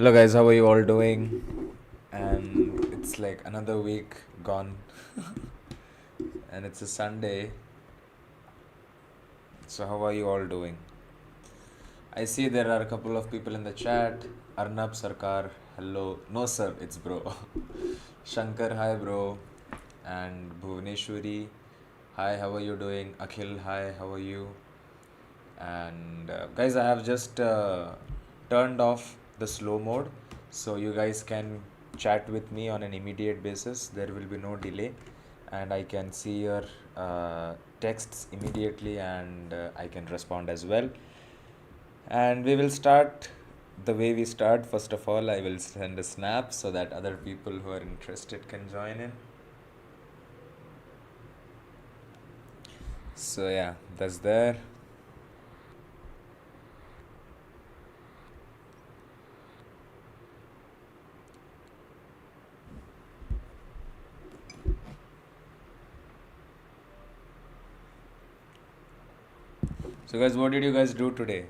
Hello guys, how are you all doing? And it's like another week gone, and it's a Sunday. So how are you all doing? I see there are a couple of people in the chat. Arnab Sarkar, hello. No sir, it's bro. Shankar, hi bro. And Bhuvaneshwari, hi, how are you doing? Akhil, hi, how are you? And guys, I have just turned off the slow mode so you guys can chat with me on an immediate basis. There will be no delay, and I can see your texts immediately, and I can respond as well. And we will start the way we start. First of all, I will send a snap so that other people who are interested can join in. So yeah, that's there. So guys, what did you guys do today?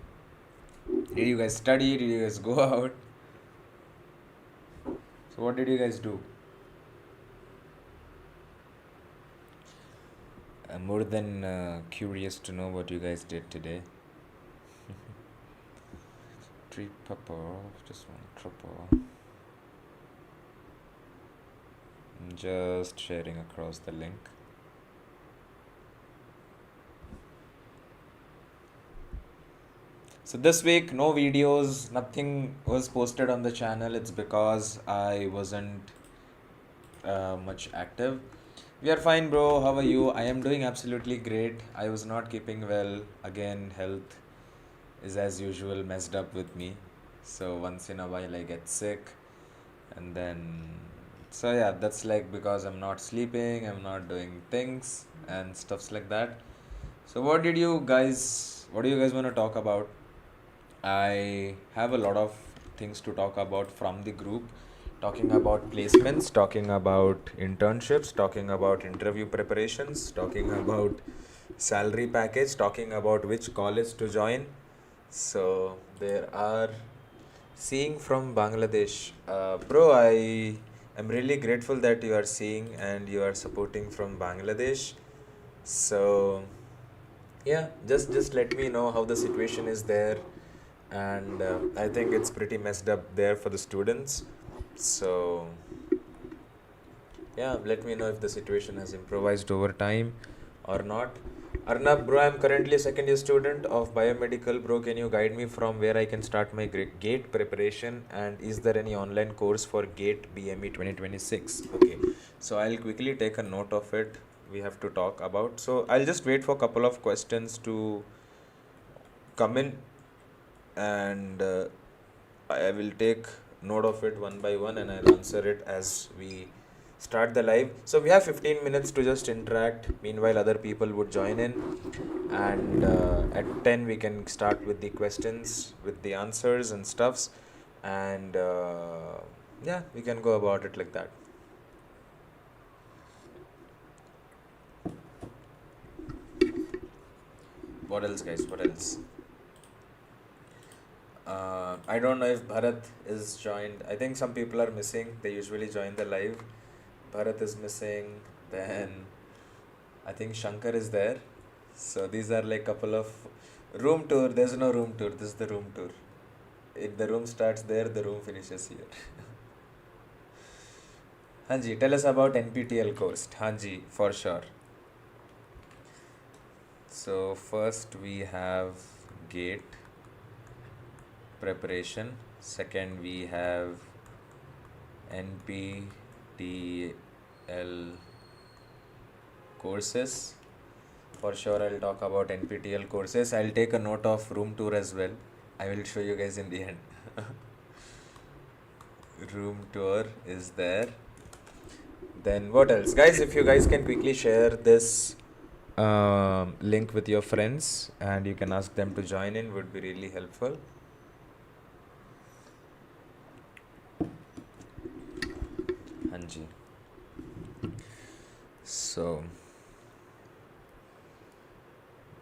Did you guys study? Did you guys go out? So what did you guys do? I'm more than curious to know what you guys did today. Tree pepper, just one triple. I'm just sharing across the link. So this week, no videos, nothing was posted on the channel. It's because I wasn't much active. We are fine, bro. How are you? I am doing absolutely great. I was not keeping well. Again, health is as usual messed up with me. So once in a while I get sick, and then so yeah, that's like because I'm not sleeping, I'm not doing things and stuffs like that. So what do you guys want to talk about? I have a lot of things to talk about from the group, talking about placements, talking about internships, talking about interview preparations, talking about salary package, talking about which college to join. So there are seeing from Bangladesh. Bro, I am really grateful that you are seeing and you are supporting from Bangladesh. So yeah, just let me know how the situation is there, and I think it's pretty messed up there for the students. So yeah, let me know if the situation has improvised over time or not. Arnab, bro, I'm currently a second year student of biomedical. Bro, can you guide me from where I can start my gate preparation? And is there any online course for gate BME 2026? Okay, so I'll quickly take a note of it. We have to talk about. So I'll just wait for a couple of questions to come in, and I will take note of it one by one, and I'll answer it as we start the live. So we have 15 minutes to just interact. Meanwhile, other people would join in, and at 10 we can start with the questions, with the answers and stuffs, and yeah, we can go about it like that. What else, guys? What else? I don't know if Bharat is joined. I think some people are missing. They usually join the live. Bharat is missing. Then I think Shankar is there. So these are like couple of room tour. There's no room tour. This is the room tour. If the room starts there, the room finishes here. Hanji, tell us about NPTL course. Hanji, for sure. So first we have gate preparation. Second we have NPTL courses. For sure, I'll talk about NPTL courses. I'll take a note of room tour as well. I will show you guys in the end. Room tour is there. Then what else? Guys, if you guys can quickly share this link with your friends and you can ask them to join in, would be really helpful. Hanji. So,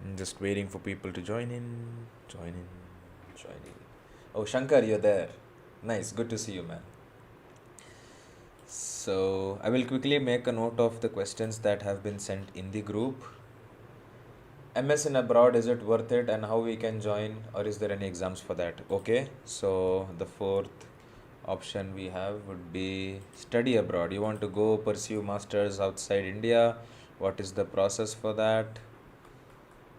I'm just waiting for people to join in. Join in. Oh, Shankar, you're there. Nice, good to see you, man. So, I will quickly make a note of the questions that have been sent in the group. MS in abroad, is it worth it, and how we can join, or is there any exams for that? Okay, so the fourth option we have would be study abroad. You want to go pursue masters outside India? What is the process for that?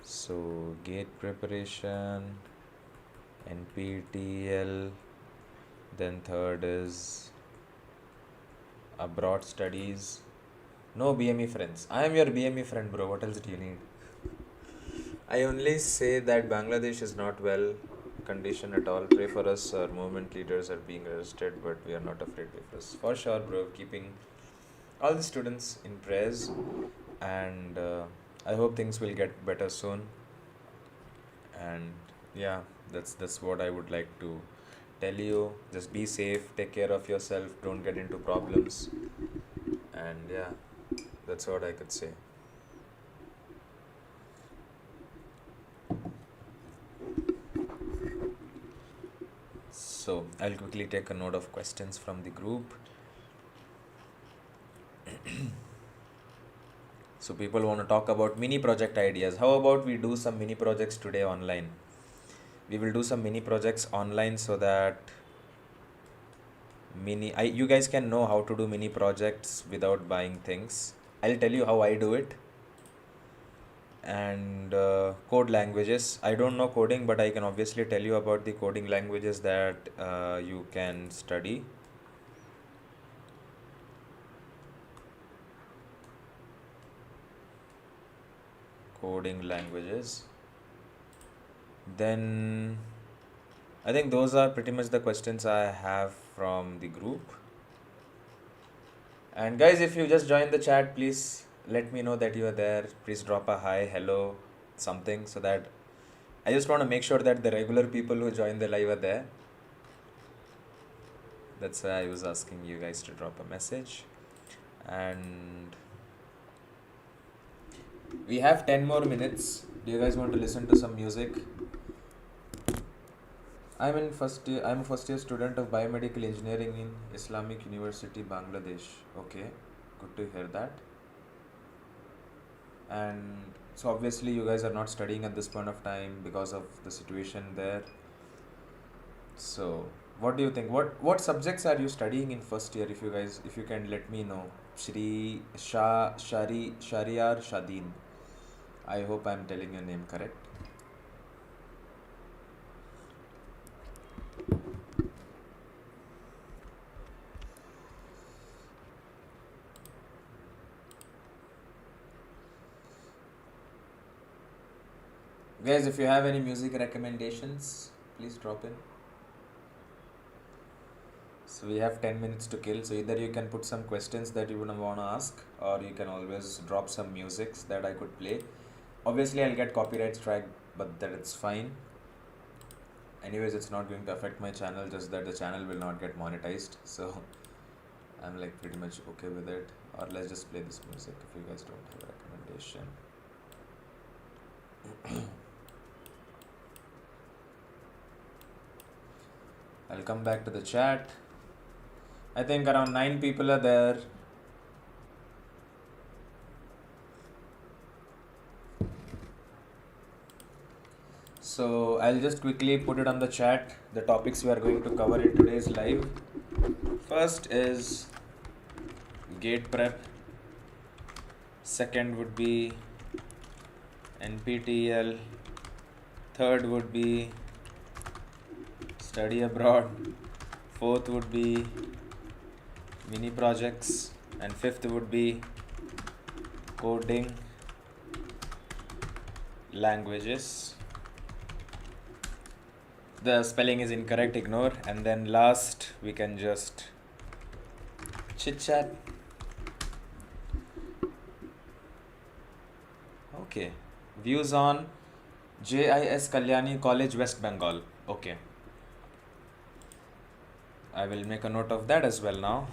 So, gate preparation, NPTL, then third is abroad studies. No BME friends. I am your BME friend, bro. What else do you need? I only say that Bangladesh is not well conditioned at all. Pray for us. Our movement leaders are being arrested, but we are not afraid. Pray for us. For sure, bro. Keeping all the students in prayers, and I hope things will get better soon. And yeah, that's what I would like to tell you. Just be safe. Take care of yourself. Don't get into problems. And yeah, that's what I could say. So I'll quickly take a note of questions from the group. So people want to talk about mini project ideas. How about we do some mini projects today online? We will do some mini projects online so that you guys can know how to do mini projects without buying things. I'll tell you how I do it. And code languages. I don't know coding, but I can obviously tell you about the coding languages that you can study. Coding languages. Then I think those are pretty much the questions I have from the group. And guys, if you just joined the chat, please let me know that you are there. Please drop a hi, hello, something, so that I just want to make sure that the regular people who join the live are there. That's why I was asking you guys to drop a message. And we have 10 more minutes. Do you guys want to listen to some music? I'm in first year. I'm a first year student of biomedical engineering in Islamic University, Bangladesh. Okay, good to hear that. And so obviously you guys are not studying at this point of time because of the situation there. So what do you think? What subjects are you studying in first year? If you can let me know. Shri Shariar Shadeen. I hope I'm telling your name correct. Guys, if you have any music recommendations, please drop in. So we have 10 minutes to kill. So either you can put some questions that you would want to ask, or you can always drop some musics that I could play. Obviously, I'll get copyright strike, but that it's fine. Anyways, it's not going to affect my channel, just that the channel will not get monetized. So I'm like pretty much okay with it. Or let's just play this music if you guys don't have a recommendation. I'll come back to the chat. I think around 9 people are there. So I'll just quickly put it on the chat, the topics we are going to cover in today's live. First is gate prep. Second would be NPTL. Third would be study abroad. Fourth would be mini projects. And fifth would be coding languages. The spelling is incorrect, ignore. And then last, we can just chit chat. Okay. Views on JIS Kalyani College, West Bengal. Okay. I will make a note of that as well now.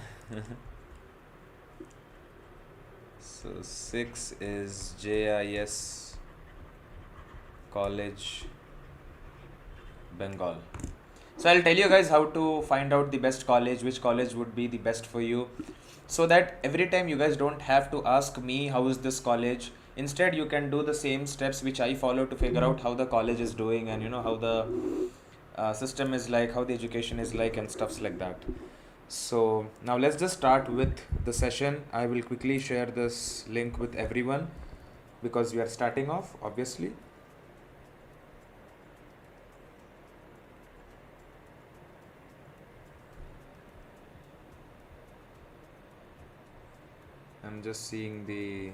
So 6 is JIS College, Bengal. So I'll tell you guys how to find out the best college, which college would be the best for you, so that every time you guys don't have to ask me how is this college. Instead, you can do the same steps which I follow to figure out how the college is doing, and how the system is like, how the education is like, and stuffs like that. So now let's just start with the session. I will quickly share this link with everyone because we are starting off, obviously. I'm just seeing the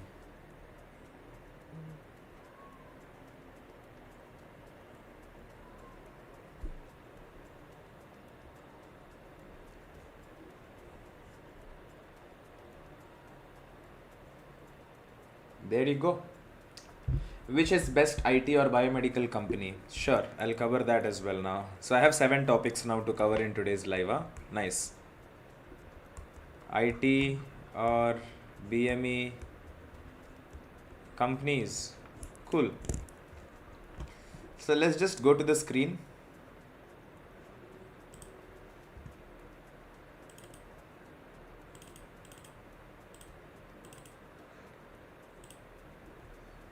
there you go. Which is best IT or biomedical company? Sure, I'll cover that as well now. So I have 7 topics now to cover in today's live. Huh? Nice. IT or BME companies. Cool. So let's just go to the screen.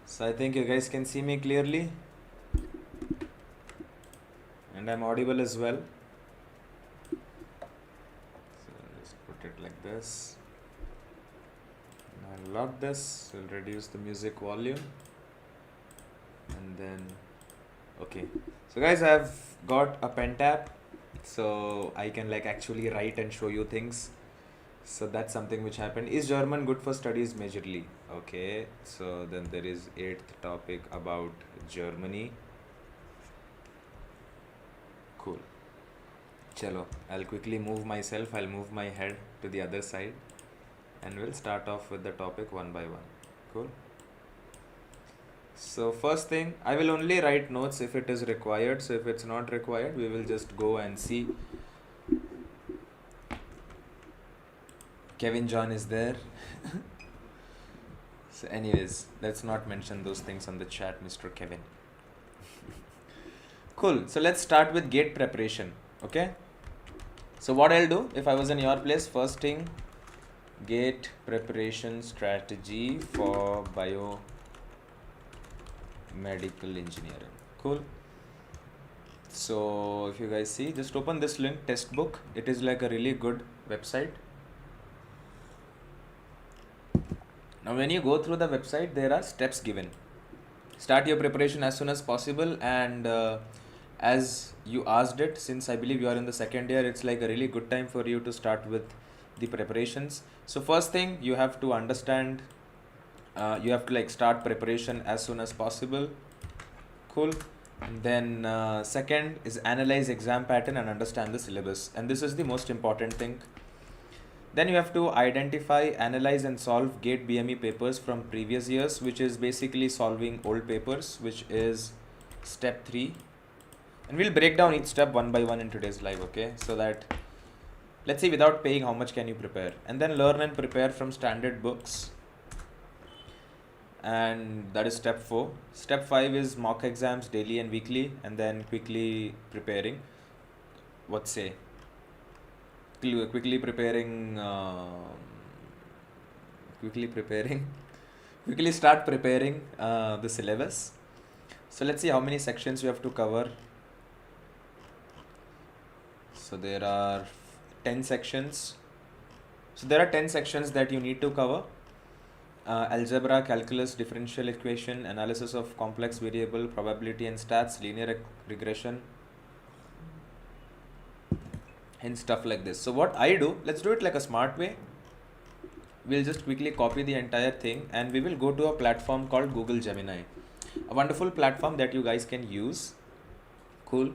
So I think you guys can see me clearly. And I'm audible as well. So let's put it like this. I'll lock this. We'll reduce the music volume. And then, okay. So guys, I've got a pen tab. So I can like actually write and show you things. So that's something which happened. Is German good for studies majorly? Okay, so then there is 8th topic about Germany. Cool. Chalo, I'll quickly move myself. I'll move my head to the other side and we'll start off with the topic one by one. Cool. So first thing, I will only write notes if it is required. So if it's not required, we will just go and see. Kevin John is there. So anyways, let's not mention those things on the chat, Mr. Kevin. Cool. So let's start with gate preparation. Okay. So what I'll do if I was in your place, first thing, gate preparation strategy for biomedical engineering. Cool. So if you guys see, just open this link, textbook. It is like a really good website. Now when you go through the website, there are steps given. Start your preparation as soon as possible, and as you asked it, since I believe you are in the second year, it's like a really good time for you to start with the preparations. So first thing, you have to understand, you have to like start preparation as soon as possible. Cool. And then second is analyze exam pattern and understand the syllabus, and this is the most important thing. Then you have to identify, analyze and solve GATE BME papers from previous years, which is basically solving old papers, which is step 3. And we'll break down each step one by one in today's live, okay? So that, let's see, without paying, how much can you prepare? And then learn and prepare from standard books. And that is step 4. Step 5 is mock exams daily and weekly, and then quickly preparing. Quickly preparing, quickly start preparing the syllabus. So let's see how many sections you have to cover. So there are 10 sections. So there are 10 sections that you need to cover. Algebra, calculus, differential equation, analysis of complex variable, probability and stats, linear regression, and stuff like this. So what I do, let's do it like a smart way. We'll just quickly copy the entire thing and we will go to a platform called Google Gemini, a wonderful platform that you guys can use. Cool.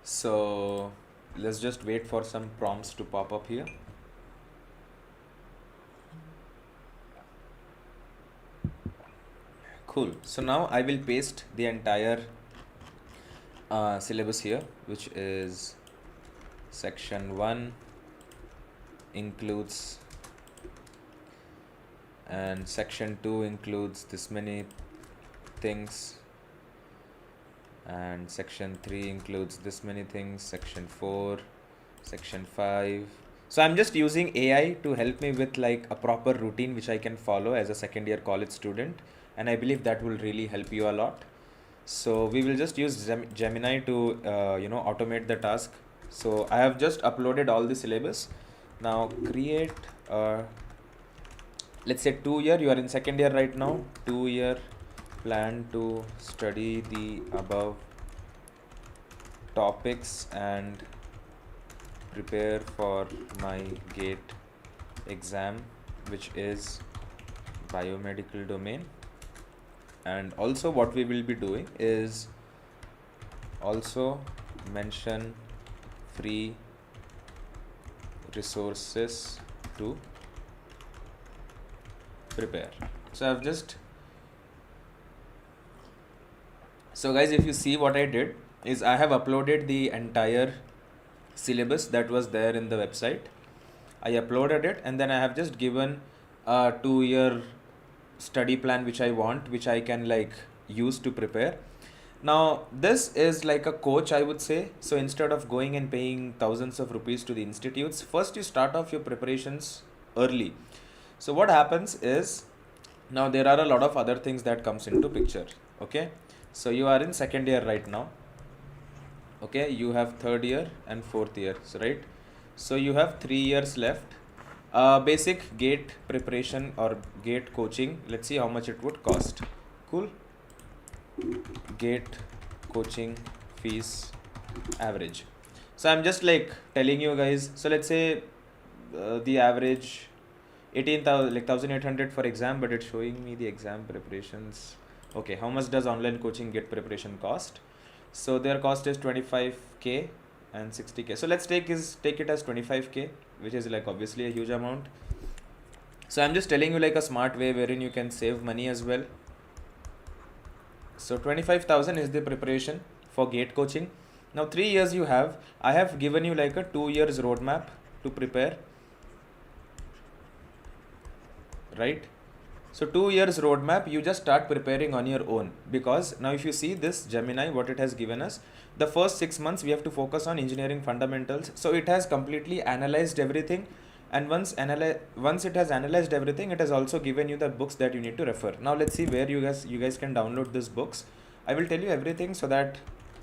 So let's just wait for some prompts to pop up here. Cool. So now I will paste the entire syllabus here, which is section 1 includes, and section 2 includes this many things, and section 3 includes this many things, section 4, section 5. So I'm just using AI to help me with like a proper routine which I can follow as a second year college student, and I believe that will really help you a lot. So we will just use Gemini to automate the task. So I have just uploaded all the syllabus. Now create let's say 2 year, you are in second year right now, 2 year plan to study the above topics and prepare for my GATE exam, which is biomedical domain. And also what we will be doing is also mention free resources to prepare. So guys, if you see what I did is I have uploaded the entire syllabus that was there in the website. I uploaded it, and then I have just given a 2 year study plan which I want, which I can like use to prepare. Now this is like a coach, I would say. So instead of going and paying thousands of rupees to the institutes, first you start off your preparations early. So what happens is, now there are a lot of other things that comes into picture. Okay, so you are in second year right now. Okay, you have third year and fourth year, right? So you have 3 years left. Basic GATE preparation or GATE coaching, let's see how much it would cost. Cool. GATE coaching fees average. So I'm just like telling you guys, so let's say the average 18,000, like 1,800 for exam, but it's showing me the exam preparations. Okay, how much does online coaching GATE preparation cost? So their cost is 25k and 60k. So let's take it as 25k, which is like obviously a huge amount. So I'm just telling you like a smart way wherein you can save money as well. So 25,000 is the preparation for GATE coaching. Now 3 years you have, I have given you like a 2 years roadmap to prepare, right? So 2 years roadmap, you just start preparing on your own, because now if you see this Gemini, what it has given us, the first 6 months we have to focus on engineering fundamentals. So it has completely analyzed everything, and once it has analyzed everything, it has also given you the books that you need to refer. Now let's see where you guys can download these books. I will tell you everything so that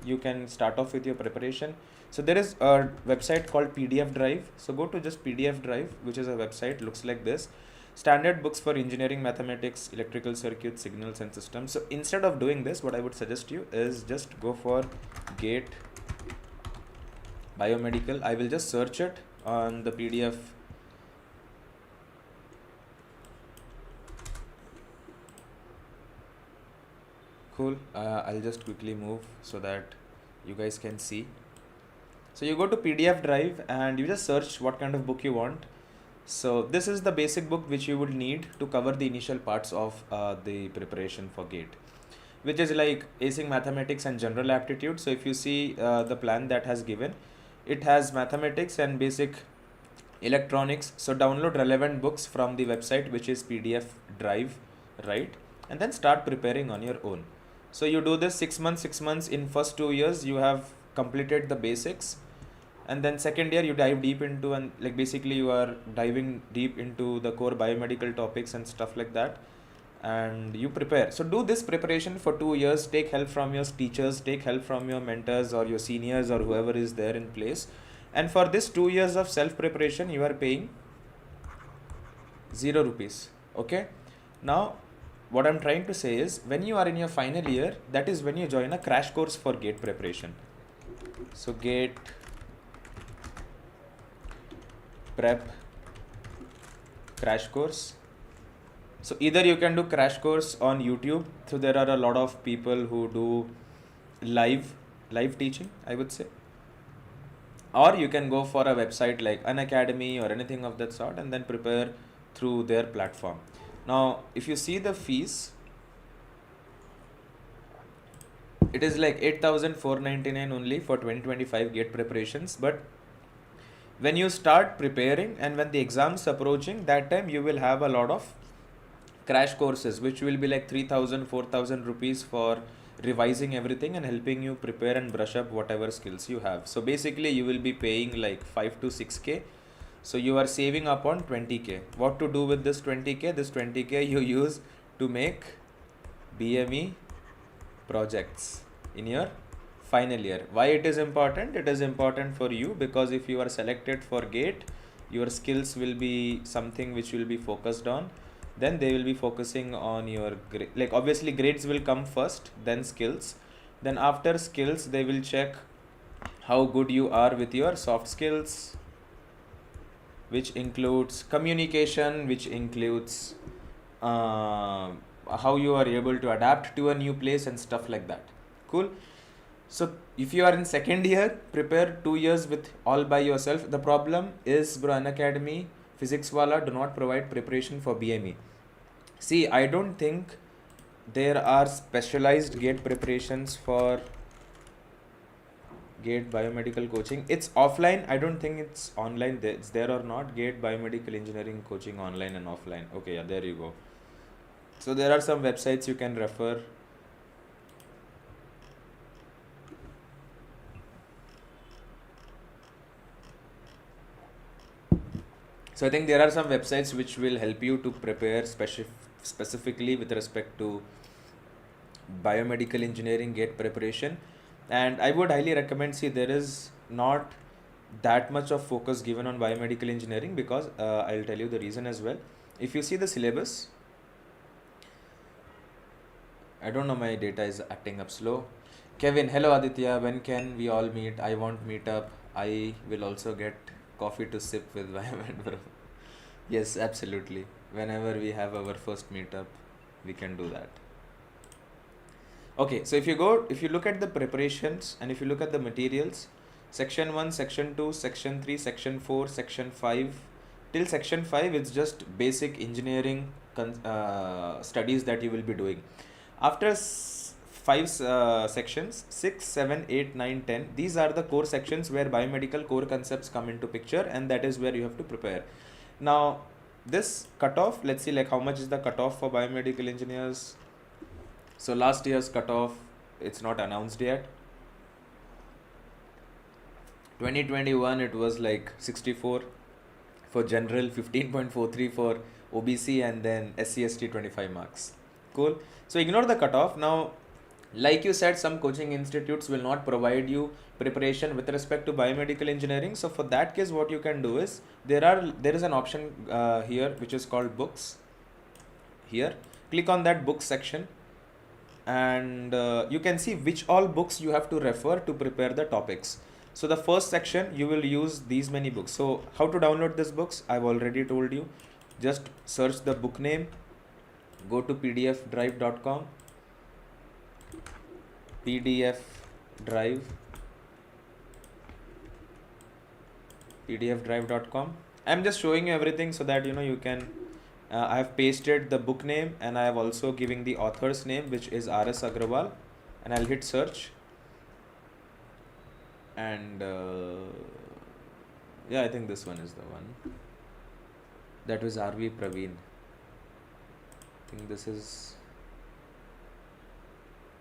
you can start off with your preparation. So there is a website called PDF Drive. So go to just PDF Drive, which is a website, looks like this. Standard books for engineering, mathematics, electrical circuits, signals and systems. So instead of doing this, what I would suggest you is just go for GATE Biomedical. I will just search it on the PDF. Cool. I'll just quickly move so that you guys can see. So you go to PDF Drive and you just search what kind of book you want. So this is the basic book which you would need to cover the initial parts of the preparation for GATE, which is like acing mathematics and general aptitude. So if you see the plan that has given, it has mathematics and basic electronics. So download relevant books from the website, which is PDF Drive, right? And then start preparing on your own. So you do this 6 months. In first 2 years, you have completed the basics. And then second year you dive deep into, and like basically you are diving deep into the core biomedical topics and stuff like that, and you prepare. So do this preparation for 2 years. Take help from your teachers, take help from your mentors or your seniors or whoever is there in place. And for this 2 years of self preparation, you are paying 0 rupees. Okay, now what I'm trying to say is, when you are in your final year, that is when you join a crash course for GATE preparation. So GATE prep crash course. So either you can do crash course on YouTube. So there are a lot of people who do live teaching, I would say. Or you can go for a website like an academy or anything of that sort, and then prepare through their platform. Now, if you see the fees, it is like 8,499 only for 2025 GATE preparations. But when you start preparing and when the exams approaching, that time you will have a lot of crash courses, which will be like 3,000, 4,000 rupees for revising everything and helping you prepare and brush up whatever skills you have. So basically you will be paying like 5 to 6k. So you are saving up on 20k. What to do with this 20k? This 20k you use to make BME projects in your final year. Why it is important? It is important for you because if you are selected for GATE, your skills will be something which will be focused on. Then they will be focusing on your like obviously grades will come first, then skills. Then after skills, they will check how good you are with your soft skills, which includes communication, which includes uh, how you are able to adapt to a new place and stuff like that. Cool. So if you are in second year, prepare 2 years with all by yourself. The problem is, bro, Unacademy, physics wala do not provide preparation for BME. See, I don't think there are specialized GATE preparations for GATE biomedical coaching. It's offline. I don't think it's online. It's there or not. GATE biomedical engineering coaching online and offline. Okay, yeah, there you go. So there are some websites you can refer. So I think there are some websites which will help you to prepare specifically with respect to biomedical engineering GATE preparation. And I would highly recommend, see, there is not that much of focus given on biomedical engineering because I'll tell you the reason as well. If you see the syllabus, I don't know, my data is acting up slow. Kevin, hello Aditya, when can we all meet? I want meetup. I will also get coffee to sip with Biomed bro. Yes, absolutely. Whenever we have our first meetup, we can do that. Okay, so if you look at the preparations and if you look at the materials, section 1, section 2, section 3, section 4, section 5, till section 5, it's just basic engineering studies that you will be doing. After 5 sections, 6, 7, 8, 9, 10, these are the core sections where biomedical core concepts come into picture, and that is where you have to prepare. Now, this cutoff, let's see like how much is the cutoff for biomedical engineers. So last year's cutoff, it's not announced yet. 2021, it was like 64 for general, 15.43 for OBC, and then SC/ST 25 marks. Cool. So ignore the cutoff. Now, like you said, some coaching institutes will not provide you preparation with respect to biomedical engineering. So for that case, what you can do is there is an option here which is called books. Here, click on that books section, and you can see which all books you have to refer to prepare the topics. So the first section, you will use these many books. So how to download these books, I've already told you. Just search the book name, go to pdfdrive.com, pdfdrive.com. I'm just showing you everything so that you can I have pasted the book name, and I have also given the author's name, which is R.S. Agrawal, and I'll hit search. And yeah, I think this one is the one. That was R.V. Praveen. I think this is.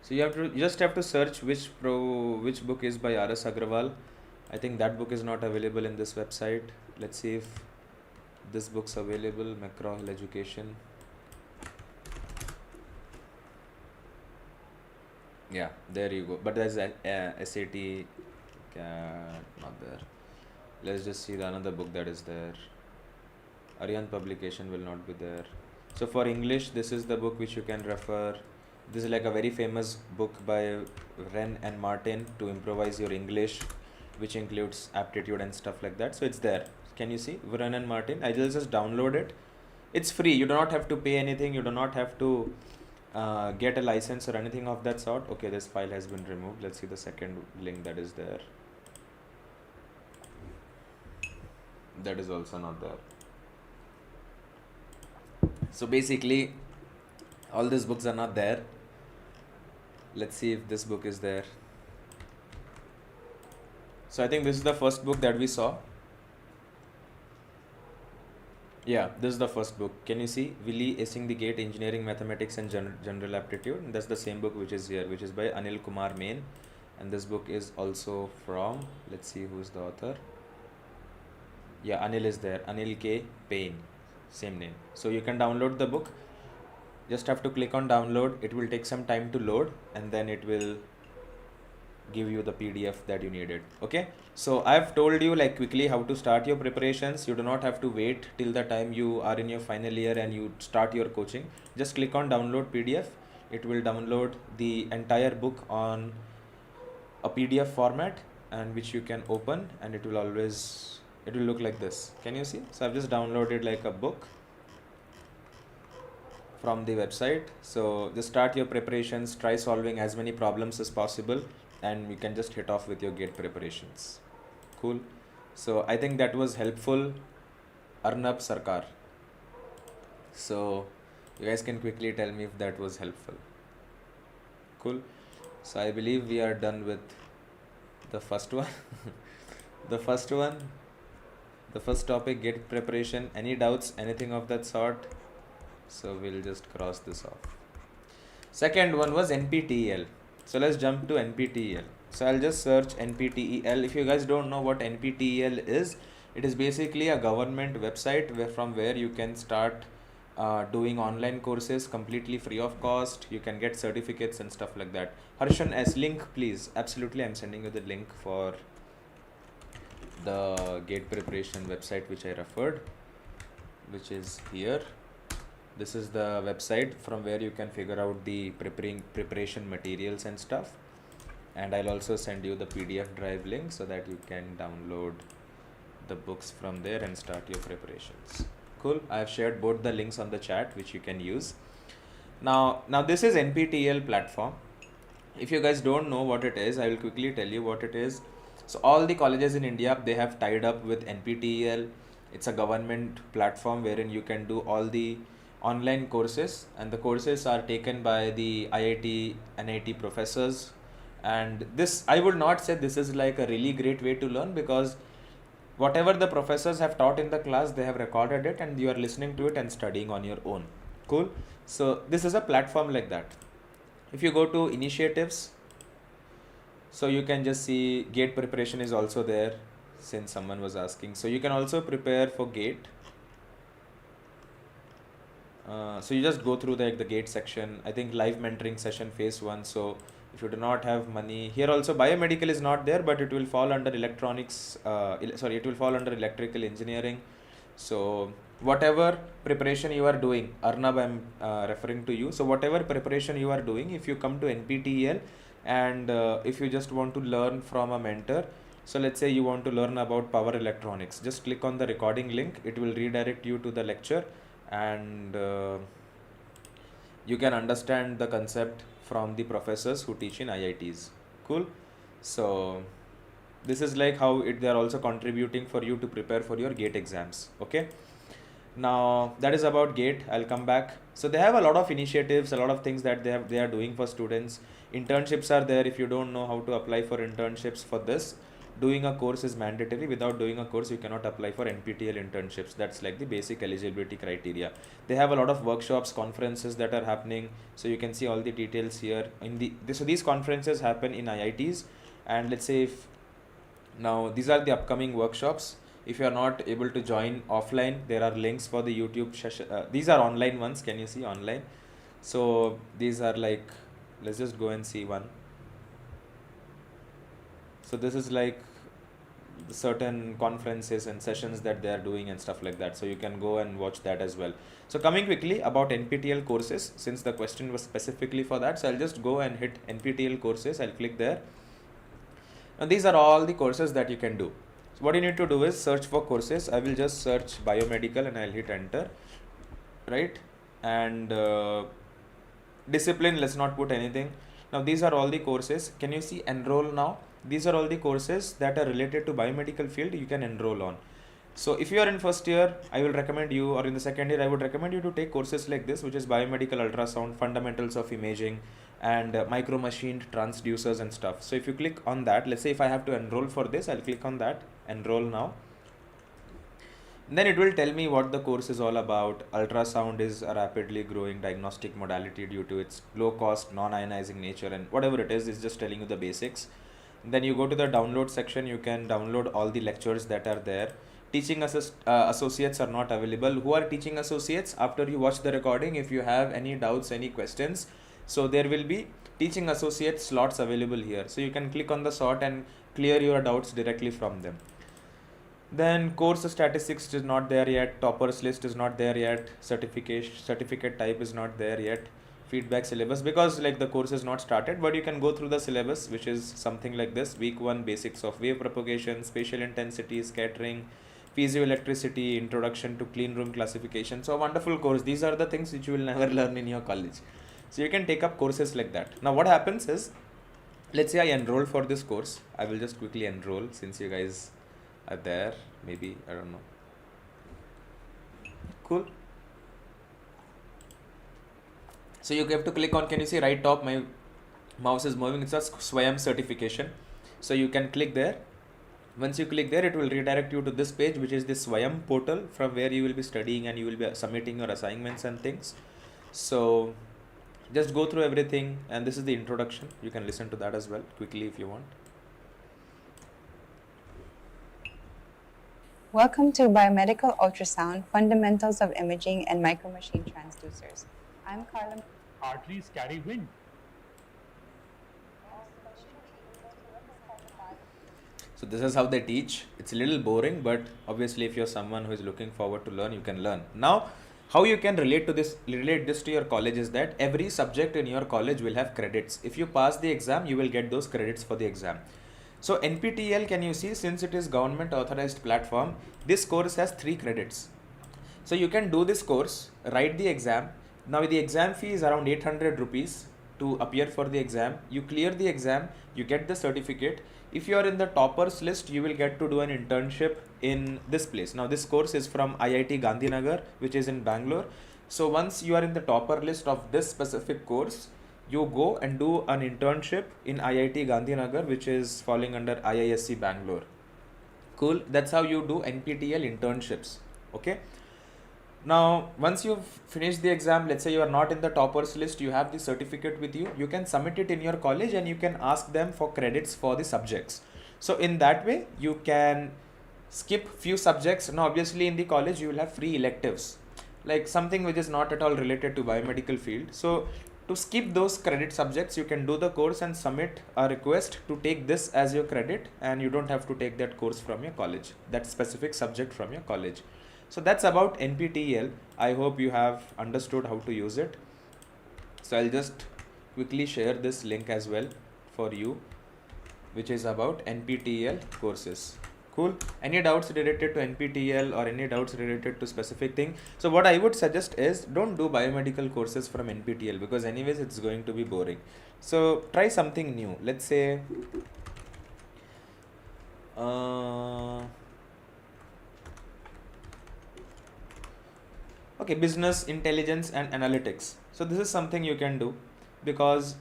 So you just have to search which book is by R.S. Agrawal. I think that book is not available in this website. Let's see if this book's available. McGraw-Hill Education. Yeah, there you go. But there's SAT not there. Let's just see the another book that is there. Aryan publication will not be there. So for English, this is the book which you can refer. This is like a very famous book by Wren and Martin to improvise your English, which includes aptitude and stuff like that. So it's there. Can you see Wren and Martin? I will just download it. It's free. You do not have to pay anything. You do not have to get a license or anything of that sort. Okay, this file has been removed. Let's see the second link that is there. That is also not there. So basically, all these books are not there. Let's see if this book is there. So I think this is the first book that we saw. Yeah, this is the first book. Can you see Willie Acing the Gate Engineering Mathematics and General Aptitude? And that's the same book which is here, which is by Anil Kumar Main. And this book is also from, let's see who's the author. Yeah, Anil is there. Anil K. Payne, same name. So you can download the book. Just have to click on download. It will take some time to load, and then it will give you the PDF that you needed. Okay, so I've told you like quickly how to start your preparations. You do not have to wait till the time you are in your final year and you start your coaching. Just click on download PDF. It will download the entire book on a PDF format, and which you can open, and it will look like this. Can you see? So I've just downloaded like a book from the website. So just start your preparations, try solving as many problems as possible, and you can just hit off with your gate preparations. Cool. So I think that was helpful, Arnab Sarkar. So you guys can quickly tell me if that was helpful. Cool. So I believe we are done with the first one. the first one, the first topic, gate preparation. Any doubts, anything of that sort? So we'll just cross this off. Second one was NPTEL. So let's jump to NPTEL. So I'll just search NPTEL. If you guys don't know what NPTEL is, it is basically a government website from where you can start doing online courses completely free of cost. You can get certificates and stuff like that. Harshan S, link please. Absolutely, I'm sending you the link for the gate preparation website which I referred, which is here. This is the website from where you can figure out the preparation materials and stuff. And I'll also send you the PDF drive link so that you can download the books from there and start your preparations. Cool. I've shared both the links on the chat which you can use. Now this is NPTEL platform. If you guys don't know what it is, I will quickly tell you what it is. So all the colleges in India, they have tied up with NPTEL. It's a government platform wherein you can do all the online courses, and the courses are taken by the IIT, NIT professors. And this, I would not say this is like a really great way to learn, because whatever the professors have taught in the class, they have recorded it and you are listening to it and studying on your own. Cool. So this is a platform like that. If you go to initiatives, so you can just see gate preparation is also there, since someone was asking. So you can also prepare for gate. So you just go through the gate section. I think live mentoring session phase 1. So if you do not have money, here also biomedical is not there, but it will fall under electronics. It will fall under electrical engineering. So whatever preparation you are doing, Arnab, I'm referring to you. So whatever preparation you are doing, if you come to NPTEL and if you just want to learn from a mentor, so let's say you want to learn about power electronics, just click on the recording link. It will redirect you to the lecture, and you can understand the concept from the professors who teach in IITs. Cool. So this is like how they are also contributing for you to prepare for your gate exams. Okay. Now that is about gate. I'll come back. So they have a lot of initiatives, a lot of things that they are doing for students. Internships are there. If you don't know how to apply for internships for this, doing a course is mandatory. Without doing a course, you cannot apply for NPTEL internships. That's like the basic eligibility criteria. They have a lot of workshops, conferences that are happening. So you can see all the details here. So these conferences happen in IITs, and let's say if now these are the upcoming workshops. If you are not able to join offline, there are links for the YouTube session. These are online ones. Can you see online? So these are like, let's just go and see one. So this is like the certain conferences and sessions that they are doing and stuff like that. So you can go and watch that as well. So coming quickly about NPTEL courses, since the question was specifically for that, so I'll just go and hit NPTEL courses. I'll click there. Now these are all the courses that you can do. So what you need to do is search for courses. I will just search biomedical and I'll hit enter, right? And discipline, let's not put anything. Now these are all the courses. Can you see enroll now? These are all the courses that are related to biomedical field you can enroll on. So if you are in first year, I will recommend you, or in the second year, I would recommend you to take courses like this, which is biomedical ultrasound, fundamentals of imaging, and micro machined transducers and stuff. So if you click on that, let's say if I have to enroll for this, I'll click on that, enroll now. Then it will tell me what the course is all about. Ultrasound is a rapidly growing diagnostic modality due to its low cost, non-ionizing nature, and whatever it is just telling you the basics. Then you go to the download section, you can download all the lectures that are there. Associates are not available. Who are teaching associates? After you watch the recording, if you have any doubts, any questions, so there will be teaching associate slots available here. So you can click on the slot and clear your doubts directly from them. Then course statistics is not there yet, toppers list is not there yet, certificate type is not there yet, feedback syllabus, because like the course is not started, but you can go through the syllabus, which is something like this: week 1 basics of wave propagation, spatial intensity, scattering, piezoelectricity, introduction to clean room classification. So a wonderful course. These are the things which you will never learn in your college. So you can take up courses like that. Now what happens is, let's say I enroll for this course. I will just quickly enroll since you guys are there. Maybe, I don't know. Cool. So you have to click on, can you see right top, my mouse is moving, it says Swayam certification. So you can click there. Once you click there, it will redirect you to this page, which is the Swayam portal, from where you will be studying and you will be submitting your assignments and things. So just go through everything, and this is the introduction. You can listen to that as well quickly if you want. Welcome to Biomedical Ultrasound, Fundamentals of Imaging and Micromachine Transducers. I'm Carla. Arteries carry wind. So this is how they teach. It's a little boring, but obviously if you're someone who is looking forward to learn, you can learn. Now, how you can relate this to your college is that every subject in your college will have credits. If you pass the exam, you will get those credits for the exam. So NPTEL, can you see, since it is government authorized platform, this course has 3 credits. So you can do this course, write the exam. Now the exam fee is around 800 rupees to appear for the exam. You clear the exam, you get the certificate. If you are in the toppers list, you will get to do an internship in this place. Now this course is from IIT Gandhinagar, which is in Bangalore. So once you are in the topper list of this specific course, you go and do an internship in IIT Gandhinagar, which is falling under IISc Bangalore. Cool. That's how you do NPTEL internships. Okay. Now, once you've finished the exam, let's say you are not in the toppers list, you have the certificate with you, you can submit it in your college and you can ask them for credits for the subjects. So in that way, you can skip few subjects. Now, obviously in the college, you will have free electives, like something which is not at all related to biomedical field. So to skip those credit subjects, you can do the course and submit a request to take this as your credit, and you don't have to take that course from your college, that specific subject from your college. So that's about NPTEL. I hope you have understood how to use it. So I'll just quickly share this link as well for you, which is about NPTEL courses. Cool. Any doubts related to NPTEL or any doubts related to specific thing? So what I would suggest is, don't do biomedical courses from NPTEL, because anyways it's going to be boring. So try something new. Let's say okay, business intelligence and analytics. So this is something you can do, because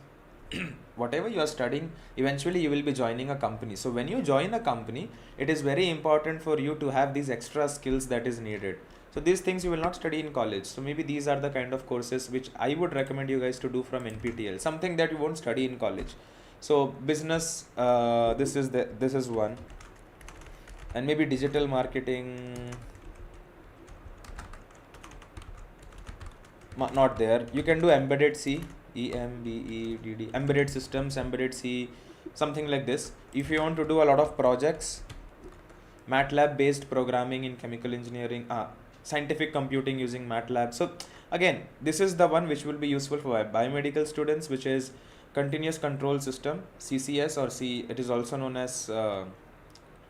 whatever you are studying, eventually you will be joining a company. So when you join a company, it is very important for you to have these extra skills that is needed. So these things you will not study in college. So maybe these are the kind of courses which I would recommend you guys to do from NPTEL, something that you won't study in college. So business, this is one, and maybe digital marketing, not there. You can do embedded C, EMBEDD, embedded systems, embedded C, something like this. If you want to do a lot of projects, MATLAB based programming in chemical engineering, scientific computing using MATLAB. So again, this is the one which will be useful for biomedical students, which is continuous control system, CCS, or C, it is also known as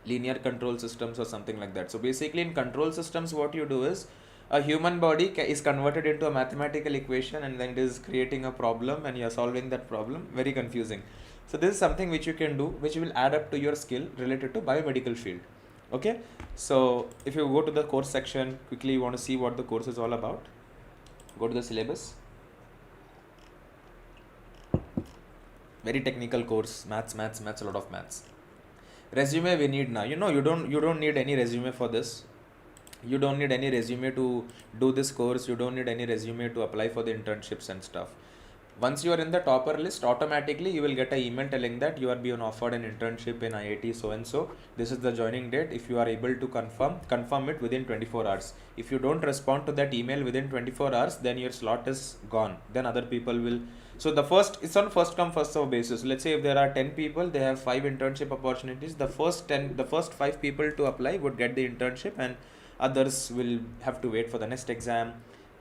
linear control systems or something like that. So basically in control systems, what you do is, a human body is converted into a mathematical equation, and then it is creating a problem and you are solving that problem. Very confusing. So this is something which you can do, which will add up to your skill related to biomedical field. Okay. So if you go to the course section, quickly you want to see what the course is all about. Go to the syllabus. Very technical course, maths, a lot of maths. Resume we need now. You don't need any resume for this. You don't need any resume to do this course. You don't need any resume to apply for the internships and stuff. Once you are in the topper list, automatically you will get an email telling that you are being offered an internship in IIT so and so. This is the joining date. If you are able to confirm it within 24 hours. If you don't respond to that email within 24 hours, then your slot is gone. Then other people will. So it's on first come first serve basis. Let's say if there are 10 people, they have 5 internship opportunities. The first 5 people to apply would get the internship, and others will have to wait for the next exam,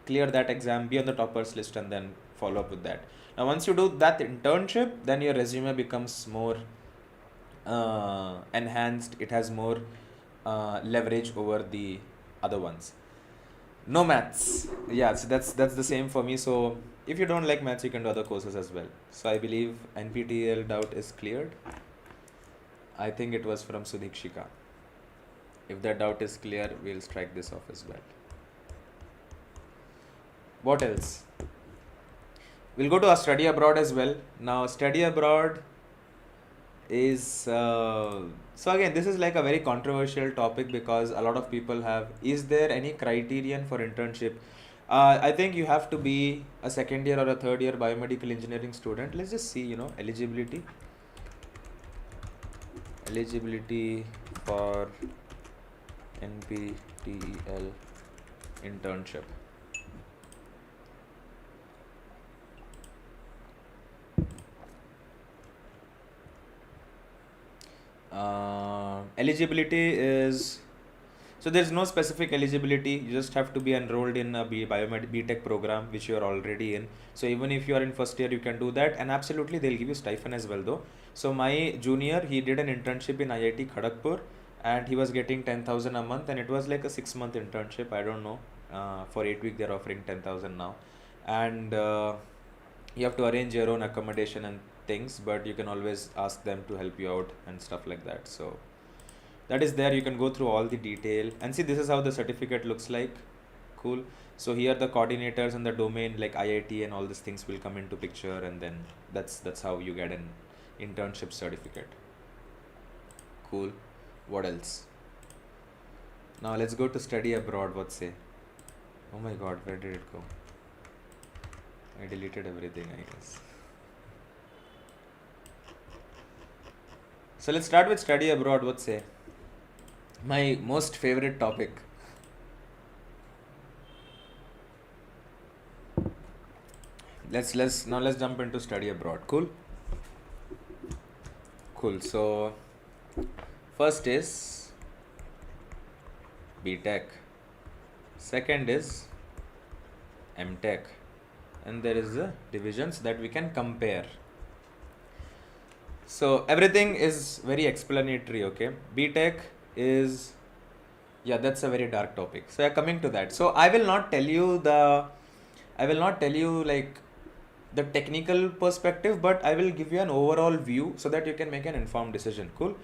clear that exam, be on the toppers list, and then follow up with that. Now once you do that internship, then your resume becomes more enhanced. It has more leverage over the other ones. No maths. Yeah, so that's the same for me. So if you don't like maths, you can do other courses as well. So I believe NPTEL doubt is cleared. I think it was from Sudhikshika. If that doubt is clear, we'll strike this off as well. What else? We'll go to our study abroad as well. Now, study abroad is so again, this is like a very controversial topic because a lot of people have. Is there any criterion for internship? I think you have to be a second year or a third year biomedical engineering student. Let's just see, eligibility for NPTEL internship. Eligibility is, so there's no specific eligibility. You just have to be enrolled in a Biomed BTech program which you are already in. So even if you are in first year, you can do that, and absolutely they'll give you stipend as well though. So my junior, he did an internship in IIT Kharagpur, and he was getting 10,000 a month, and it was like a 6-month internship. I don't know. For 8 weeks they're offering 10,000 now, and you have to arrange your own accommodation and things, but you can always ask them to help you out and stuff like that. So that is there. You can go through all the detail and see. This is how the certificate looks like. Cool. So here the coordinators and the domain like IIT and all these things will come into picture, and then that's how you get an internship certificate. Cool. What else? Now let's go to study abroad. What say? Oh my god, where did it go? I deleted everything, I guess. So let's start with study abroad. What say? My most favorite topic. Let's jump into study abroad. Cool. So first is BTech, second is MTech, and there is the divisions that we can compare. So everything is very explanatory. Okay, BTech is, yeah, that's a very dark topic. So coming to that, so I will not tell you like the technical perspective, but I will give you an overall view so that you can make an informed decision. Cool.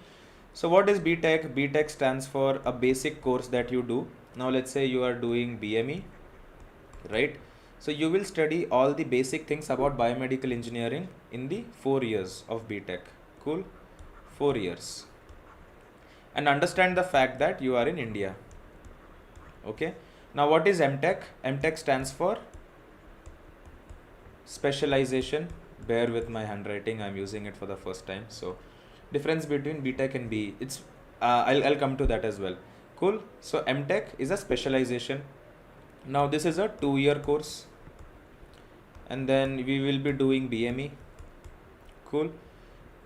So what is BTech? BTech stands for a basic course that you do. Now let's say you are doing BME, right? So you will study all the basic things about biomedical engineering in the 4 years of BTech. Cool. 4 years. And understand the fact that you are in India. Okay. Now what is MTech? MTech stands for specialization. Bear with my handwriting, I'm using it for the first time. So difference between BTech and BE, it's I'll come to that as well. Cool. So MTech is a specialization. Now this is a 2-year course, and then we will be doing BME. Cool.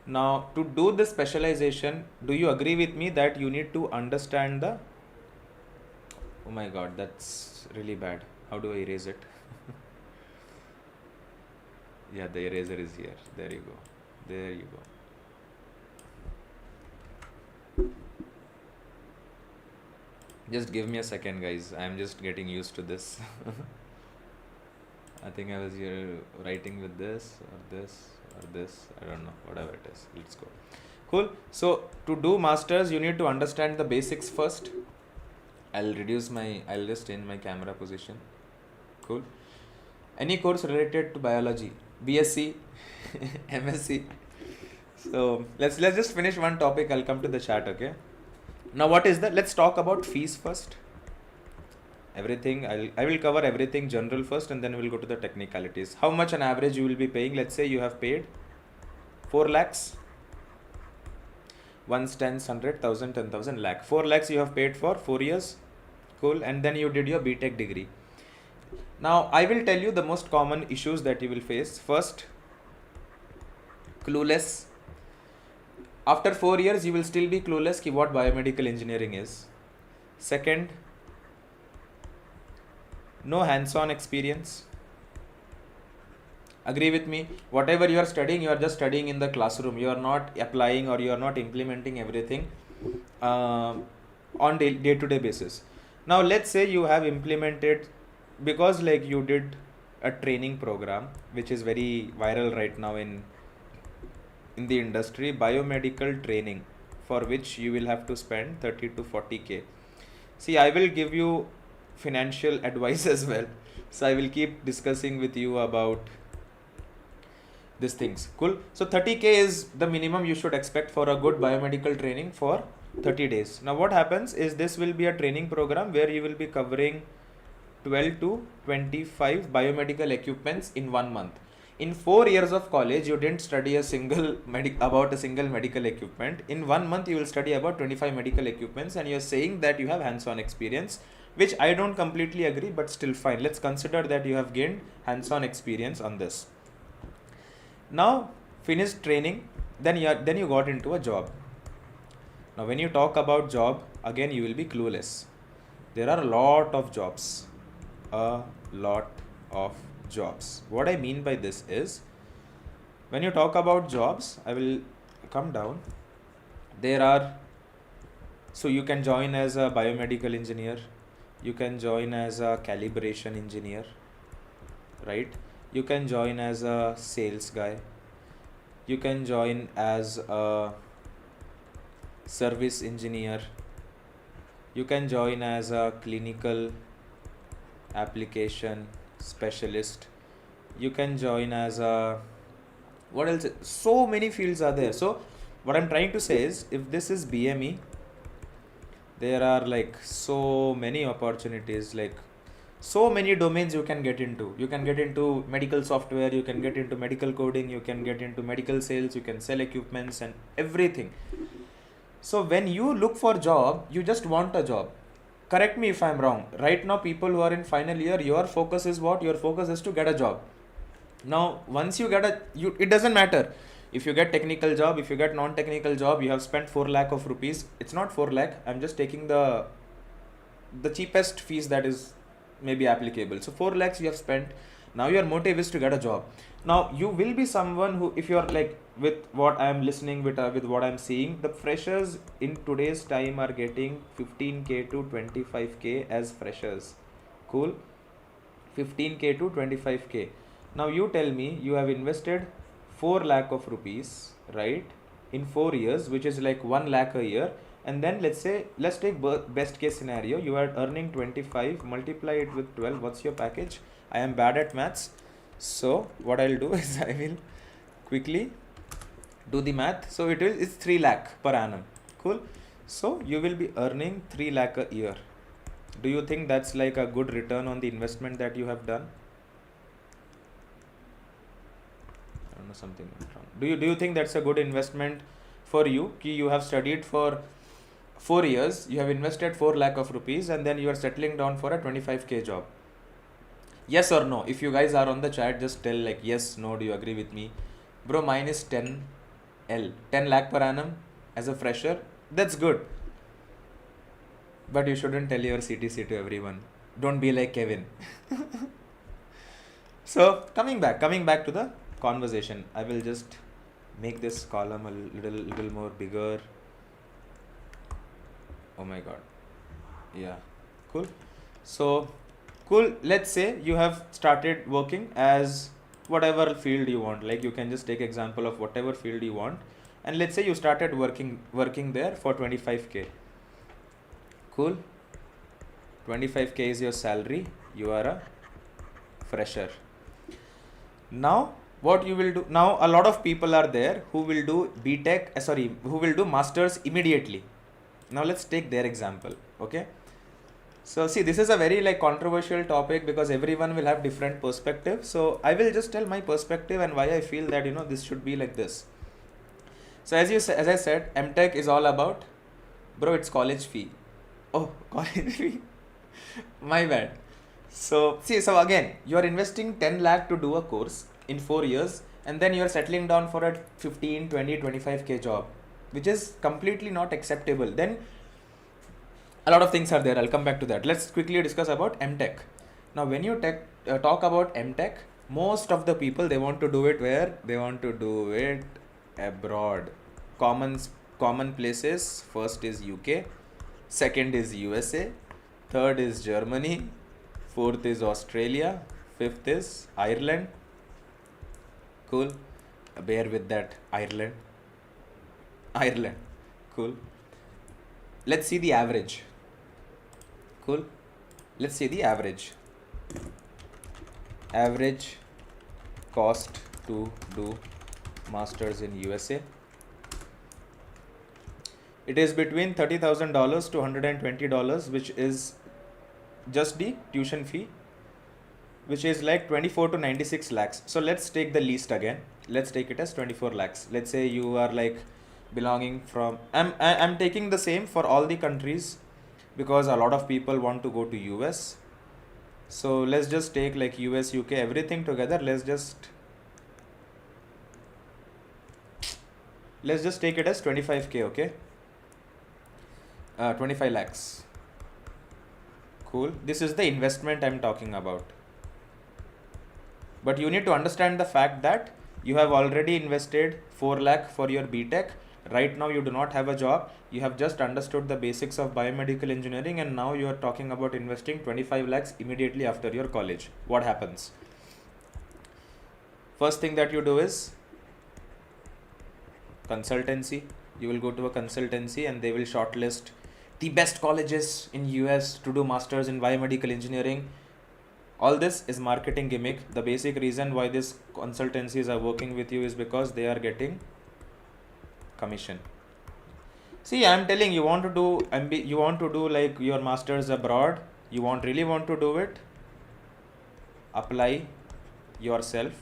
Now to do the specialization, do you agree with me that you need to understand the, oh my god, that's really bad. How do I erase it? Yeah, the eraser is here. There you go. Just give me a second, guys. I'm just getting used to this. I think I was here writing with this or this or this. I don't know. Whatever it is. Let's go. Cool. So to do masters, you need to understand the basics first. I'll just change my camera position. Cool. Any course related to biology, BSc, MSc. So let's just finish one topic. I'll come to the chat. Okay. Now what is that? Let's talk about fees first. everything. I will cover everything general first, and then we'll go to the technicalities. How much on average you will be paying? Let's say you have paid 4 lakhs, one's 10s, 100,000, 10,000 lakh. 4 lakhs you have paid for 4 years. Cool. And then you did your BTech degree. Now I will tell you the most common issues that you will face. First, clueless. After 4 years, you will still be clueless ki what biomedical engineering is. Second, no hands-on experience. Agree with me? Whatever you are studying, you are just studying in the classroom. You are not applying or you are not implementing everything on day-to-day basis. Now, let's say you have implemented, because like you did a training program, which is very viral right now in the industry, biomedical training, for which you will have to spend 30 to 40k. See, I will give you financial advice as well. So I will keep discussing with you about these things. Cool. So 30k is the minimum you should expect for a good biomedical training for 30 days. Now what happens is this will be a training program where you will be covering 12 to 25 biomedical equipments in 1 month. In 4 years of college, you didn't study about a single medical equipment. In 1 month, you will study about 25 medical equipments, and you're saying that you have hands-on experience, which I don't completely agree, but still fine. Let's consider that you have gained hands-on experience on this. Now, finished training, then you got into a job. Now, when you talk about job, again, you will be clueless. There are a lot of jobs. What I mean by this is, when you talk about jobs, I will come down. So you can join as a biomedical engineer, you can join as a calibration engineer, right? You can join as a sales guy, you can join as a service engineer, you can join as a clinical application specialist, you can join as a, what else? So many fields are there. So what I'm trying to say is, if this is BME, there are like so many opportunities, like so many domains you can get into. You can get into medical software, you can get into medical coding, you can get into medical sales, you can sell equipments and everything. So when you look for job, you just want a job. Correct me if I'm wrong. Right now, people who are in final year, your focus is what? Your focus is to get a job. Now, once you get it doesn't matter. If you get technical job, if you get non-technical job, you have spent 4 lakh of rupees. It's not 4 lakh. I'm just taking the cheapest fees that is maybe applicable. So 4 lakhs you have spent. Now your motive is to get a job. Now you will be someone who, if you're like, with what I'm listening, with what I'm seeing, the freshers in today's time are getting 15k to 25k as freshers. Cool. 15k to 25k. Now you tell me, you have invested 4 lakh of rupees, right, in 4 years, which is like 1 lakh a year. And then let's take best case scenario, you are earning 25, multiply it with 12. What's your package? I am bad at maths. So what I'll do is I will quickly do the math. So it's 3 lakh per annum. Cool. So you will be earning 3 lakh a year. Do you think that's like a good return on the investment that you have done? I don't know, something went wrong. Do you think that's a good investment for you? You have studied for 4 years, you have invested 4 lakh of rupees, and then you are settling down for a 25k job. Yes or no? If you guys are on the chat, just tell like yes, no, do you agree with me? Bro, mine is 10 lakh per annum as a fresher. That's good. But you shouldn't tell your CTC to everyone. Don't be like Kevin. So coming back to the conversation, I will just make this column a little more bigger. Oh my god. Yeah. Cool. So cool. Let's say you have started working as whatever field you want. Like you can just take example of whatever field you want. And let's say you started working there for 25k. Cool. 25k is your salary. You are a fresher. Now what you will do, now a lot of people are there who will do who will do masters immediately. Now let's take their example. Okay. So see, this is a very like controversial topic because everyone will have different perspective. So I will just tell my perspective and why I feel that this should be like this. So as I said, MTech is all about, bro, it's college fee. Oh, college fee. My bad. So see, so again, you are investing 10 lakh to do a course in 4 years, and then you are settling down for a 15, 20, 25K job, which is completely not acceptable. Then a lot of things are there. I'll come back to that. Let's quickly discuss about MTech. Now, when you talk about MTech, most of the people, they want to do it where? They want to do it abroad. Common common places. First is UK, second is USA, third is Germany, fourth is Australia, fifth is Ireland. Cool. Bear with that. Ireland. Ireland. Cool. Let's see the average. Cool. Let's see the average. Average cost to do masters in USA. It is between $30,000 to $120, which is just the tuition fee, which is like 24 to 96 lakhs. So let's take the least again. Let's take it as 24 lakhs. Let's say you are like belonging from, I'm taking the same for all the countries because a lot of people want to go to US. So let's just take like US, UK, everything together. Let's just take it as 25K, okay? 25 lakhs. Cool. This is the investment I'm talking about. But you need to understand the fact that you have already invested 4 lakh for your BTech. Right now you do not have a job. You have just understood the basics of biomedical engineering, and now you are talking about investing 25 lakhs immediately after your college. What happens? First thing that you do is consultancy. You will go to a consultancy and they will shortlist the best colleges in US to do masters in biomedical engineering. All this is marketing gimmick. The basic reason why these consultancies are working with you is because they are getting commission. See, I'm telling you, want to do like your masters abroad. You really want to do it. Apply yourself,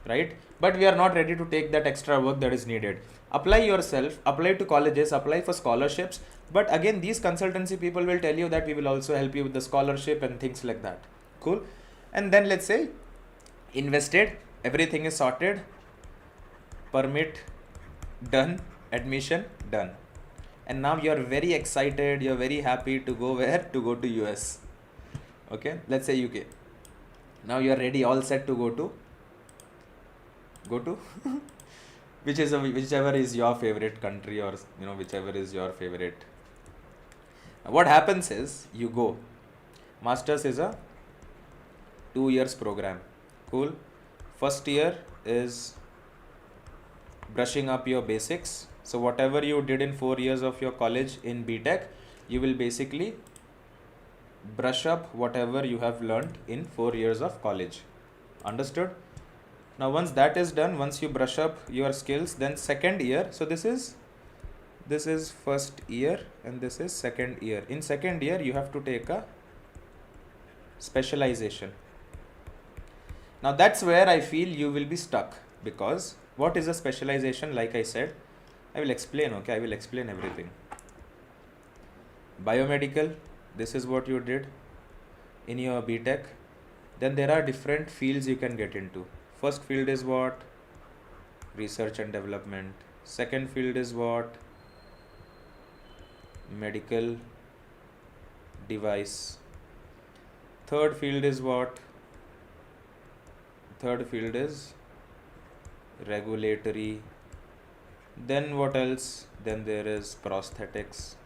right? But we are not ready to take that extra work that is needed. Apply yourself, apply to colleges, apply for scholarships. But again, these consultancy people will tell you that we will also help you with the scholarship and things like that. Cool. And then let's say invested, everything is sorted, permit done, admission done. And now you're very excited, you're very happy to go where? To go to US. Okay, let's say UK. Now you're ready, all set to go to whichever is your favorite country, or whichever is your favorite. What happens is you go. Masters is a 2 years program. Cool. First year is brushing up your basics. So whatever you did in 4 years of your college in BTech, you will basically brush up whatever you have learned in 4 years of college. Understood? Now once that is done, once you brush up your skills, then second year, so this is first year and this is second year. In second year you have to take a specialization. Now that's where I feel you will be stuck, because what is a specialization? Like I said, I will explain, okay? I will explain everything. Biomedical, this is what you did in your BTech. Then there are different fields you can get into. First field is what? Research and development. Second field is what? Medical device. Third field is what? Third field is regulatory. Then what else? Then there is prosthetics.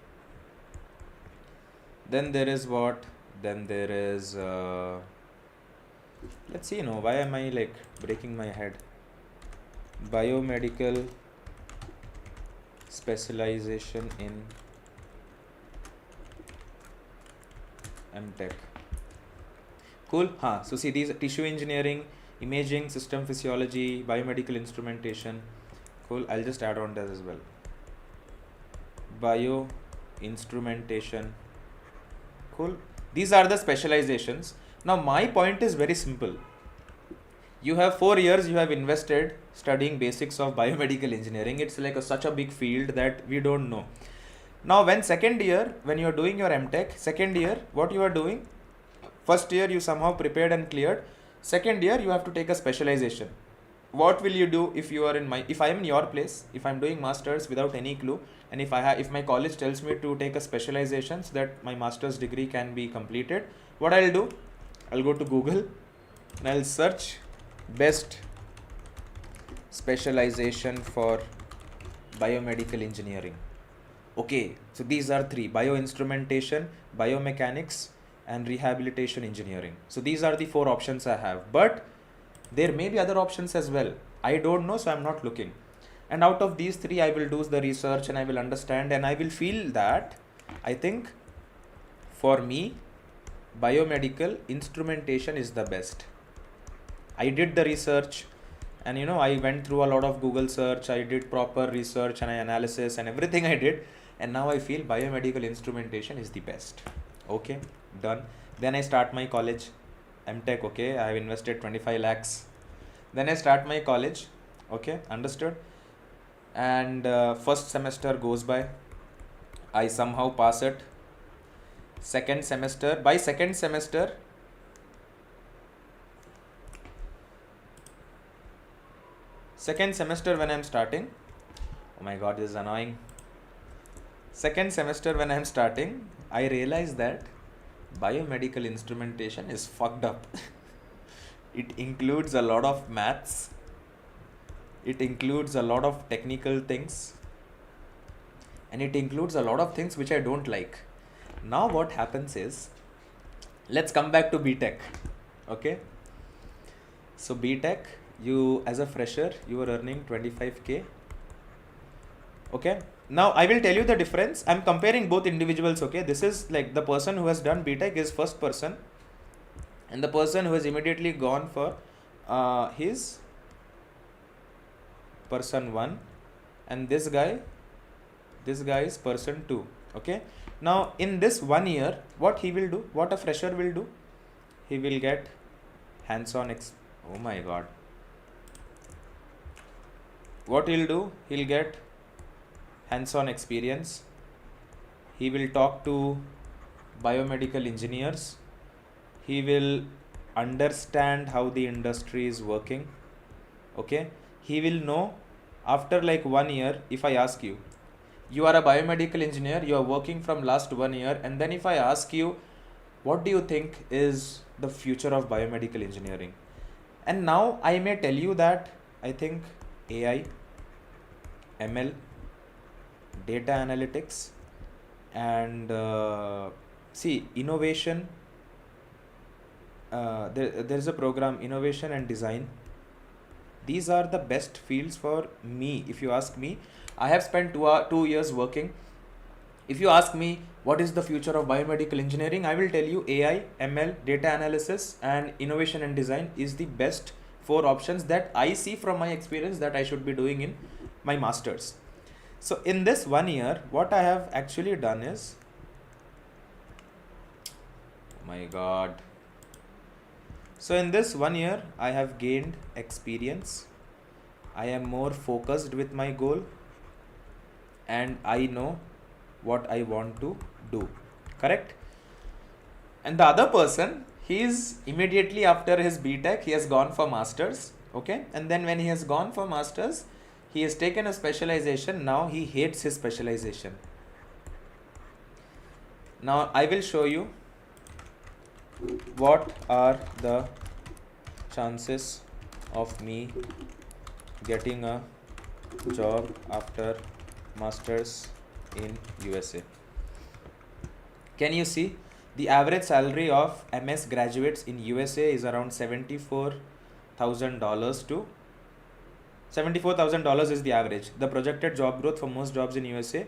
Then there is what? Then there is let's see, why am I like breaking my head? Biomedical specialization in MTech. Cool. So see, these tissue engineering, imaging, system physiology, biomedical instrumentation. Cool. I'll just add on that as well. Bio instrumentation Cool. These are the specializations. Now my point is very simple. You have 4 years you have invested studying basics of biomedical engineering. It's like such a big field that we don't know. Now when second year, when you are doing your MTech, second year, what you are doing? First year you somehow prepared and cleared. Second year you have to take a specialization. What will you do if you are if I am in your place, if I'm doing masters without any clue, and if my college tells me to take a specialization so that my master's degree can be completed, what I'll do? I'll go to Google and I'll search best specialization for biomedical engineering. Okay, so these are three: bioinstrumentation, biomechanics, and rehabilitation engineering. So these are the four options I have, but there may be other options as well. I don't know, so I'm not looking. And out of these three, I will do the research and I will understand and I will feel that I think for me, biomedical instrumentation is the best. I did the research and I went through a lot of Google search. I did proper research and analysis and everything I did. And now I feel biomedical instrumentation is the best. Okay, done. Then I start my college, MTech. Okay, I have invested 25 lakhs. Then I start my college. Okay, understood. And first semester goes by. I somehow pass it. Second semester, by second semester, when I'm starting, oh my god, this is annoying. Second semester when I'm starting, I realized that biomedical instrumentation is fucked up. It includes a lot of maths. It includes a lot of technical things. And it includes a lot of things which I don't like. Now what happens is, let's come back to BTech. Okay. So BTech, you as a fresher, you are earning 25k. Okay. Now I will tell you the difference. I'm comparing both individuals. Okay. This is like the person who has done BTech is first person, and the person who has immediately gone for his person 1, and this guy is person 2. Okay. Now in this 1 year, what he will do, what a fresher will do, he will get hands-on oh my god. What he'll do, he'll get hands-on experience. He will talk to biomedical engineers. He will understand how the industry is working. Okay. He will know after like 1 year, if I ask you, you are a biomedical engineer, you are working from last 1 year, and then if I ask you, what do you think is the future of biomedical engineering? And now I may tell you that I think AI, ML, data analytics, and innovation. There's a program, innovation and design. These are the best fields for me. If you ask me, I have spent 2 years working. If you ask me what is the future of biomedical engineering, I will tell you AI, ML, data analysis, and innovation and design is the best 4 options that I see from my experience that I should be doing in my masters. So in this 1 year, what I have actually done is, oh my god. So in this 1 year, I have gained experience. I am more focused with my goal, and I know what I want to do. Correct? And the other person, he is immediately after his BTech, he has gone for masters. Okay. And then when he has gone for masters, he has taken a specialization. Now he hates his specialization. Now I will show you what are the chances of me getting a job after masters in USA. Can you see the average salary of MS graduates in USA is around $74,000 to $74,000 is the average. The projected job growth for most jobs in USA.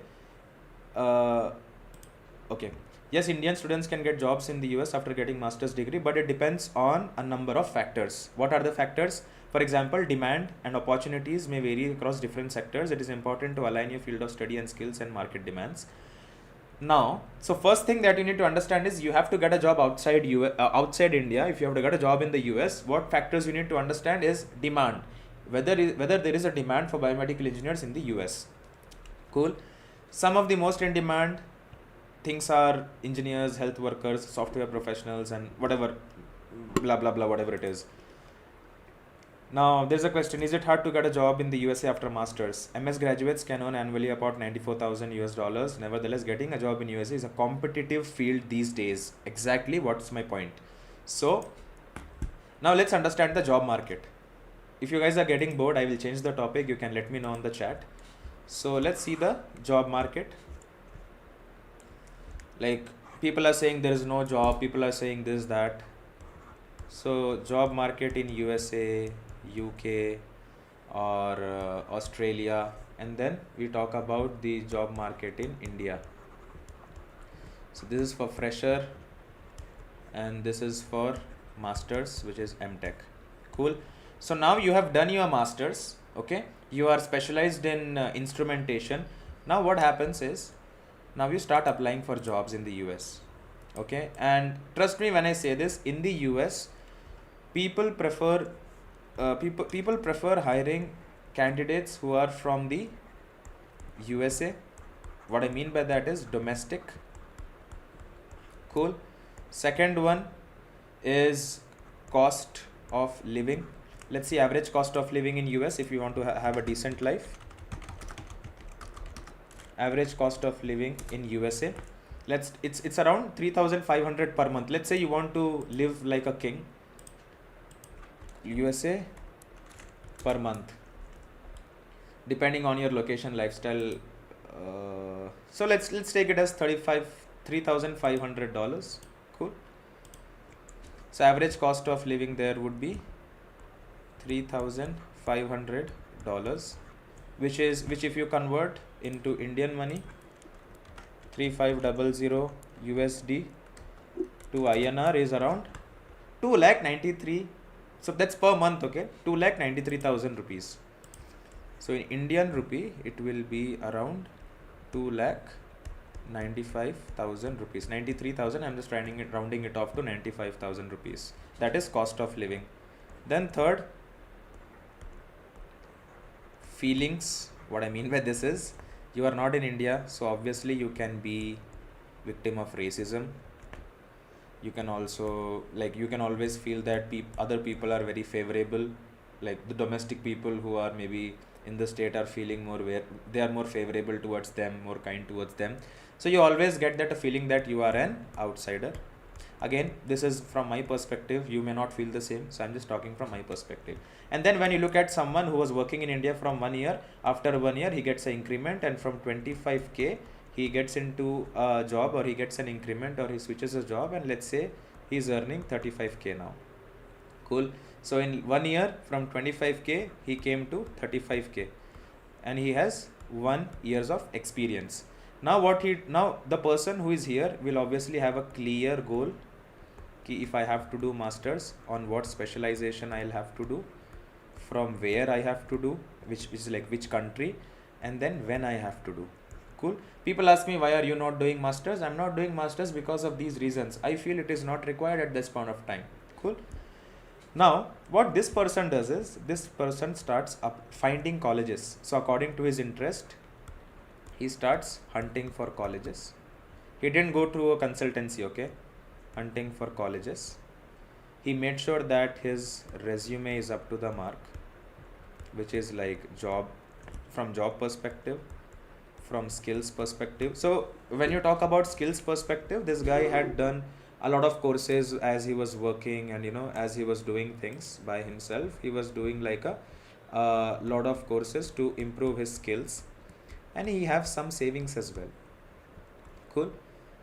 Okay. Yes, Indian students can get jobs in the US after getting master's degree, but it depends on a number of factors. What are the factors? For example, demand and opportunities may vary across different sectors. It is important to align your field of study and skills and market demands. Now, so first thing that you need to understand is you have to get a job outside India. If you have to get a job in the US, what factors you need to understand is demand, whether there is a demand for biomedical engineers in the US. Cool. Some of the most in demand things are engineers, health workers, software professionals, and whatever, blah blah blah, whatever it is. Now, there's a question: is it hard to get a job in the USA after masters? MS graduates can earn annually about 94,000 US dollars. Nevertheless, getting a job in USA is a competitive field these days. Exactly, what's my point? So, now let's understand the job market. If you guys are getting bored, I will change the topic. You can let me know in the chat. So, let's see the job market. Like, people are saying there is no job, people are saying this, that. So, job market in USA, UK, or Australia, and then we talk about the job market in India. So this is for fresher and this is for masters, which is MTech. Cool. So now you have done your masters, okay, you are specialized in instrumentation. Now what happens is, now you start applying for jobs in the US, okay, and trust me when I say this, in the US people prefer people prefer hiring candidates who are from the USA. What I mean by that is domestic. Cool. Second one is cost of living. Let's see average cost of living in US if you want to have a decent life. Average cost of living in USA. It's around 3,500 per month. Let's say you want to live like a king. USA per month, depending on your location, lifestyle. So let's take it as $3,500. Cool. So average cost of living there would be $3,500, which if you convert into Indian money, 3500 USD to INR is around 2,93,000. So that's per month, okay, 2,93,000 rupees. So in Indian rupee, it will be around 2,95,000 rupees. 93,000. I'm just rounding it off to 95,000 rupees. That is cost of living. Then third, feelings. What I mean by this is, you are not in India, so obviously you can be victim of racism. You can also, like, you can always feel that other people are very favorable, like the domestic people who are maybe in the state are feeling more where they are more favorable towards them, more kind towards them. So you always get that feeling that you are an outsider. Again, this is from my perspective, you may not feel the same, so I'm just talking from my perspective. And then when you look at someone who was working in India from 1 year, after 1 year he gets an increment, and from 25k he gets into a job, or he gets an increment, or he switches a job, and let's say he's earning 35k now. Cool. So in 1 year, from 25k he came to 35k, and he has 1 years of experience. Now the person who is here will obviously have a clear goal, ki if I have to do masters, on what specialization I'll have to do, from where I have to do, which is like which country, and then when I have to do. Cool. People ask me, why are you not doing masters? I'm not doing masters because of these reasons. I feel it is not required at this point of time. Cool. Now what this person does is, this person starts finding colleges. So according to his interest, he starts hunting for colleges. He didn't go through a consultancy, okay, hunting for colleges. He made sure that his resume is up to the mark, which is like from job perspective, from skills perspective. So when you talk about skills perspective, this guy had done a lot of courses as he was working, and as he was doing things by himself, he was doing like a lot of courses to improve his skills, and he have some savings as well. Cool.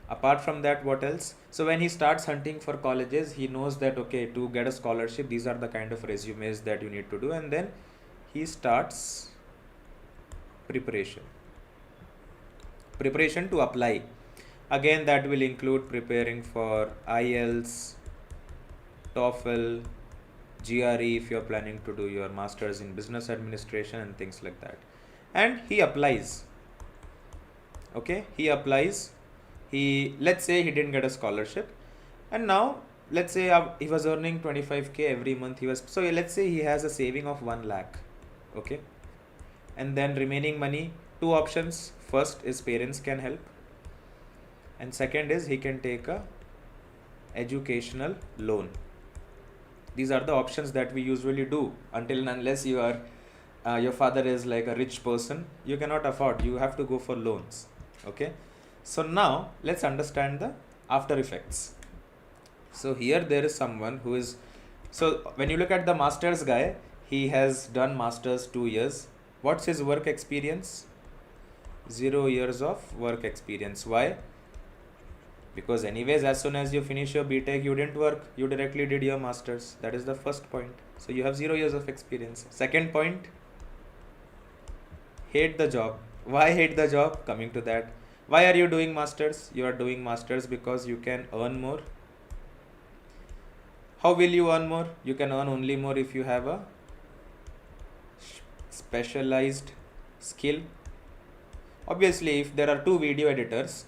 Apart from that, what else? So when he starts hunting for colleges, he knows that, okay, to get a scholarship, these are the kind of resumes that you need to do, and then he starts preparation to apply. Again, that will include preparing for IELTS, TOEFL, GRE if you're planning to do your masters in business administration and things like that. And he applies. Okay, he applies Let's say he didn't get a scholarship, and now let's say he was earning 25k every month. So let's say he has a saving of 1 lakh, okay, and then remaining money, two options. First is parents can help, and second is he can take a educational loan. These are the options that we usually do until and unless your father is like a rich person, you cannot afford, you have to go for loans. Okay, so now let's understand the after effects. So here there is someone who is, so when you look at the masters guy, he has done masters 2 years. What's his work experience? 0 years of work experience. Why? Because anyways, as soon as you finish your BTech, you didn't work, you directly did your masters. That is the first point. So you have 0 years of experience. Second point, hate the job. Why hate the job? Coming to that. Why are you doing masters? You are doing masters because you can earn more. How will you earn more? You can earn only more if you have a specialized skill. Obviously, if there are two video editors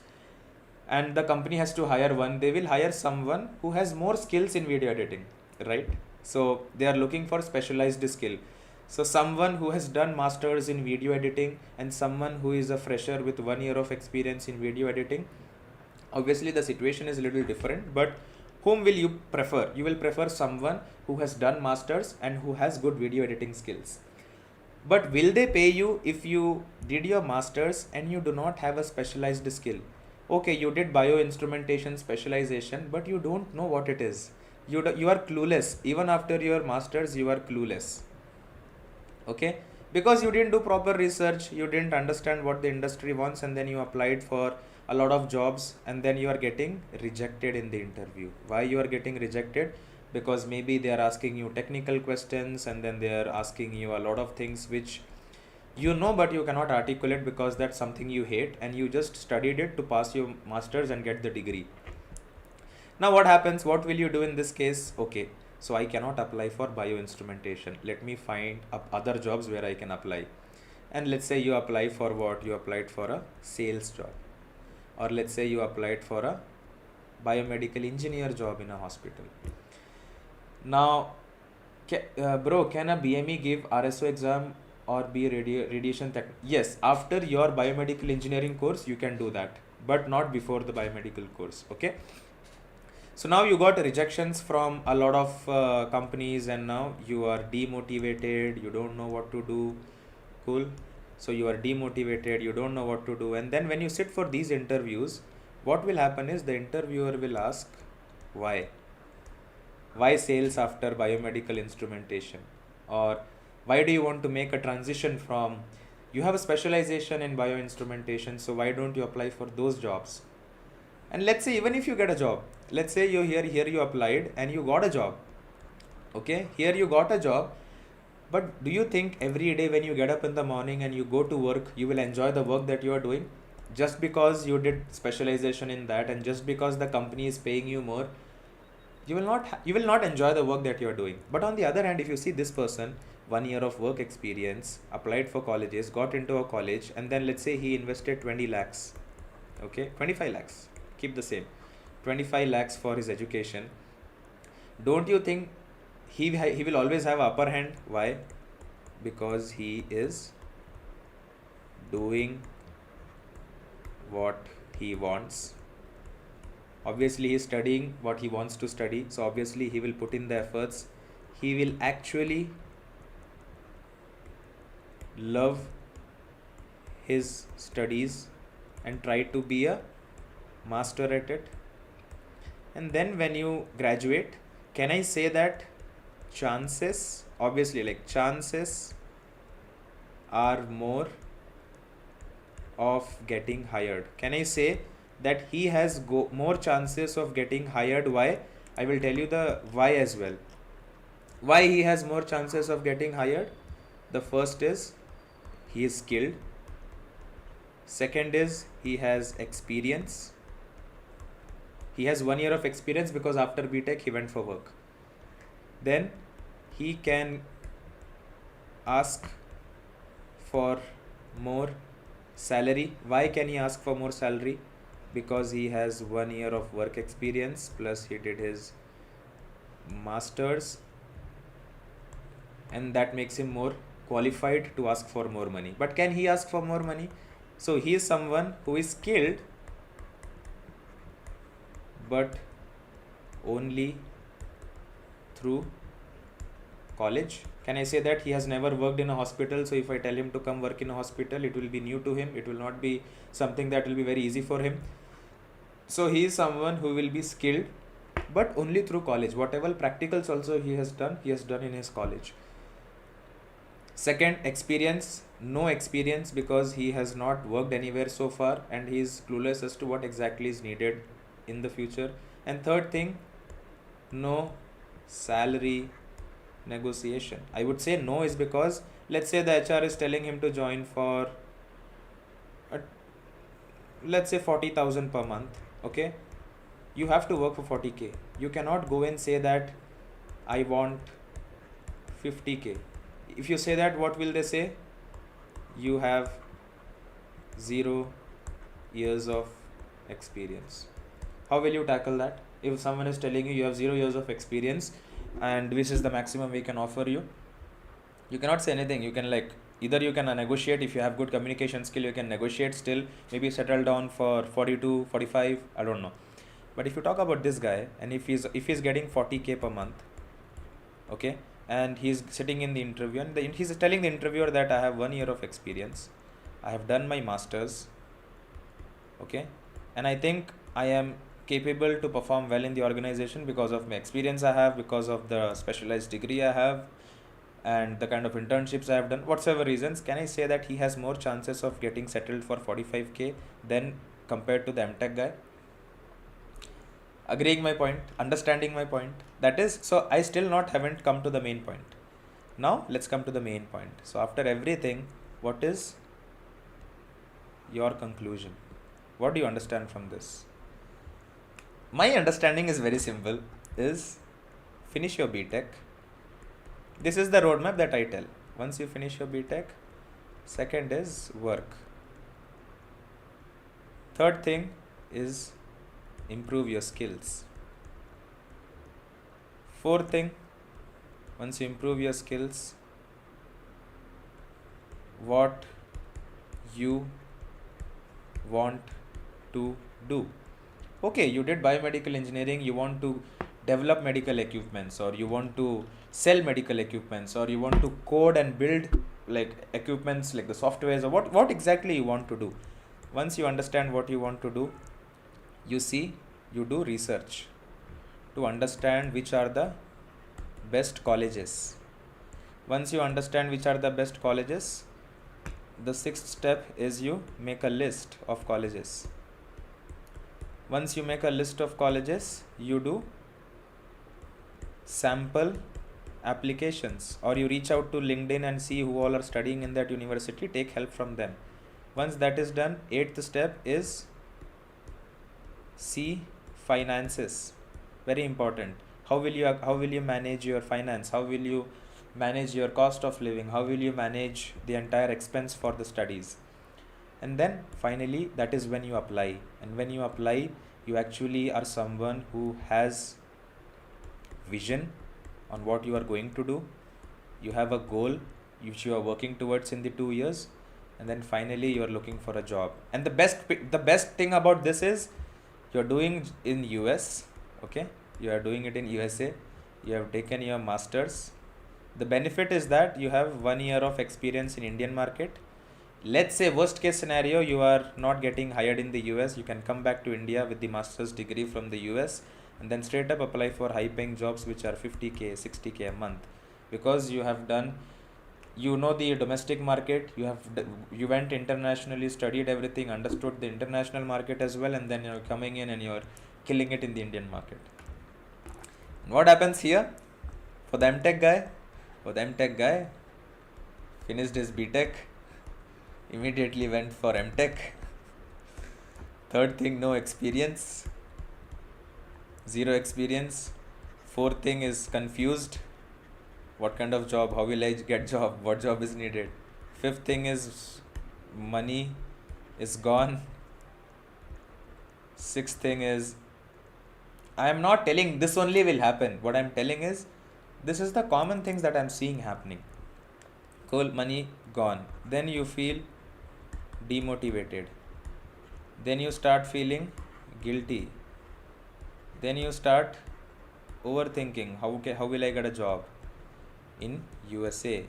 and the company has to hire one, they will hire someone who has more skills in video editing, right? So they are looking for specialized skill. So someone who has done masters in video editing and someone who is a fresher with 1 year of experience in video editing, obviously the situation is a little different, but whom will you prefer? You will prefer someone who has done masters and who has good video editing skills. But will they pay you if you did your masters and you do not have a specialized skill? Okay, you did bioinstrumentation specialization, but you don't know what it is. You are clueless. Even after your masters, you are clueless. Okay, because you didn't do proper research, you didn't understand what the industry wants, and then you applied for a lot of jobs, and then you are getting rejected in the interview. Why you are getting rejected? Because maybe they are asking you technical questions, and then they are asking you a lot of things which you know but you cannot articulate because that's something you hate and you just studied it to pass your masters and get the degree. Now what happens? What will you do in this case? Okay, so I cannot apply for bioinstrumentation. Let me find other jobs where I can apply. And let's say you apply for what? You applied for a sales job. Or let's say you applied for a biomedical engineer job in a hospital. Now, bro, can a BME give RSO exam or be radiation tech? Yes, after your biomedical engineering course, you can do that, but not before the biomedical course. Okay. So now you got rejections from a lot of companies, and now you are demotivated. You don't know what to do. Cool. So you are demotivated. You don't know what to do. And then when you sit for these interviews, what will happen is the interviewer will ask, why? Why sales after biomedical instrumentation? Or why do you want to make a transition from, you have a specialization in bioinstrumentation, so why don't you apply for those jobs? And let's say even if you get a job, let's say you here you applied and you got a job. Okay, here you got a job, but do you think every day when you get up in the morning and you go to work, you will enjoy the work that you are doing? Just because you did specialization in that and just because the company is paying you more, you will not enjoy the work that you are doing. But on the other hand, if you see this person, 1 year of work experience, applied for colleges, got into a college, and then let's say he invested 20 lakhs, okay, 25 lakhs, keep the same, 25 lakhs for his education. Don't you think he will always have upper hand? Why? Because he is doing what he wants. Obviously he is studying what he wants to study, so obviously he will put in the efforts. He will actually love his studies and try to be a master at it. And then when you graduate, can I say that chances, obviously like chances are more of getting hired? Can I say that he has more chances of getting hired? Why? I will tell you the why as well. Why he has more chances of getting hired? The first is he is skilled. Second is he has experience. He has 1 year of experience because after BTech he went for work. Then he can ask for more salary. Why can he ask for more salary? because he has 1 year of work experience plus he did his masters, and that makes him more qualified to ask for more money. But can he ask for more money? So he is someone who is skilled but only through college. Can I say that he has never worked in a hospital? So if I tell him to come work in a hospital, it will be new to him. It will not be something that will be very easy for him. So he is someone who will be skilled but only through college. Whatever practicals also he has done in his college. Second, experience. No experience because he has not worked anywhere so far and he is clueless as to what exactly is needed in the future. And third thing, no salary negotiation. I would say no is because let's say the HR is telling him to join for let's say 40,000 per month. Okay, you have to work for 40k. You cannot go and say that I want 50k. If you say that, what will they say? You have 0 years of experience. How will you tackle that? If someone is telling you have 0 years of experience and this is the maximum we can offer you, you cannot say anything. You can either you can negotiate. If you have good communication skill, you can negotiate still, maybe settle down for 42, 45, I don't know. But if you talk about this guy and if he's getting 40k per month, okay, and he's sitting in the interview and he's telling the interviewer that I have 1 year of experience, I have done my masters, okay, and I think I am capable to perform well in the organization because of my experience I have, because of the specialized degree I have, and the kind of internships I have done, whatsoever reasons, can I say that he has more chances of getting settled for 45k than compared to the MTech guy? Agreeing my point, understanding my point. That is, so I still not haven't come to the main point. Now let's come to the main point. So after everything, what is your conclusion? What do you understand from this? My understanding is very simple, is finish your BTech. This is the roadmap that I tell. Once you finish your BTech, second is work. Third thing is improve your skills. Fourth thing, once you improve your skills, what you want to do. Okay, you did biomedical engineering, you want to develop medical equipments, or you want to sell medical equipments, or you want to code and build equipments like the softwares, or what exactly you want to do. Once you understand what you want to do, you do research to understand which are the best colleges. Once you understand which are the best colleges, the sixth step is you make a list of colleges. Once you make a list of colleges, you do sample applications, or you reach out to LinkedIn and see who all are studying in that university, take help from them. Once that is done, eighth step is see finances. Very important. How will you manage your finance? How will you manage your cost of living? How will you manage the entire expense for the studies? And then finally, that is when you apply. And when you apply, you actually are someone who has vision on what you are going to do. You have a goal which you are working towards in the 2 years, and then finally you are looking for a job. And the best thing about this is you're doing in US, okay? You are doing it in USA. You have taken your masters. The benefit is that you have 1 year of experience in Indian market. Let's say worst case scenario, you are not getting hired in the US, you can come back to India with the master's degree from the US and then straight up apply for high paying jobs which are 50k, 60k a month, because you have done, you know, the domestic market, you went internationally, studied everything, understood the international market as well, and then you're coming in and you're killing it in the Indian market. And what happens here for the MTech guy? For the MTech guy, finished his BTech, immediately went for MTech. Third thing, no experience, 0 experience. Fourth thing is confused. What kind of job? How will I get job? What job is needed? Fifth thing is money is gone. Sixth thing is, I am not telling this only will happen. What I'm telling is, this is the common things that I'm seeing happening. Cool, money gone. Then you feel demotivated. Then you start feeling guilty. Then you start overthinking. How will I get a job in USA?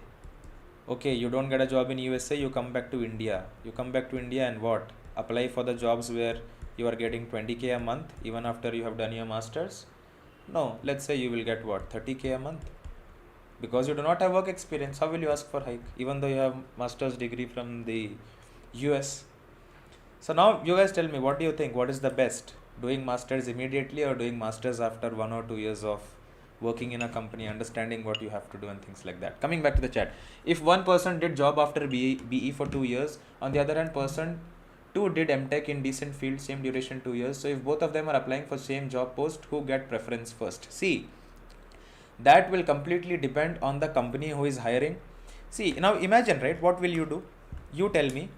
Okay, you don't get a job in USA, you come back to India. You come back to India and what? Apply for the jobs where you are getting 20k a month even after you have done your masters? No, let's say you will get what? 30k a month? Because you do not have work experience, how will you ask for hike even though you have master's degree from the US? So now you guys tell me, what do you think? What is the best? Doing masters immediately or doing masters after 1 or 2 years of working in a company, understanding what you have to do and things like that? Coming back to the chat, if one person did job after BE for 2 years, on the other hand, person two did MTech in decent field, same duration 2 years. So if both of them are applying for same job post, who get preference first? See, that will completely depend on the company who is hiring. See, now imagine, right? What will you do? You tell me.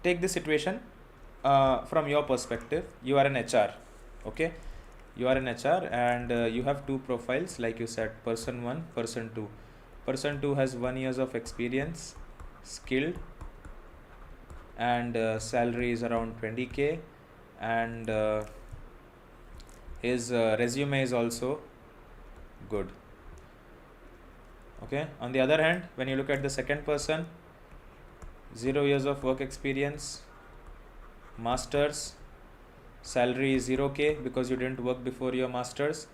Take this situation from your perspective. You are an HR, okay? You are an HR and you have two profiles, like you said, person 1, person 2. Person 2 has 1 years of experience, skilled, and salary is around 20k, and his resume is also good. Okay, on the other hand, when you look at the second person, 0 years of work experience, masters, salary is 0k because you didn't work before your masters,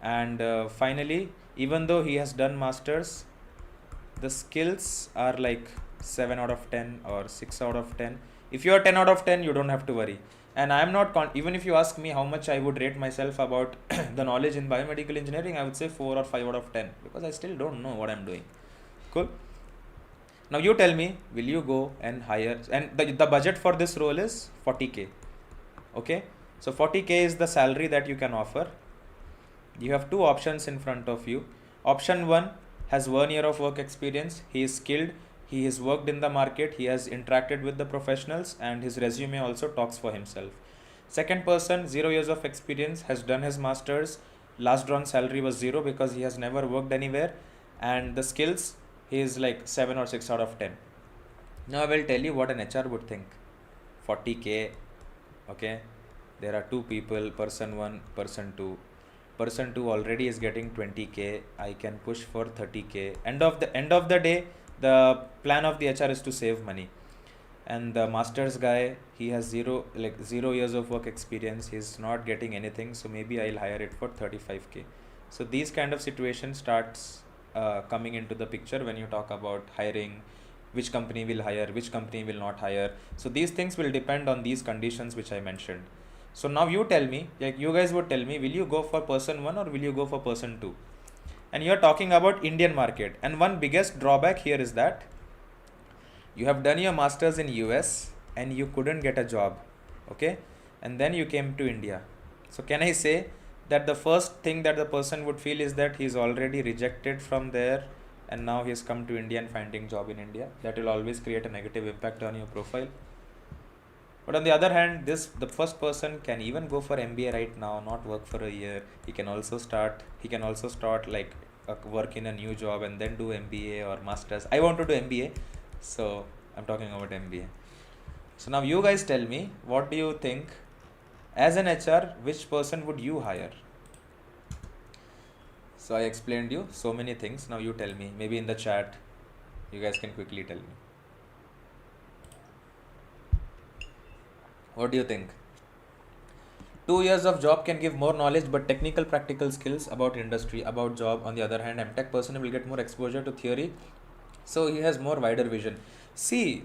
and finally, even though he has done masters, the skills are like 7 out of 10 or 6 out of 10. If you are 10 out of 10, you don't have to worry. And I am not even if you ask me how much I would rate myself about the knowledge in biomedical engineering, I would say 4 or 5 out of 10 because I still don't know what I'm doing. Cool. Now you tell me, will you go and hire? And the budget for this role is 40k. Okay, so 40k is the salary that you can offer. You have two options in front of you. Option 1 has 1 year of work experience. He is skilled. He has worked in the market. He has interacted with the professionals, and his resume also talks for himself. Second person, 0 years of experience, has done his masters. Last drawn salary was 0 because he has never worked anywhere, and the skills, he is like 7 or 6 out of 10. Now I will tell you what an HR would think. 40k, okay, there are two people, person 1, person 2. Person 2 already is getting 20k. I can push for 30k. End of the day, the plan of the HR is to save money. And the masters guy, he has 0 years of work experience. He's not getting anything, so maybe I'll hire it for 35k. So these kind of situations starts coming into the picture when you talk about hiring, which company will hire, which company will not hire. So these things will depend on these conditions which I mentioned. So now you tell me, like you guys would tell me, will you go for person 1 or will you go for person 2? And you're talking about Indian market. And one biggest drawback here is that you have done your masters in US and you couldn't get a job, okay? And then you came to India. So can I say that the first thing that the person would feel is that he's already rejected from there and now he's come to India and finding job in India? That will always create a negative impact on your profile. But on the other hand, the first person can even go for MBA right now, not work for a year. He can also start like work in a new job and then do MBA or masters. I want to do MBA, so I'm talking about MBA. So now you guys tell me, what do you think? As an HR, which person would you hire? So I explained you so many things. Now you tell me, maybe in the chat, you guys can quickly tell me. What do you think? 2 years of job can give more knowledge, but technical practical skills about industry, about job. On the other hand, MTech person will get more exposure to theory, so he has more wider vision. See,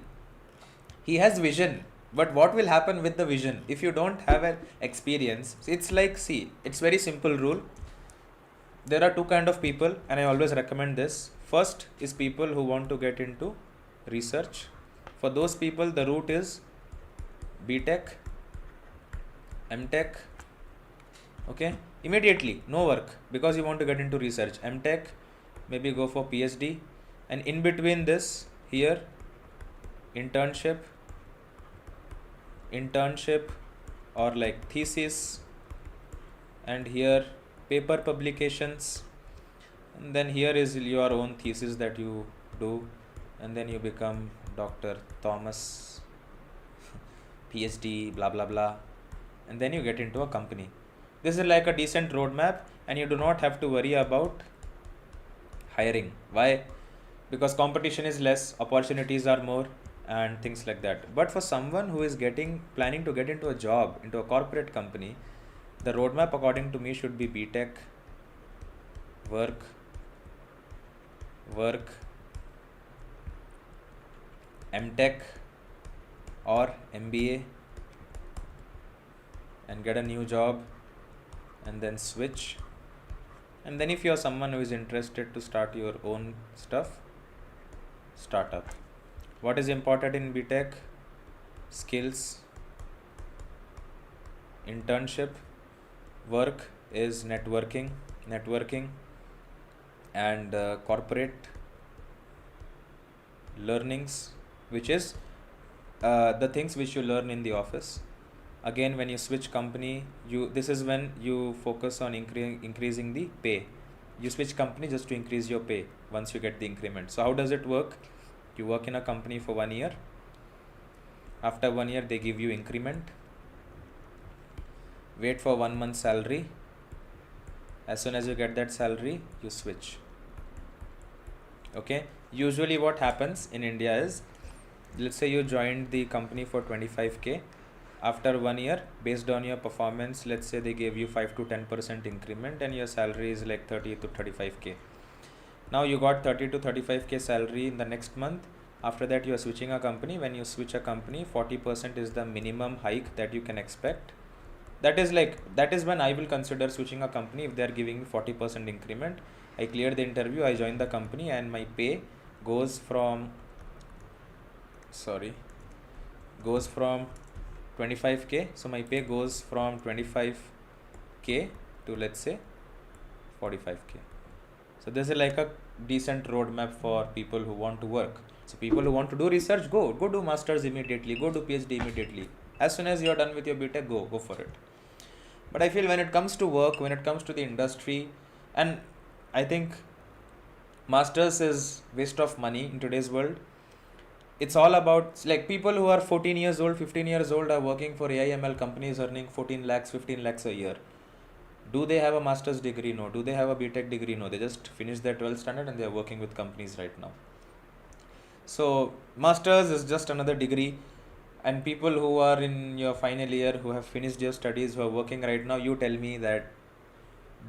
he has vision, but what will happen with the vision if you don't have an experience? It's like, see, it's very simple rule. There are two kind of people, and I always recommend this. First is people who want to get into research. For those people, the route is BTech, MTech, okay, immediately, no work, because you want to get into research. MTech, maybe go for PhD, and in between this, internship, or like thesis, and here paper publications, and then here is your own thesis that you do, and then you become Dr. Thomas, PhD, blah blah blah, and then you get into a company. This is like a decent roadmap, and you do not have to worry about hiring. Why? Because competition is less, opportunities are more, and things like that. But for someone who is planning to get into a job, into a corporate company, the roadmap according to me should be BTech, work, work, MTech or MBA, and get a new job, and then switch. And then if you're someone who is interested to start your own stuff, startup. What is important in BTech? Skills, internship, work is networking, and corporate learnings, which is the things which you learn in the office. Again, when you switch company, this is when you focus on increasing the pay. You switch company just to increase your pay once you get the increment. So how does it work? You work in a company for 1 year. After 1 year, they give you increment. Wait for 1 month salary. As soon as you get that salary, you switch. Okay. Usually what happens in India is, let's say you joined the company for 25k. After 1 year, based on your performance, let's say they gave you 5 to 10% increment, and your salary is like 30 to 35k. Now you got 30 to 35k salary in the next month. After that, you are switching a company. When you switch a company, 40% is the minimum hike that you can expect. That is when I will consider switching a company. If they are giving me 40% increment, I clear the interview, I join the company, and my pay goes from 25k. So my pay goes from 25k to, let's say, 45k. So this is like a decent roadmap for people who want to work. So people who want to do research, go do masters immediately, go do PhD immediately. As soon as you are done with your BTech, go for it. But I feel when it comes to work, when it comes to the industry, and I think masters is waste of money in today's world. It's all about, like, people who are 14 years old, 15 years old are working for AIML companies earning 14 lakhs, 15 lakhs a year. Do they have a master's degree? No. Do they have a BTech degree? No. They just finished their 12th standard and they are working with companies right now. So master's is just another degree. And people who are in your final year, who have finished your studies, who are working right now, you tell me that,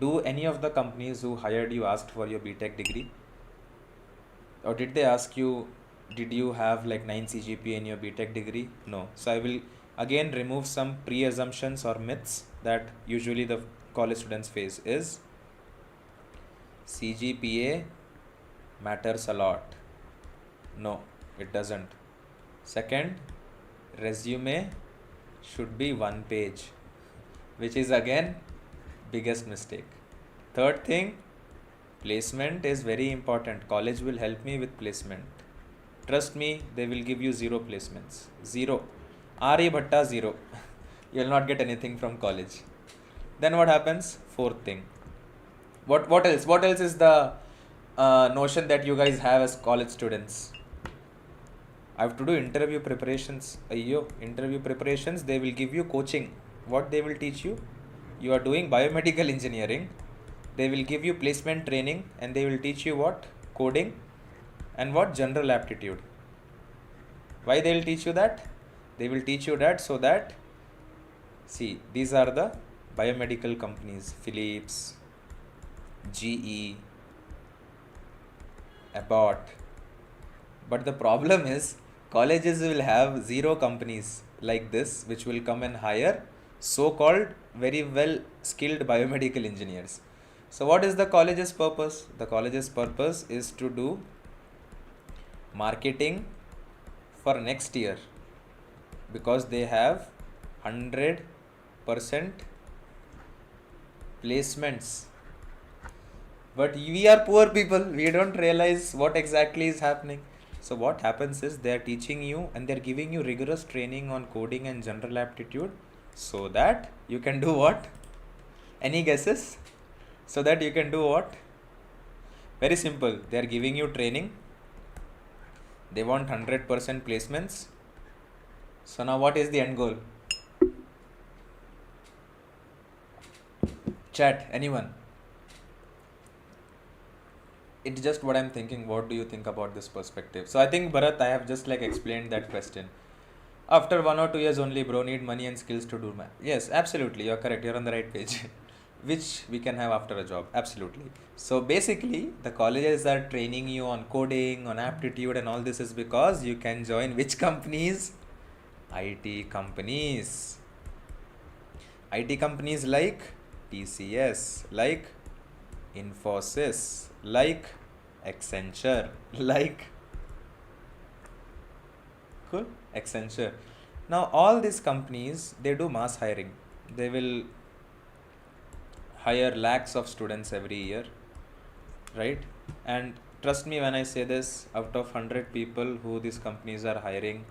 do any of the companies who hired you asked for your BTech degree? Or did they ask you, did you have like 9 CGPA in your BTech degree? No. So I will again remove some pre-assumptions or myths that usually the college students face. Is CGPA matters a lot? No, it doesn't. Second, resume should be 1 page, which is again biggest mistake. Third thing, placement is very important. College will help me with placement. Trust me, they will give you 0 placements. 0. RE Bhatta 0. You will not get anything from college. Then what happens? Fourth thing. What else? What else is the notion that you guys have as college students? I have to do interview preparations. Interview preparations, they will give you coaching. What they will teach you? You are doing biomedical engineering. They will give you placement training, and they will teach you what? Coding and what? General aptitude. Why they will teach you that? They will teach you that so that, see, these are the biomedical companies: Philips, GE, Abbott. But the problem is, colleges will have 0 companies like this which will come and hire so-called very well skilled biomedical engineers. So what is the college's purpose? The college's purpose is to do marketing for next year, because they have 100% placements. But we are poor people, we don't realize what exactly is happening. So what happens is, they are teaching you and they are giving you rigorous training on coding and general aptitude, So that you can do what? Any guesses? So that you can do what? Very simple. They are giving you training. They want 100% placements. So now what is the end goal? Chat, anyone? It's just what I'm thinking. What do you think about this perspective? So I think, Bharat, I have just like explained that question. After 1 or 2 years only, bro, need money and skills to do math. Yes, absolutely. You're correct. You're on the right page. Which we can have after a job. Absolutely. So basically, the colleges are training you on coding, on aptitude, and all this is because you can join which companies? IT companies. IT companies like TCS, like Infosys, like Accenture, like cool Accenture. Now all these companies, they do mass hiring. They will hire lakhs of students every year, right? And trust me when I say this, out of 100 people who these companies are hiring,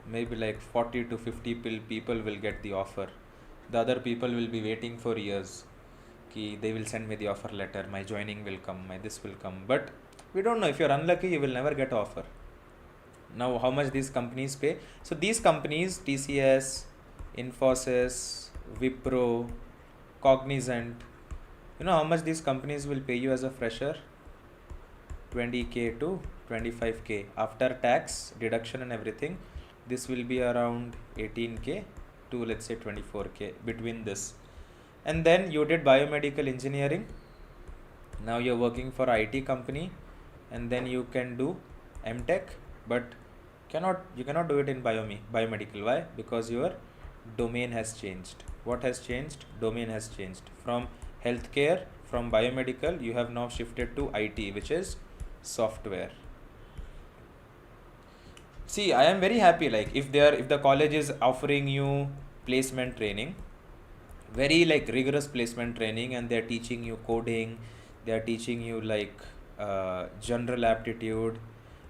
maybe like 40 to 50 people will get the offer. The other people will be waiting for years. They will send me the offer letter, my joining will come, my this will come. But we don't know. If you're unlucky, you will never get an offer. Now, how much these companies pay? So these companies, TCS, Infosys, Wipro, Cognizant, you know how much these companies will pay you as a fresher? 20k to 25k after tax deduction and everything. This will be around 18k to let's say 24k between this. And then you did biomedical engineering. Now you're working for IT company, and then you can do MTech, but you cannot do it in biomedical. Why? Because your domain has changed. What has changed? Domain has changed. From healthcare, from biomedical, you have now shifted to IT, which is software. See, I am very happy. Like if the college is offering you placement training, very like rigorous placement training, and they're teaching you coding, they're teaching you like general aptitude,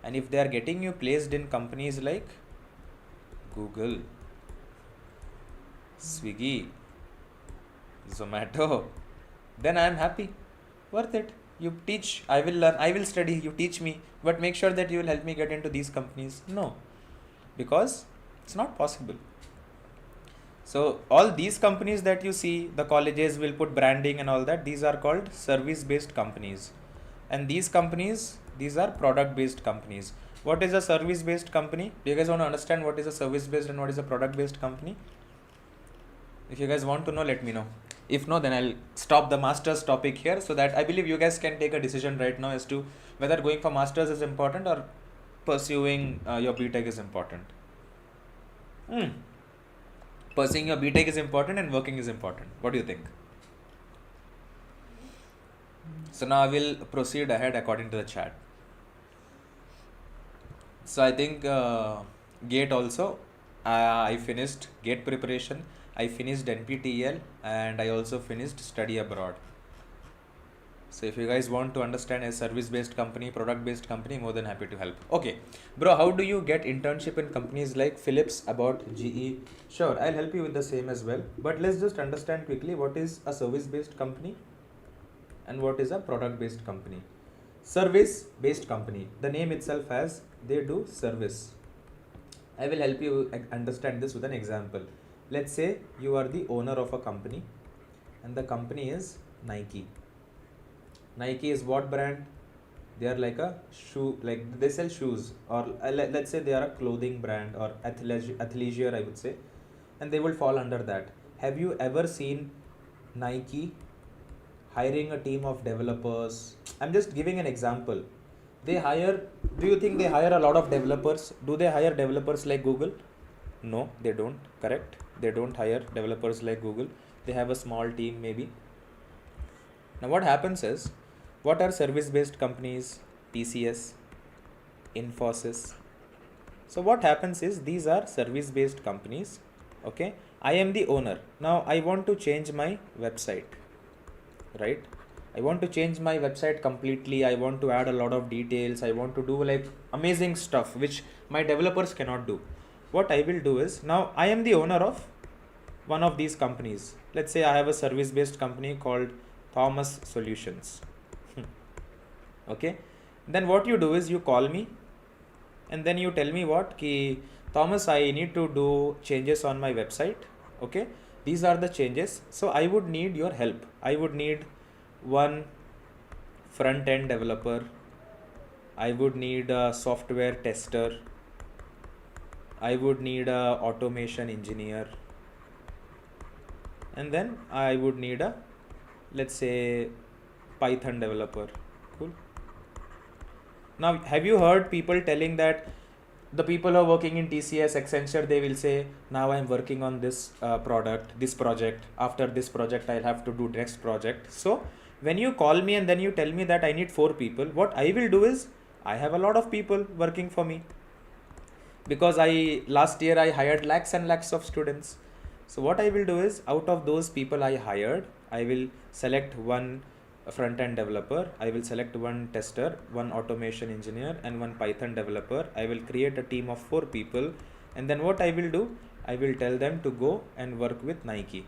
and if they're getting you placed in companies like Google, Swiggy, Zomato, then I am happy. Worth it. You teach, I will learn, I will study, you teach me, but make sure that you will help me get into these companies. No, because it's not possible. So all these companies that you see, the colleges will put branding and all that, these are called service-based companies. And these companies, these are product-based companies. What is a service-based company? Do you guys want to understand what is a service-based and what is a product-based company? If you guys want to know, let me know. If no, then I'll stop the master's topic here, so that I believe you guys can take a decision right now as to whether going for master's is important or pursuing your BTech is important. Pursuing your BTech is important and working is important. What do you think? So now I will proceed ahead according to the chat. So I think GATE also, I finished GATE preparation, I finished NPTEL, and I also finished study abroad. So if you guys want to understand a service-based company, product-based company, more than happy to help. Okay, bro, how do you get internship in companies like Philips, Abbott, GE? Sure, I'll help you with the same as well. But let's just understand quickly what is a service-based company and what is a product-based company. Service-based company, the name itself has, they do service. I will help you understand this with an example. Let's say you are the owner of a company, and the company is Nike. Nike is what brand? They are like a shoe, like they sell shoes, or let's say they are a clothing brand or athleisure, I would say, and they will fall under that. Have you ever seen Nike hiring a team of developers? I'm just giving an example. They hire, do you think they hire a lot of developers? Do they hire developers like Google? No, they don't. Correct? They don't hire developers like Google. They have a small team maybe. Now what happens is, what are service-based companies? TCS, Infosys. So what happens is, these are service-based companies. Okay, I am the owner. Now I want to change my website, right? I want to change my website completely. I want to add a lot of details. I want to do like amazing stuff which my developers cannot do. What I will do is, now I am the owner of one of these companies. Let's say I have a service based company called Thomas Solutions. Okay, then what you do is you call me and then you tell me what ki Thomas, I need to do changes on my website. Okay, these are the changes, so I would need your help. I would need one front end developer, I would need a software tester, I would need a automation engineer, and then I would need a, let's say, Python developer. Cool. Now, have you heard people telling that the people who are working in TCS, Accenture, they will say, now I'm working on this this project. After this project, I'll have to do next project. So when you call me and then you tell me that I need 4 people, what I will do is I have a lot of people working for me, because last year I hired lakhs and lakhs of students. So what I will do is, out of those people I hired, I will select one front end developer, I will select one tester, one automation engineer, and one Python developer. I will create a team of 4 people, and then what I will do, I will tell them to go and work with Nike.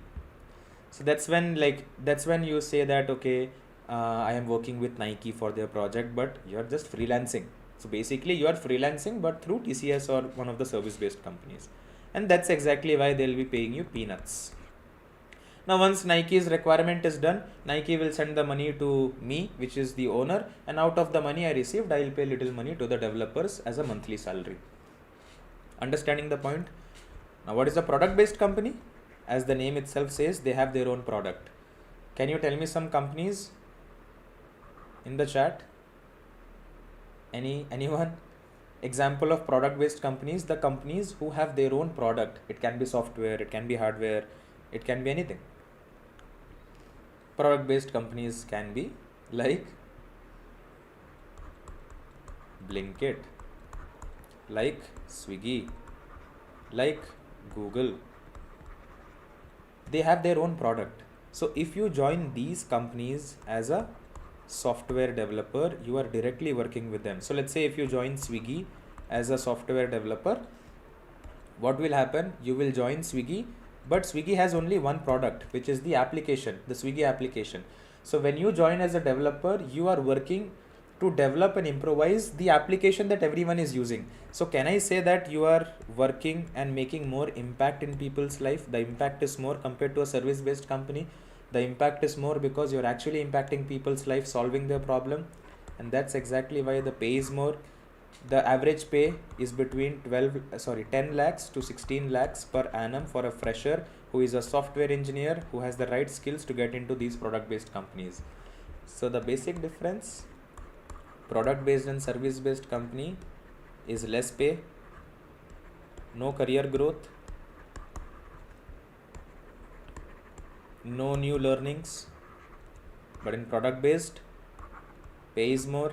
So that's when you say that, okay, I am working with Nike for their project, but you're just freelancing. So basically you are freelancing, but through TCS or one of the service based companies, and that's exactly why they'll be paying you peanuts. Now once Nike's requirement is done, Nike will send the money to me, which is the owner, and out of the money I received, I will pay little money to the developers as a monthly salary. Understanding the point? Now what is a product based company? As the name itself says, they have their own product. Can you tell me some companies in the chat? Anyone? Example of product based companies, the companies who have their own product. It can be software, it can be hardware, it can be anything. Product based companies can be like Blinkit, like Swiggy, like Google. They have their own product. So if you join these companies as a software developer, you are directly working with them. So let's say if you join Swiggy as a software developer, what will happen? You will join Swiggy, but Swiggy has only one product, which is the application, the Swiggy application. So when you join as a developer, you are working to develop and improvise the application that everyone is using. So can I say that you are working and making more impact in people's life? The impact is more compared to a service based company. The impact is more because you're actually impacting people's life, solving their problem, and that's exactly why the pay is more. The average pay is between 10 lakhs to 16 lakhs per annum for a fresher who is a software engineer who has the right skills to get into these product based companies. So the basic difference, product based and service based company is less pay, no career growth, no new learnings, but in product based, pay is more,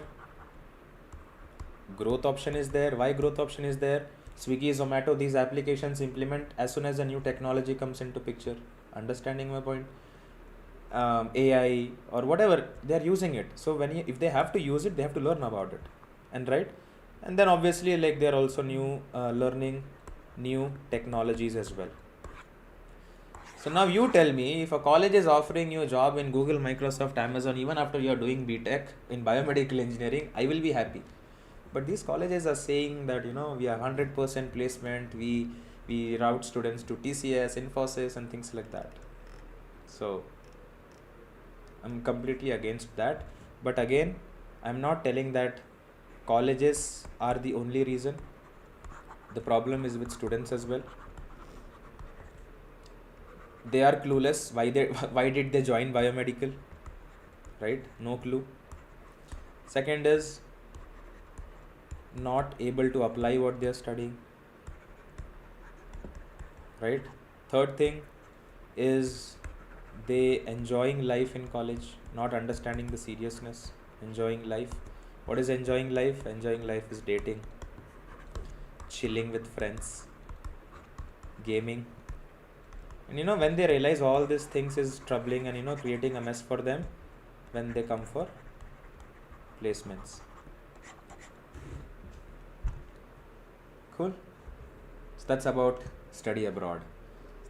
growth option is there. Why growth option is there? Swiggy, Zomato, these applications implement as soon as a new technology comes into picture. Understanding my point? AI or whatever, they are using it. So if they have to use it, they have to learn about it, and right, and then obviously like they are also new learning new technologies as well. So now you tell me, if a college is offering you a job in Google, Microsoft, Amazon, even after you are doing BTech in biomedical engineering, I will be happy. But these colleges are saying that we have 100% placement, we route students to TCS, Infosys, and things like that. So I'm completely against that. But again, I'm not telling that colleges are the only reason. The problem is with students as well. They are clueless. Why did they join biomedical? Right? No clue. Second is not able to apply what they are studying. Right? Third thing is they enjoying life in college, not understanding the seriousness. Enjoying life. What is enjoying life? Enjoying life is dating, chilling with friends, gaming. And when they realize all these things is troubling and creating a mess for them, when they come for placements. Cool. So that's about study abroad.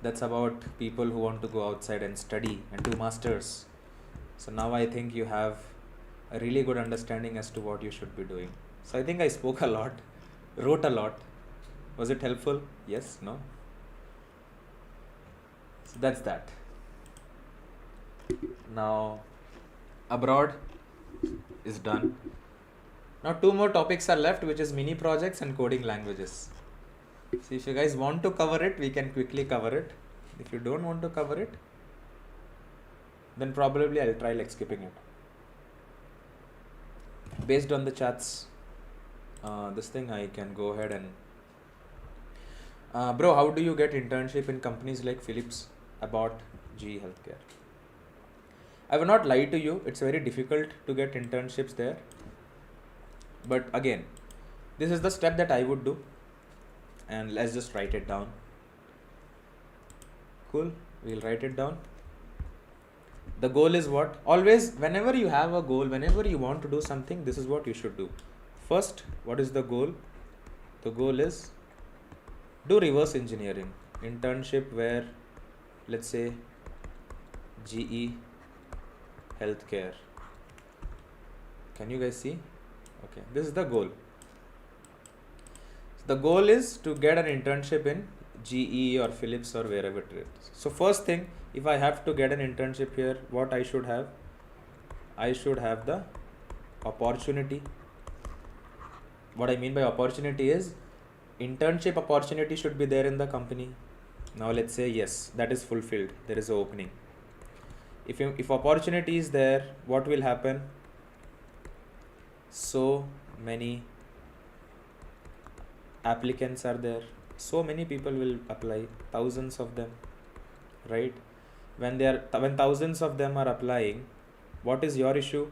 That's about people who want to go outside and study and do masters. So now I think you have a really good understanding as to what you should be doing. So I think I spoke a lot, wrote a lot. Was it helpful? Yes? No? So that's that. Now abroad is done. Now two more topics are left, which is mini projects and coding languages. So if you guys want to cover it, we can quickly cover it. If you don't want to cover it, then probably I'll try like skipping it. Based on the chats, this thing I can go ahead and bro, how do you get internship in companies like Philips, Abbott, GE Healthcare? I will not lie to you, it's very difficult to get internships there. But again, this is the step that I would do. And let's just write it down. Cool, we'll write it down. The goal is what? Always, whenever you have a goal, whenever you want to do something, this is what you should do. First, what is the goal? The goal is do reverse engineering. Internship where, let's say, GE Healthcare. Can you guys see? Okay, this is the goal. The goal is to get an internship in GE or Philips or wherever it is. So first thing, if I have to get an internship here, what I should have? I should have the opportunity. What I mean by opportunity is internship opportunity should be there in the company. Now let's say yes, that is fulfilled. There is an opening. If opportunity is there, what will happen? So many applicants are there, so many people will apply, thousands of them, right? When thousands of them are applying, what is your issue?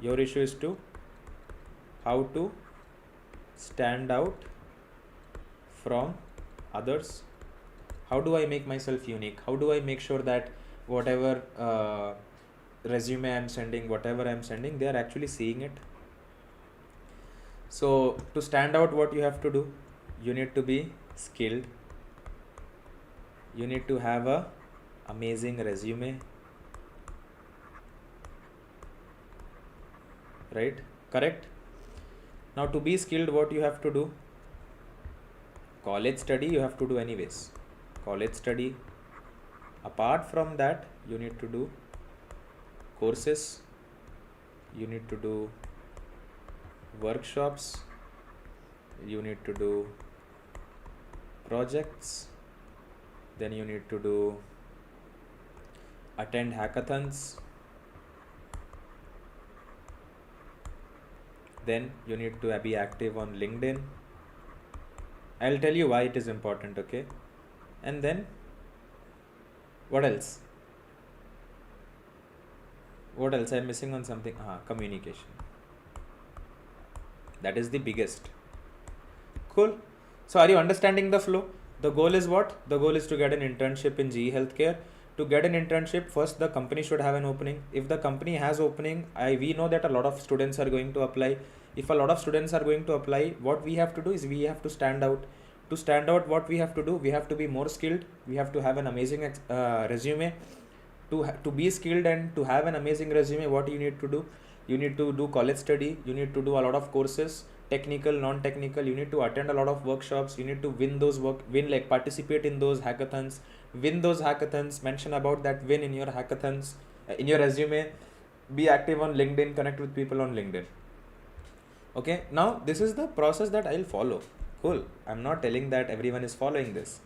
Your issue is to how to stand out from others. How do I make myself unique? How do I make sure that whatever resume I'm sending, whatever I'm sending, they are actually seeing it? So to stand out, what you have to do? You need to be skilled. You need to have a amazing resume, right? Correct? Now to be skilled, what you have to do? College study you have to do anyways. College study. Apart from that, you need to do courses. You need to do workshops, you need to do projects, then you need to do attend hackathons, then you need to be active on LinkedIn. I'll tell you why it is important, okay? And then what else? What else? I'm missing on something. Communication. That is the biggest. Cool. So are you understanding the flow? The goal is what? The goal is to get an internship in GE Healthcare. To get an internship, first the company should have an opening. If the company has opening, we know that a lot of students are going to apply. If a lot of students are going to apply, what we have to do is we have to stand out. To stand out, what we have to do? We have to be more skilled. We have to have an amazing resume. To be skilled and to have an amazing resume, what you need to do? You need to do college study. You need to do a lot of courses, technical, non-technical. You need to attend a lot of workshops. You need to participate in those hackathons, win those hackathons, mention about that win in your hackathons, in your resume, be active on LinkedIn, connect with people on LinkedIn. Okay, now this is the process that I'll follow. Cool. I'm not telling that everyone is following this,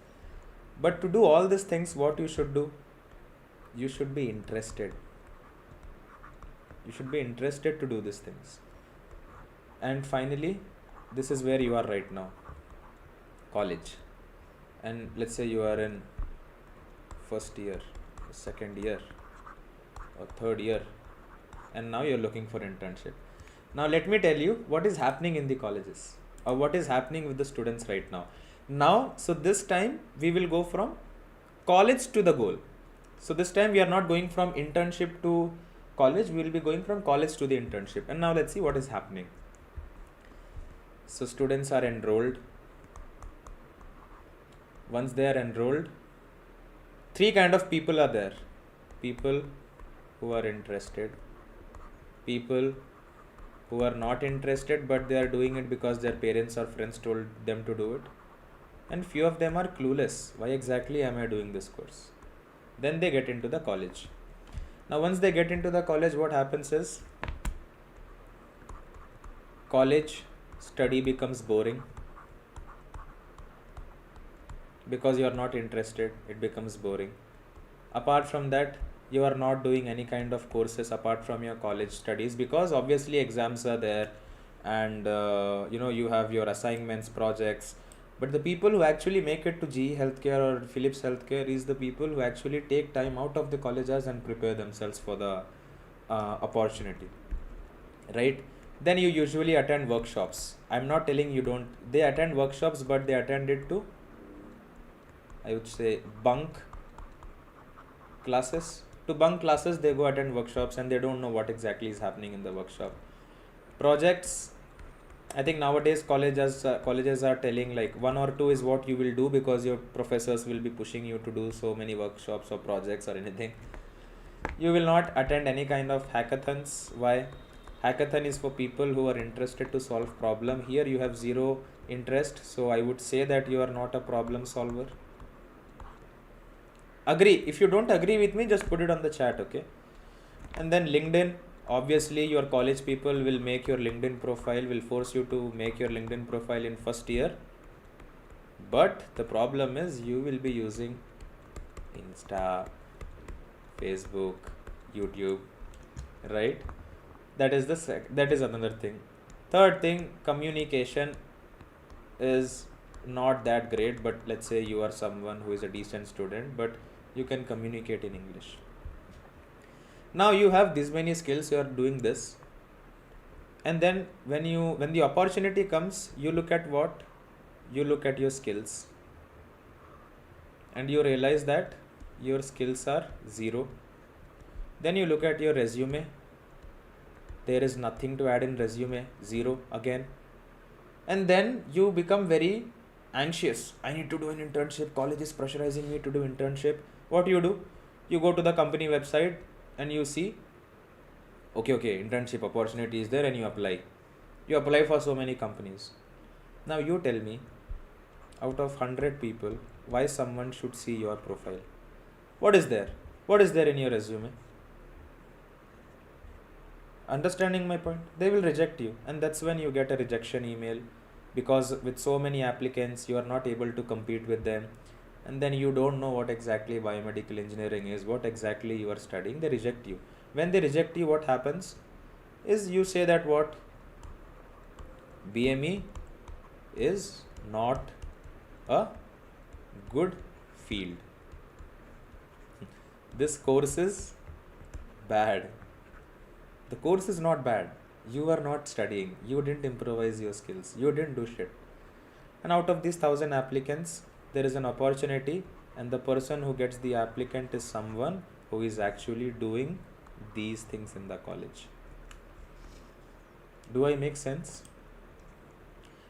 but to do all these things, what you should do? You should be interested. You should be interested to do these things. And finally, this is where you are right now, college. And let's say you are in first year, second year, or third year, and now you're looking for internship. Now let me tell you what is happening in the colleges, or what is happening with the students right now. So this time we will go from college to the goal. So this time we are not going from internship to college, we will be going from college to the internship. And now let's see what is happening. So students are enrolled. Once they are enrolled, three kind of people are there: people who are interested, people who are not interested but they are doing it because their parents or friends told them to do it, and few of them are clueless, why exactly am I doing this course. Then they get into the college. Now once they get into the college, what happens is college study becomes boring because you are not interested. It becomes boring. Apart from that, you are not doing any kind of courses apart from your college studies because obviously exams are there, and you have your assignments, projects. But the people who actually make it to GE Healthcare or Philips Healthcare is the people who actually take time out of the colleges and prepare themselves for the opportunity, right? Then you usually attend workshops. I'm not telling you don't. They attend workshops, but they attend it to, I would say, bunk classes. To bunk classes, they go attend workshops and they don't know what exactly is happening in the workshop. Projects, I think nowadays colleges are telling like one or two is what you will do because your professors will be pushing you to do so many workshops or projects or anything. You will not attend any kind of hackathons. Why? Hackathon is for people who are interested to solve problem. Here you have zero interest, so I would say that you are not a problem solver. Agree. If you don't agree with me, just put it on the chat, okay? And then LinkedIn, obviously your college people will make your LinkedIn profile, will force you to make your LinkedIn profile in first year. But the problem is you will be using Insta, Facebook, YouTube, right? That is that is another thing. Third thing, communication is not that great, but let's say you are someone who is a decent student, but you can communicate in English. Now you have this many skills, you are doing this, and then when the opportunity comes, you look at what? You look at your skills and you realize that your skills are zero. Then you look at your resume, there is nothing to add in resume, zero again. And then you become very anxious. I need to do an internship, college is pressurizing me to do internship. What do? You go to the company website and you see, okay, internship opportunity is there, and you apply for so many companies. Now you tell me, out of 100 people, why someone should see your profile? What is there in your resume? Understanding my point? They will reject you, and that's when you get a rejection email, because with so many applicants you are not able to compete with them, and then you don't know what exactly biomedical engineering is, what exactly you are studying. They reject you. When they reject you, what happens is you say that what? BME is not a good field. This course is bad. The course is not bad. You are not studying. You didn't improvise your skills. You didn't do shit. And out of these 1,000 applicants, there is an opportunity, and the person who gets the applicant is someone who is actually doing these things in the college. Do I make sense?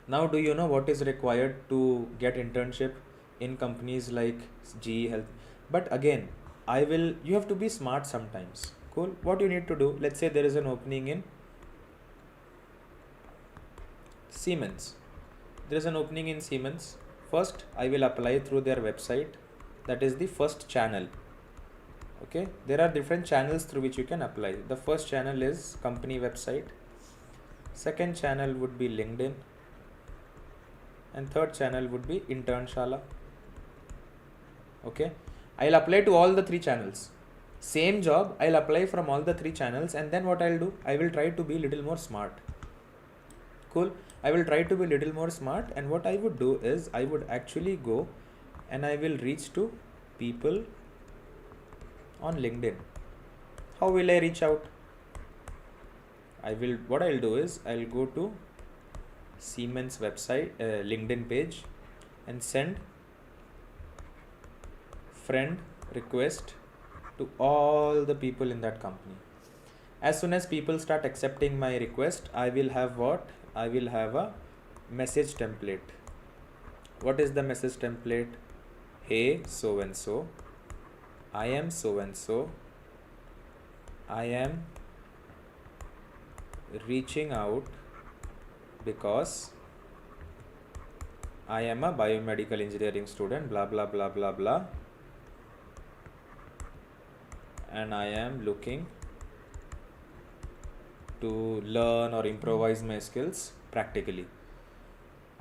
Now, do you know what is required to get internship in companies like GE Health? But again, you have to be smart sometimes. Cool. What you need to do, let's say there is an opening in Siemens. There is an opening in Siemens. First, I will apply through their website. That is the first channel. Okay. There are different channels through which you can apply. The first channel is company website. Second channel would be LinkedIn. And third channel would be Internshala. Okay. I'll apply to all the three channels. Same job, I'll apply from all the three channels, and then what I'll do, I will try to be a little more smart. Cool. I will try to be a little more smart, and what I would do is I would actually go and I will reach to people on LinkedIn. How will I reach out? What I'll do is I'll go to Siemens website, LinkedIn page, and send friend request to all the people in that company. As soon as people start accepting my request, I will have what? I will have a message template. What is the message template? Hey, so and so, I am so and so, I am reaching out because I am a biomedical engineering student, blah blah blah blah blah, and I am looking to learn or improvise my skills practically.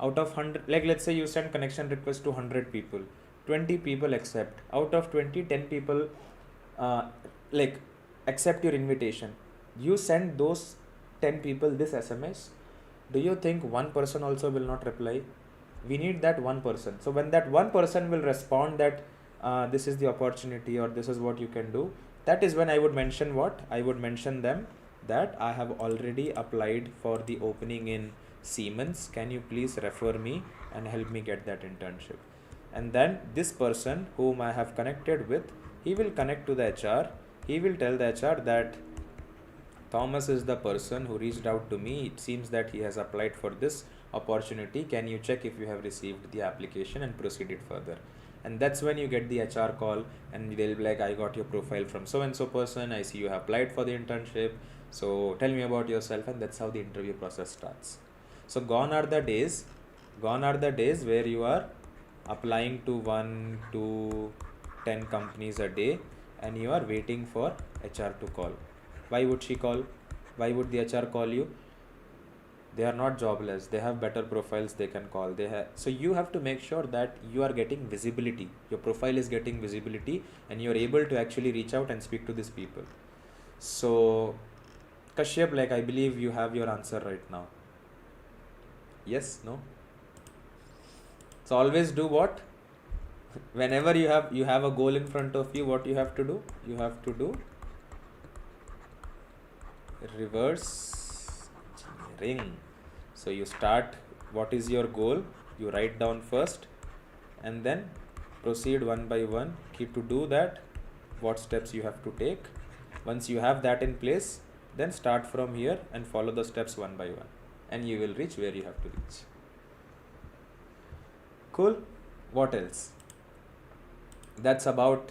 Out of 100, like let's say you send connection request to 100 people, 20 people accept. Out of 20, 10 people uh, like accept your invitation. You send those 10 people this SMS. Do you think one person also will not reply? We need that one person. So when that one person will respond that this is the opportunity or this is what you can do, that is when I would mention what? I would mention them that I have already applied for the opening in Siemens. Can you please refer me and help me get that internship? And then this person whom I have connected with, he will connect to the HR. He will tell the HR that Thomas is the person who reached out to me. It seems that he has applied for this opportunity. Can you check if you have received the application and proceed it further? And that's when you get the HR call and they'll be like, I got your profile from so and so person. I see you have applied for the internship. So tell me about yourself. And that's how the interview process starts. So gone are the days where you are applying to 1 to 10 companies a day and you are waiting for HR to call. Why would she call? Why would the HR call you? They are not jobless. They have better profiles they can call. So you have to make sure that you are getting visibility. Your profile is getting visibility and you are able to actually reach out and speak to these people. So Kashyap, like I believe you have your answer right now. Yes, no? So always do what? Whenever you have a goal in front of you, what you have to do? You have to do reverse engineering. So you start, what is your goal? You write down first and then proceed one by one. Keep to do that, what steps you have to take. Once you have that in place, then start from here and follow the steps one by one and you will reach where you have to reach. Cool. What else? That's about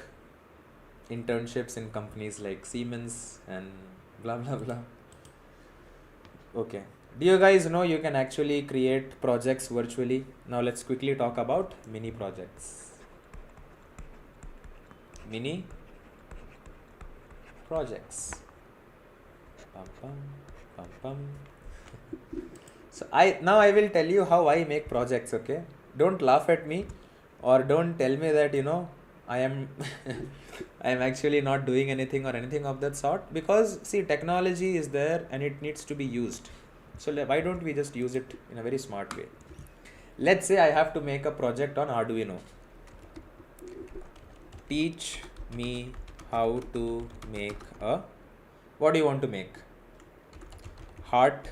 internships in companies like Siemens and blah blah blah. Okay. Do you guys know you can actually create projects virtually? Now let's quickly talk about mini projects. Mini projects. Pum, pum, pum, pum. So I will tell you how I make projects, okay? Don't laugh at me or don't tell me that I am I am actually not doing anything or anything of that sort, because see, technology is there and it needs to be used. So why don't we just use it in a very smart way? Let's say I have to make a project on Arduino. Teach me how to make a, what do you want to make? Heart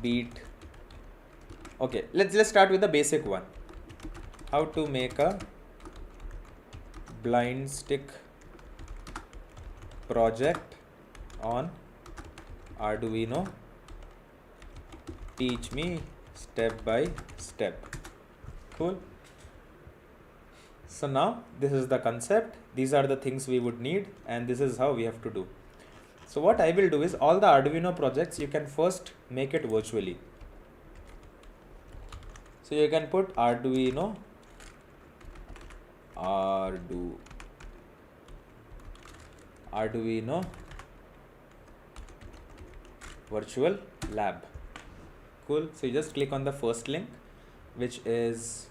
beat. Okay, let's start with the basic one. How to make a blind stick project on Arduino. Teach me step by step. Cool. So now this is the concept. These are the things we would need and this is how we have to do. So what I will do is, all the Arduino projects you can first make it virtually. So you can put Arduino virtual lab. Cool. So you just click on the first link, which is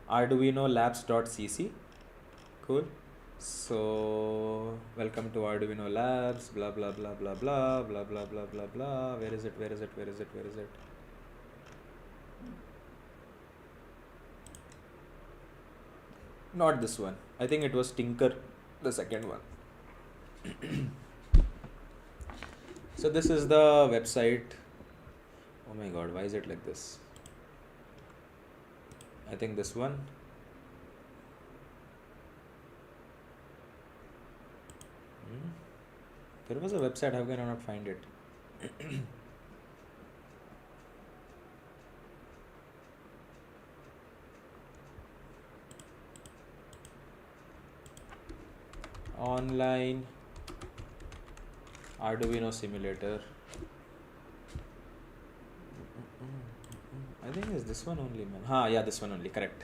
arduinolabs.cc. Cool. So welcome to Arduino Labs, blah blah blah blah blah blah blah blah blah blah. Where is it? Not this one. I think it was Tinker, the second one. So this is the website. Oh my god, why is it like this? I think this one. There was a website, how can I not find it? online Arduino simulator. I think it's this one only, man. Yeah, this one only, correct.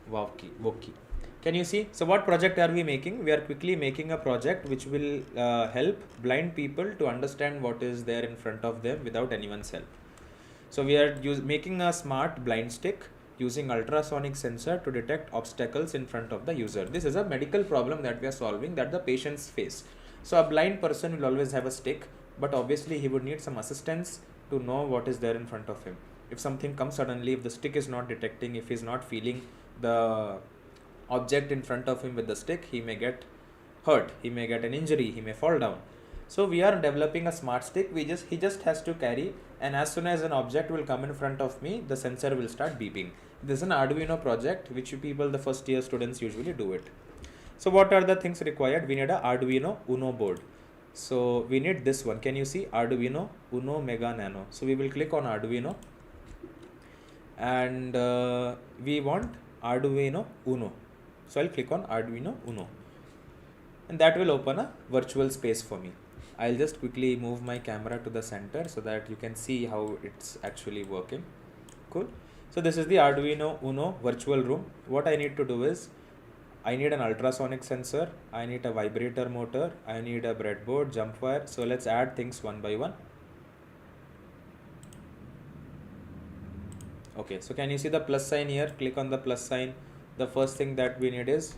Wokey. Can you see? So what project are we making? We are quickly making a project which will help blind people to understand what is there in front of them without anyone's help. So we are making a smart blind stick using ultrasonic sensor to detect obstacles in front of the user. This is a medical problem that we are solving, that the patients face. So a blind person will always have a stick, but obviously he would need some assistance to know what is there in front of him. If something comes suddenly, if the stick is not detecting, if he is not feeling the object in front of him with the stick, he may get hurt, he may get an injury, he may fall down. So we are developing a smart stick. He just has to carry, and as soon as an object will come in front of me, the sensor will start beeping. This is an Arduino project which the first year students usually do it. So what are the things required? We need a Arduino Uno board. So we need this one. Can you see? Arduino Uno Mega Nano. So we will click on Arduino, and we want Arduino Uno. So I'll click on Arduino Uno, and that will open a virtual space for me. I'll just quickly move my camera to the center so that you can see how it's actually working. Cool. So this is the Arduino Uno virtual room. What I need to do is, I need an ultrasonic sensor, I need a vibrator motor, I need a breadboard, jump wire. So let's add things one by one. Okay, so can you see the plus sign here? Click on the plus sign. The first thing that we need is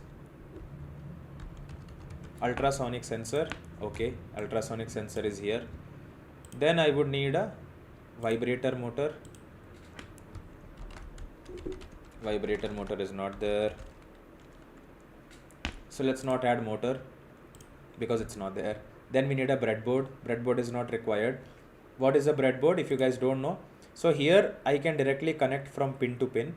ultrasonic sensor. Okay, ultrasonic sensor is here. Then I would need a vibrator motor. Vibrator motor is not there. So let's not add motor because it's not there. Then we need a breadboard. Breadboard is not required. What is a breadboard? If you guys don't know, so here I can directly connect from pin to pin,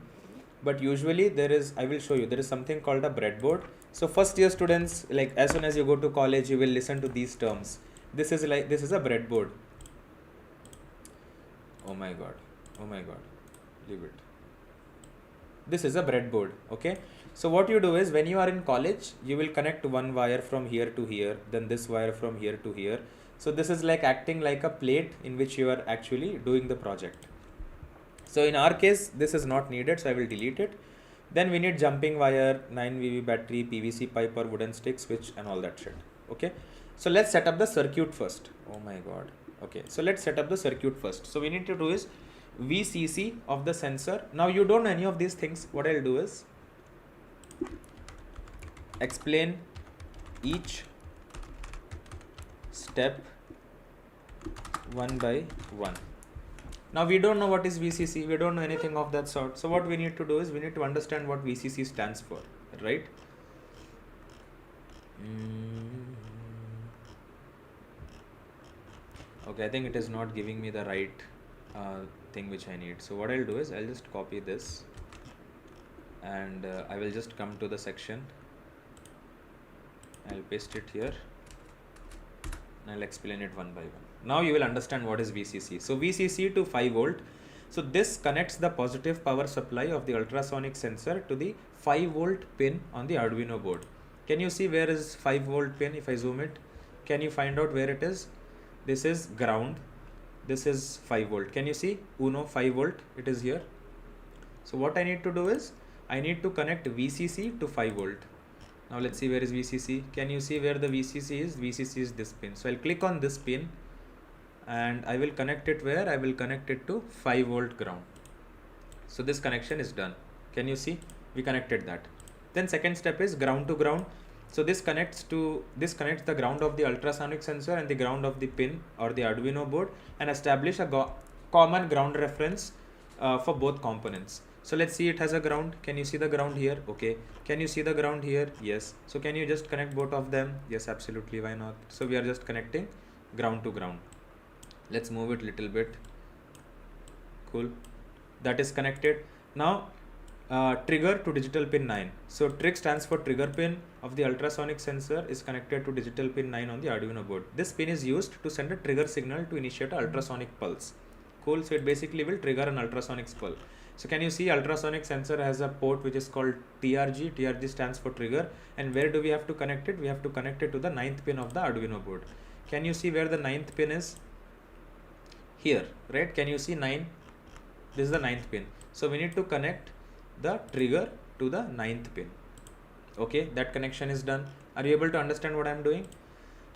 but usually I will show you, there is something called a breadboard. So first year students, like as soon as you go to college, you will listen to these terms. This is a breadboard. Oh my god, leave it. This is a breadboard. Okay, so what you do is, when you are in college, you will connect one wire from here to here, then this wire from here to here. So this is like acting like a plate in which you are actually doing the project. So in our case, this is not needed, so I will delete it. Then we need jumping wire, 9 VV battery, PVC pipe or wooden stick, switch and all that shit. Okay, so let's set up the circuit first. Oh my god. Okay, so let's set up the circuit first. So we need to do is VCC of the sensor. Now you don't know any of these things. What I'll do is explain each step one by one. Now we don't know what is VCC, we don't know anything of that sort. So what we need to do is, we need to understand what VCC stands for, right? Okay, I think it is not giving me the right thing which I need. So what I'll do is, I'll just copy this and I will just come to the section. I'll paste it here and I'll explain it one by one. Now you will understand what is VCC. So VCC to 5 volt. So this connects the positive power supply of the ultrasonic sensor to the 5 volt pin on the Arduino board. Can you see where is 5 volt pin? If I zoom it, can you find out where it is? This is ground. This is 5 volt. Can you see? Uno 5 volt. It is here. So what I need to do is, I need to connect VCC to 5 volt. Now let's see where is VCC. Can you see where the VCC is? VCC is this pin. So I'll click on this pin and I will connect it where? I will connect it to 5 volt ground. So this connection is done. Can you see? We connected that. Then second step is ground to ground. So this connects the ground of the ultrasonic sensor and the ground of the pin or the Arduino board, and establish a common ground reference for both components. So let's see, it has a ground. Can you see the ground here? Okay. Can you see the ground here? Yes. So can you just connect both of them? Yes, absolutely. Why not? So we are just connecting ground to ground. Let's move it a little bit. Cool. That is connected. Now trigger to digital pin 9. So trig stands for trigger pin of the ultrasonic sensor is connected to digital pin 9 on the Arduino board. This pin is used to send a trigger signal to initiate an ultrasonic pulse. Cool. So it basically will trigger an ultrasonic pulse. So can you see ultrasonic sensor has a port which is called TRG. TRG stands for trigger. And where do we have to connect it? We have to connect it to the 9th pin of the Arduino board. Can you see where the 9th pin is? Here, right? Can you see 9? This is the 9th pin. So we need to connect the trigger to the 9th pin. Okay, that connection is done. Are you able to understand what I am doing?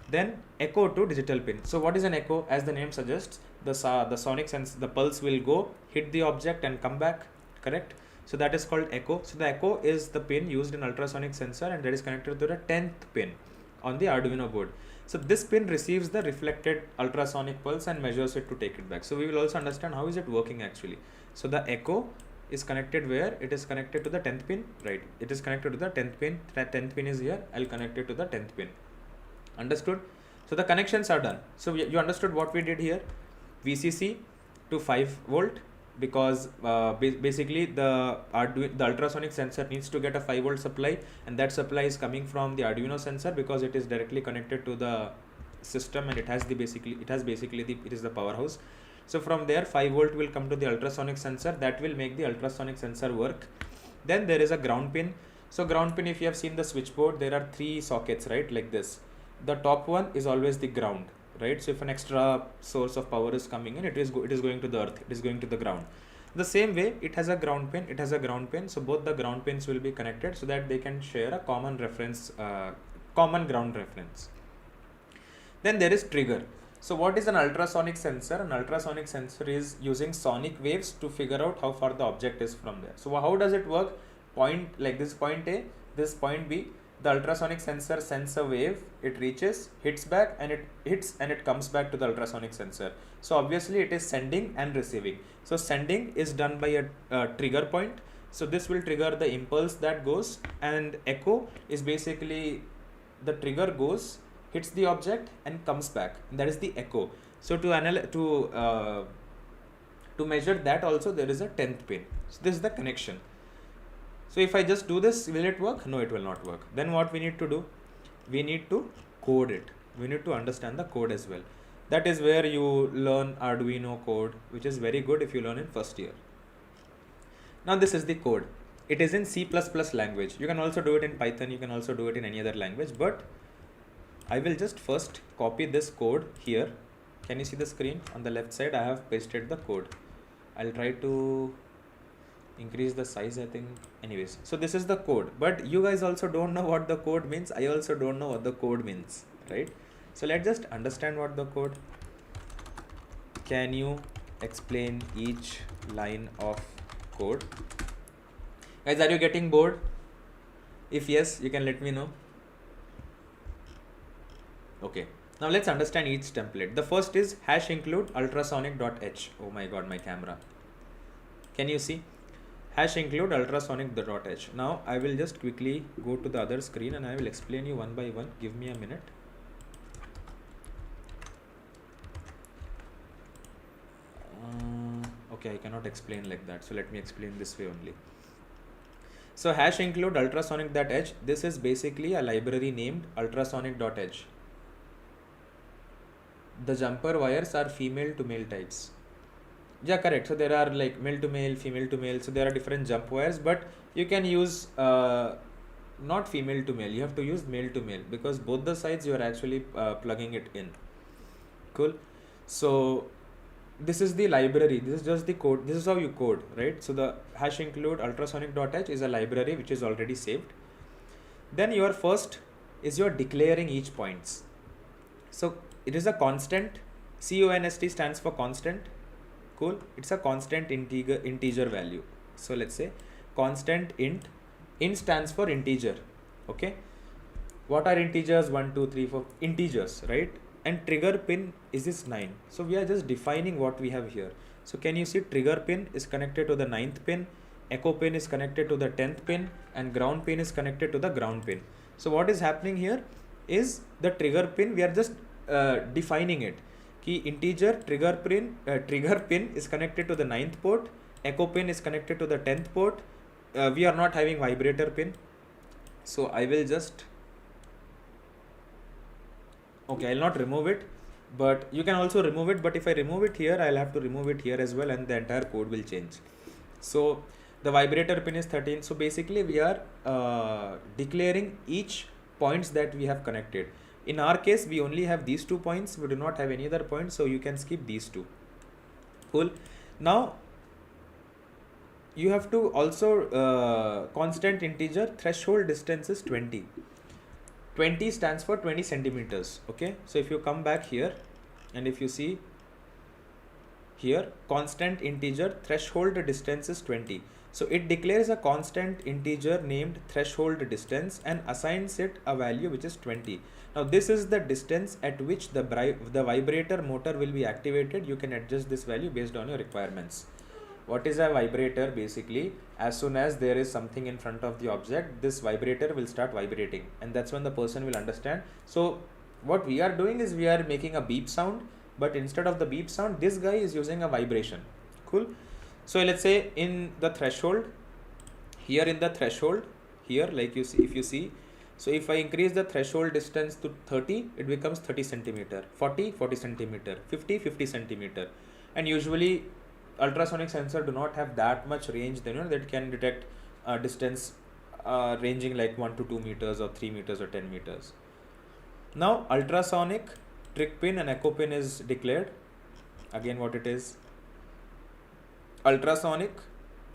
Then echo to digital pin. So what is an echo? As the name suggests, the sonic sense, the pulse will go, hit the object and come back, correct? So that is called echo. So the echo is the pin used in ultrasonic sensor, and that is connected to the 10th pin on the Arduino board. So this pin receives the reflected ultrasonic pulse and measures it to take it back. So we will also understand how is it working actually. So the echo is connected where? It is connected to the 10th pin, right? It is connected to the 10th pin. That 10th pin is here. I'll connect it to the 10th pin. Understood? So the connections are done. So you understood what we did here? VCC to 5 volt, because basically the ultrasonic sensor needs to get a 5 volt supply, and that supply is coming from the Arduino sensor because it is directly connected to the system, and it is the powerhouse. So from there 5 volt will come to the ultrasonic sensor. That will make the ultrasonic sensor work. Then there is a ground pin. So ground pin, if you have seen the switchboard, there are 3 sockets, right? Like this. The top one is always the ground, right? So if an extra source of power is coming in, it is going to the earth, it is going to the ground. The same way, it has a ground pin, so both the ground pins will be connected so that they can share a common reference, common ground reference. Then there is trigger. So what is an ultrasonic sensor? An ultrasonic sensor is using sonic waves to figure out how far the object is from there. So how does it work? Point like this, point A, this point B. The ultrasonic sensor sends a wave, it reaches, hits back, and it hits and it comes back to the ultrasonic sensor. So obviously it is sending and receiving. So sending is done by a trigger point. So this will trigger the impulse that goes, and echo is basically the trigger goes, hits the object and comes back. And that is the echo. So to measure that also, there is a 10th pin. So this is the connection. So if I just do this, will it work? No, it will not work. Then what we need to do? We need to code it. We need to understand the code as well. That is where you learn Arduino code, which is very good if you learn in first year. Now this is the code. It is in C++ language. You can also do it in Python. You can also do it in any other language. But I will just first copy this code here. Can you see the screen? On the left side, I have pasted the code. I'll try to increase the size, I think. Anyways, so this is the code, but you guys also don't know what the code means. I also don't know what the code means, right? So let's just understand what the code. Can you explain each line of code? Guys, are you getting bored? If yes, you can let me know. Okay, now let's understand each template. The first is #include ultrasonic.h. Oh my god, my camera. Can you see? #include ultrasonic.h. Now I will just quickly go to the other screen and I will explain you one by one. Give me a minute. Okay, I cannot explain like that, so let me explain this way only. So #include ultrasonic.h. This is basically a library named ultrasonic.h. The jumper wires are female to male types. Yeah, correct. So there are like male to male, female to male. So there are different jump wires, but you can use not female to male. You have to use male to male because both the sides you are actually plugging it in. Cool. So this is the library. This is just the code. This is how you code, right? So the #include ultrasonic.h is a library which is already saved. Then your first is your declaring each points. So it is a constant. CONST stands for constant. Cool. It's a constant integer value. So let's say constant int. Int stands for integer. Okay. What are integers? 1, 2, 3, 4 integers, right? And trigger pin is this 9. So we are just defining what we have here. So can you see trigger pin is connected to the 9th pin, echo pin is connected to the 10th pin, and ground pin is connected to the ground pin. So what is happening here is the trigger pin, we are just defining it. Key integer trigger pin is connected to the 9th port, echo pin is connected to the 10th port. We are not having vibrator pin, so I will just, okay, I'll not remove it, but you can also remove it. But if I remove it here, I'll have to remove it here as well, and the entire code will change. So the vibrator pin is 13. So basically we are declaring each points that we have connected. In our case, we only have these 2 points. We do not have any other points, so you can skip these two. Cool. Now you have to also constant integer threshold distance is 20. 20 stands for 20 centimeters. Okay, so if you come back here and if you see here, constant integer threshold distance is 20. So it declares a constant integer named threshold distance and assigns it a value which is 20. Now this is the distance at which the vibrator motor will be activated. You can adjust this value based on your requirements. What is a vibrator? Basically, as soon as there is something in front of the object, this vibrator will start vibrating, and that's when the person will understand. So what we are doing is we are making a beep sound, but instead of the beep sound, this guy is using a vibration. Cool. So let's say in the threshold, here in the threshold, here, like you see, if you see, so if I increase the threshold distance to 30, it becomes 30 centimeter, 40 centimeter, 50 centimeter. And usually ultrasonic sensor do not have that much range, then that can detect distance ranging like 1 to 2 meters or 3 meters or 10 meters. Now ultrasonic trick pin and echo pin is declared. Again, what it is? Ultrasonic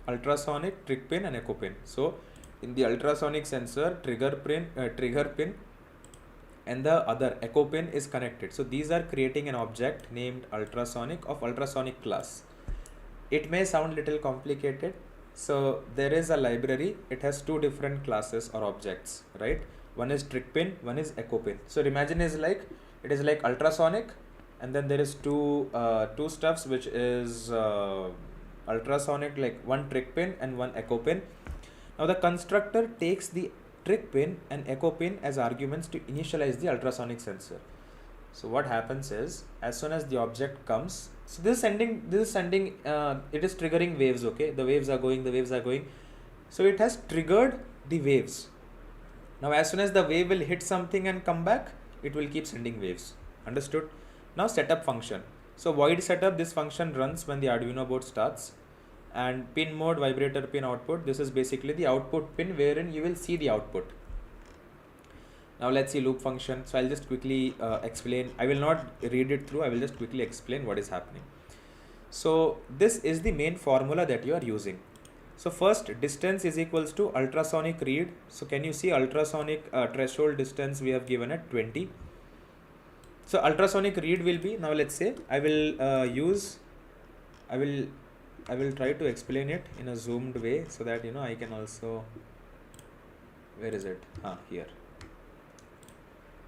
trick pin and echo pin. So in the ultrasonic sensor, trigger pin and the other echo pin is connected. So these are creating an object named ultrasonic of ultrasonic class. It may sound little complicated. So there is a library. It has two different classes or objects, right? One is trick pin, one is echo pin. So imagine it is like ultrasonic, and then there is two stuffs, which is ultrasonic, like one trick pin and one echo pin. Now the constructor takes the trick pin and echo pin as arguments to initialize the ultrasonic sensor. So what happens is, as soon as the object comes, so this is sending it is triggering waves. Okay, the waves are going. So it has triggered the waves. Now as soon as the wave will hit something and come back, it will keep sending waves. Understood? Now setup function. So void setup, this function runs when the Arduino board starts. And pin mode, vibrator pin output, this is basically the output pin wherein you will see the output. Now let's see loop function. So I'll just quickly explain. I will not read it through. I will just quickly explain what is happening. So this is the main formula that you are using. So first, distance is equals to ultrasonic read. So can you see ultrasonic threshold distance we have given at 20. So ultrasonic read will be, now let's say I will I will try to explain it in a zoomed way so that I can also, where is it? Here.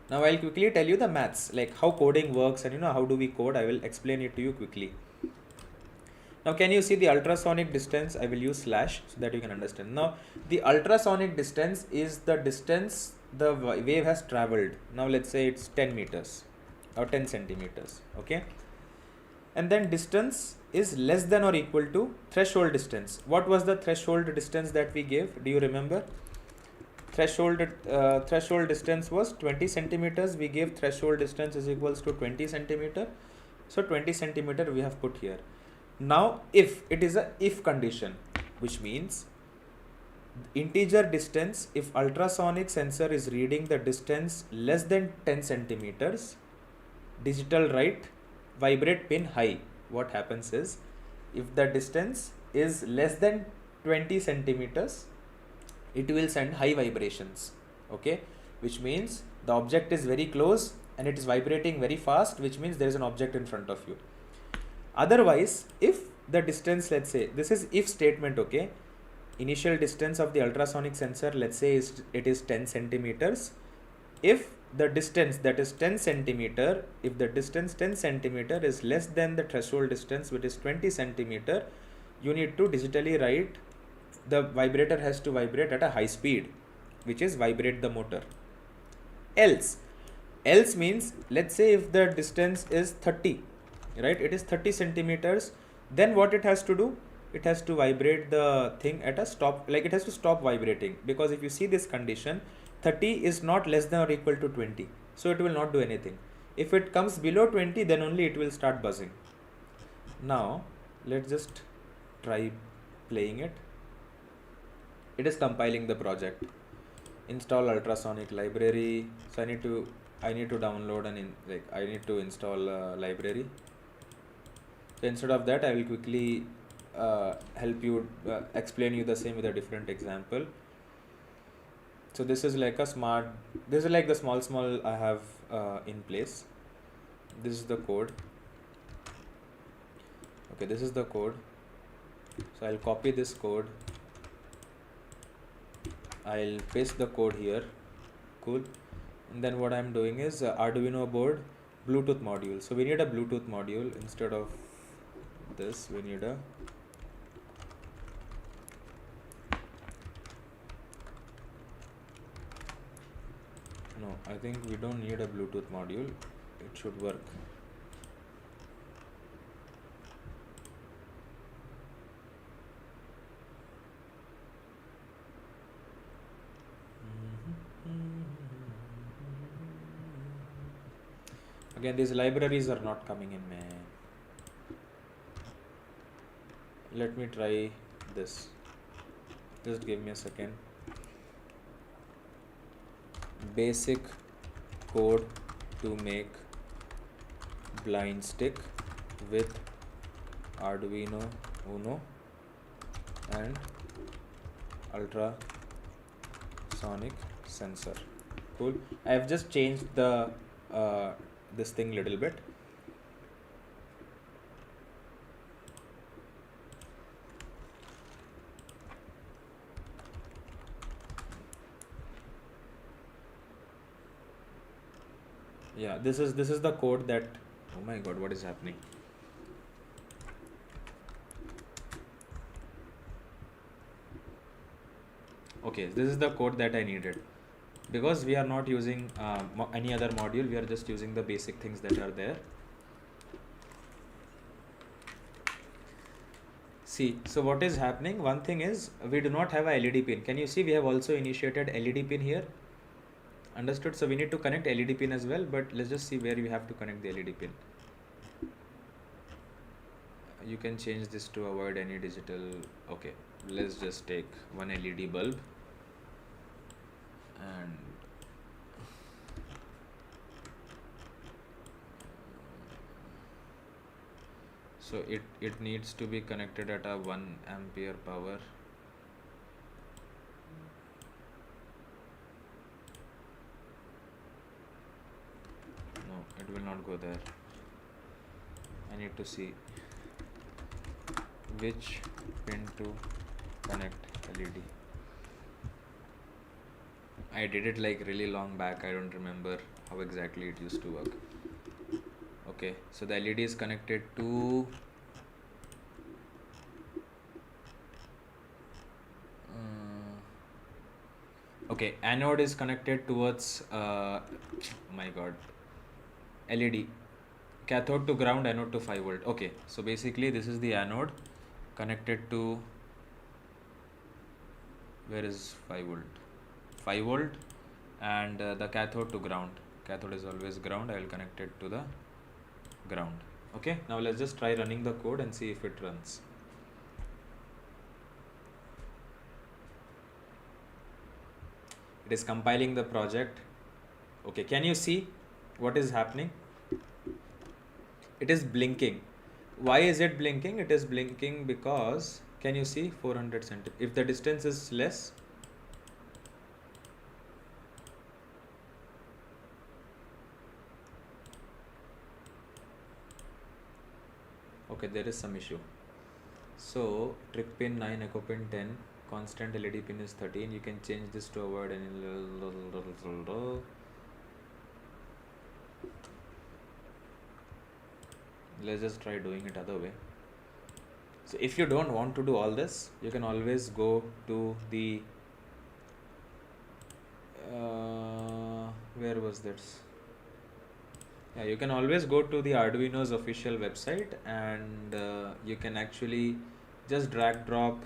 Now I'll quickly tell you the maths, like how coding works and how do we code. I will explain it to you quickly. Now can you see the ultrasonic distance? I will use slash so that you can understand. Now the ultrasonic distance is the distance the wave has traveled. Now let's say it's 10 meters or 10 centimeters. Okay. And then distance is less than or equal to threshold distance. What was the threshold distance that we gave? Do you remember? Threshold distance was 20 centimeters. We gave threshold distance is equals to 20 centimeter. So 20 centimeter we have put here. Now if it is a if condition, which means integer distance, if ultrasonic sensor is reading the distance less than 10 centimeters, digital write vibrate pin high. What happens is, if the distance is less than 20 centimeters, it will send high vibrations. Okay, which means the object is very close and it is vibrating very fast, which means there is an object in front of you. Otherwise, if the distance, let's say this is if statement. Okay, initial distance of the ultrasonic sensor, let's say it is 10 centimeters. If the distance, that is 10 centimeter, if the distance 10 centimeter is less than the threshold distance, which is 20 centimeter, you need to digitally write, the vibrator has to vibrate at a high speed, which is vibrate the motor. Else means, let's say if the distance is 30, right, it is 30 centimeters, then what it has to do? It has to vibrate the thing at a stop, like it has to stop vibrating, because if you see this condition, 30 is not less than or equal to 20, so it will not do anything. If it comes below 20, then only it will start buzzing. Now let's just try playing it. It is compiling the project. Install ultrasonic library. So I need to download I need to install a library. So instead of that, I will quickly help you explain you the same with a different example. So this is like a smart. This is like the small I have in place. This is the code. Okay, this is the code. So I'll copy this code. I'll paste the code here. Cool. And then what I'm doing is Arduino board Bluetooth module. So we need a Bluetooth module instead of this. We need a no. I think we don't need a Bluetooth module. It should work. Again, these libraries are not coming in, man. Let me try this. Just give me a second. Basic code to make blind stick with Arduino Uno and ultrasonic sensor. Cool. I have just changed the this thing little bit. Yeah, this is the code that, oh my god, what is happening? Okay, this is the code that I needed, because we are not using any other module. We are just using the basic things that are there. See, so what is happening? One thing is we do not have a LED pin. Can you see we have also initiated LED pin here? Understood? So we need to connect LED pin as well, but let's just see where we have to connect the LED pin. You can change this to avoid any digital. Okay, let's just take one LED bulb and so it needs to be connected at a 1 ampere power. No, it will not go there. I need to see which pin to connect LED. I did it like really long back. I don't remember how exactly it used to work. Okay, so the LED is connected to okay, anode is connected towards my god, LED. Cathode to ground, anode to 5 volt. Okay, so basically this is the anode connected to, where is 5 volt? 5 volt, and the cathode to ground. Cathode is always ground. I will connect it to the ground. Okay, now let's just try running the code and see if it runs. It is compiling the project. Okay, can you see what is happening? It is blinking. Why is it blinking? It is blinking because, can you see 400 centimeters? If the distance is less, okay, there is some issue. So trip pin 9, echo pin 10, constant LED pin is 13. You can change this to avoid any let's just try doing it other way. So if you don't want to do all this, you can always go to the where was this? Yeah, you can always go to the Arduino's official website, and you can actually just drag drop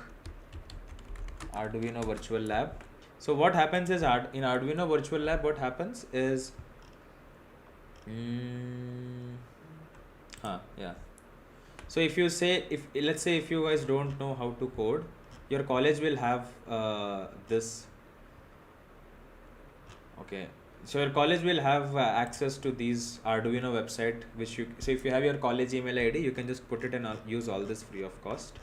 Arduino Virtual Lab. So what happens is in Arduino Virtual Lab, what happens is yeah. So if you say, if let's say if you guys don't know how to code, your college will have this. Okay, so your college will have access to these Arduino website, which you, so if you have your college email ID, you can just put it and use all this free of cost.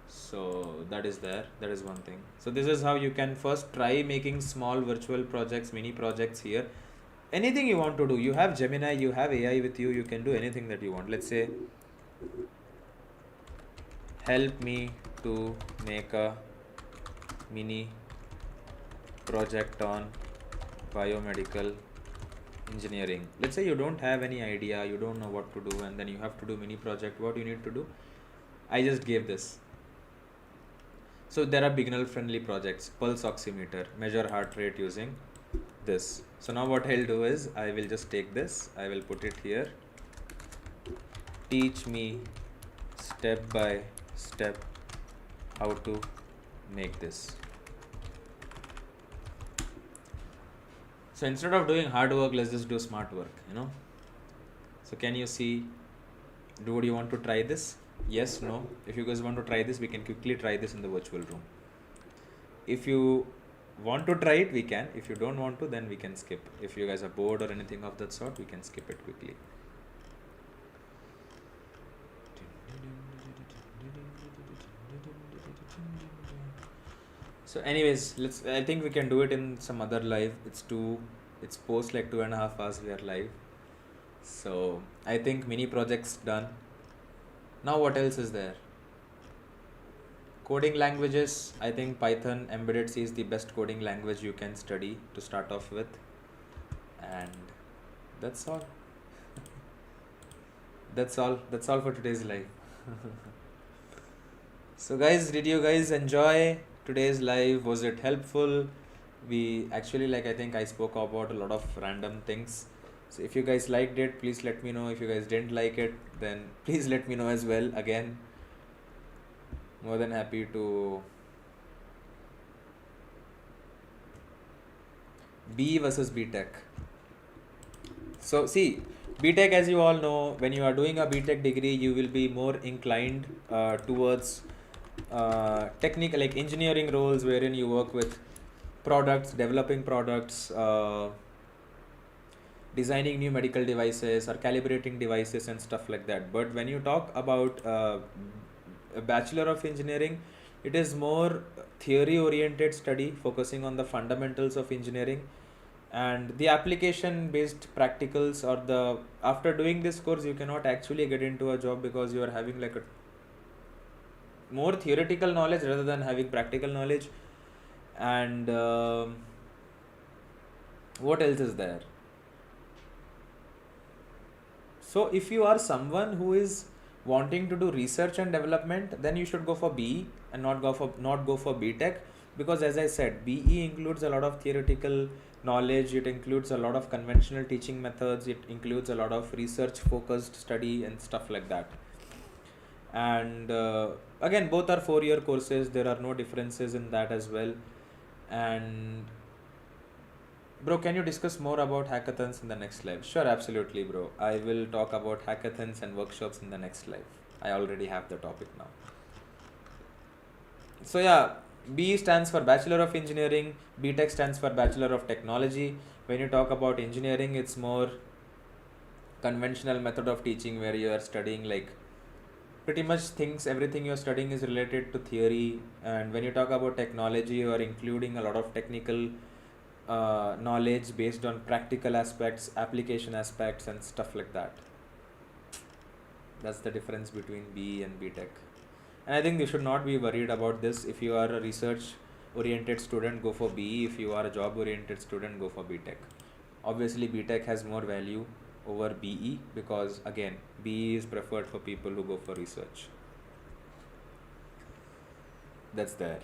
So that is there, that is one thing. So this is how you can first try making small virtual projects, mini projects here. Anything you want to do, you have Gemini, you have AI with you, you can do anything that you want. Let's say, help me to make a mini project on biomedical engineering. Let's say you don't have any idea, you don't know what to do, and then you have to do mini project. What you need to do, I just gave this. So there are beginner friendly projects. Pulse oximeter, measure heart rate using this. So now what I'll do is, I will just take this, I will put it here. Teach me step by step how to make this. So instead of doing hard work, let's just do smart work, you know. So can you see, do you want to try this? Yes, no. If you guys want to try this, we can quickly try this in the virtual room. If you want to try it, we can. If you don't want to, then we can skip. If you guys are bored or anything of that sort, we can skip it quickly. So anyways, I think we can do it in some other live. It's post like 2.5 hours we are live. So I think mini projects done. Now what else is there? Coding languages, I think Python embedded C is the best coding language you can study to start off with. And that's all. That's all for today's live. So guys, did you guys enjoy today's live? Was it helpful? We actually, I think I spoke about a lot of random things. So if you guys liked it, please let me know. If you guys didn't like it, then please let me know as well. Again, more than happy to. B versus B Tech. So see, B Tech, as you all know, when you are doing a B Tech degree, you will be more inclined towards technical, like engineering roles, wherein you work with products, developing products, designing new medical devices or calibrating devices and stuff like that. But when you talk about a Bachelor of Engineering, it is more theory oriented study focusing on the fundamentals of engineering and the application based practicals, or the after doing this course you cannot actually get into a job because you are having like a more theoretical knowledge rather than having practical knowledge. And what else is there? So if you are someone who is wanting to do research and development, then you should go for BE and not go for BTech, because as I said, BE includes a lot of theoretical knowledge, it includes a lot of conventional teaching methods, it includes a lot of research focused study and stuff like that. And again, both are 4-year courses, there are no differences in that as well. And bro, can you discuss more about hackathons in the next live? Sure, absolutely, bro. I will talk about hackathons and workshops in the next live. I already have the topic now. So yeah, B stands for Bachelor of Engineering, BTech stands for Bachelor of Technology. When you talk about engineering, it's more conventional method of teaching where you are studying like pretty much things, everything you're studying is related to theory. And when you talk about technology, you are including a lot of technical knowledge based on practical aspects, application aspects and stuff like that. That's the difference between BE and BTech. And I think you should not be worried about this. If you are a research oriented student, go for BE. If you are a job oriented student, go for BTech. Obviously BTech has more value over BE because again, BE is preferred for people who go for research. That's there.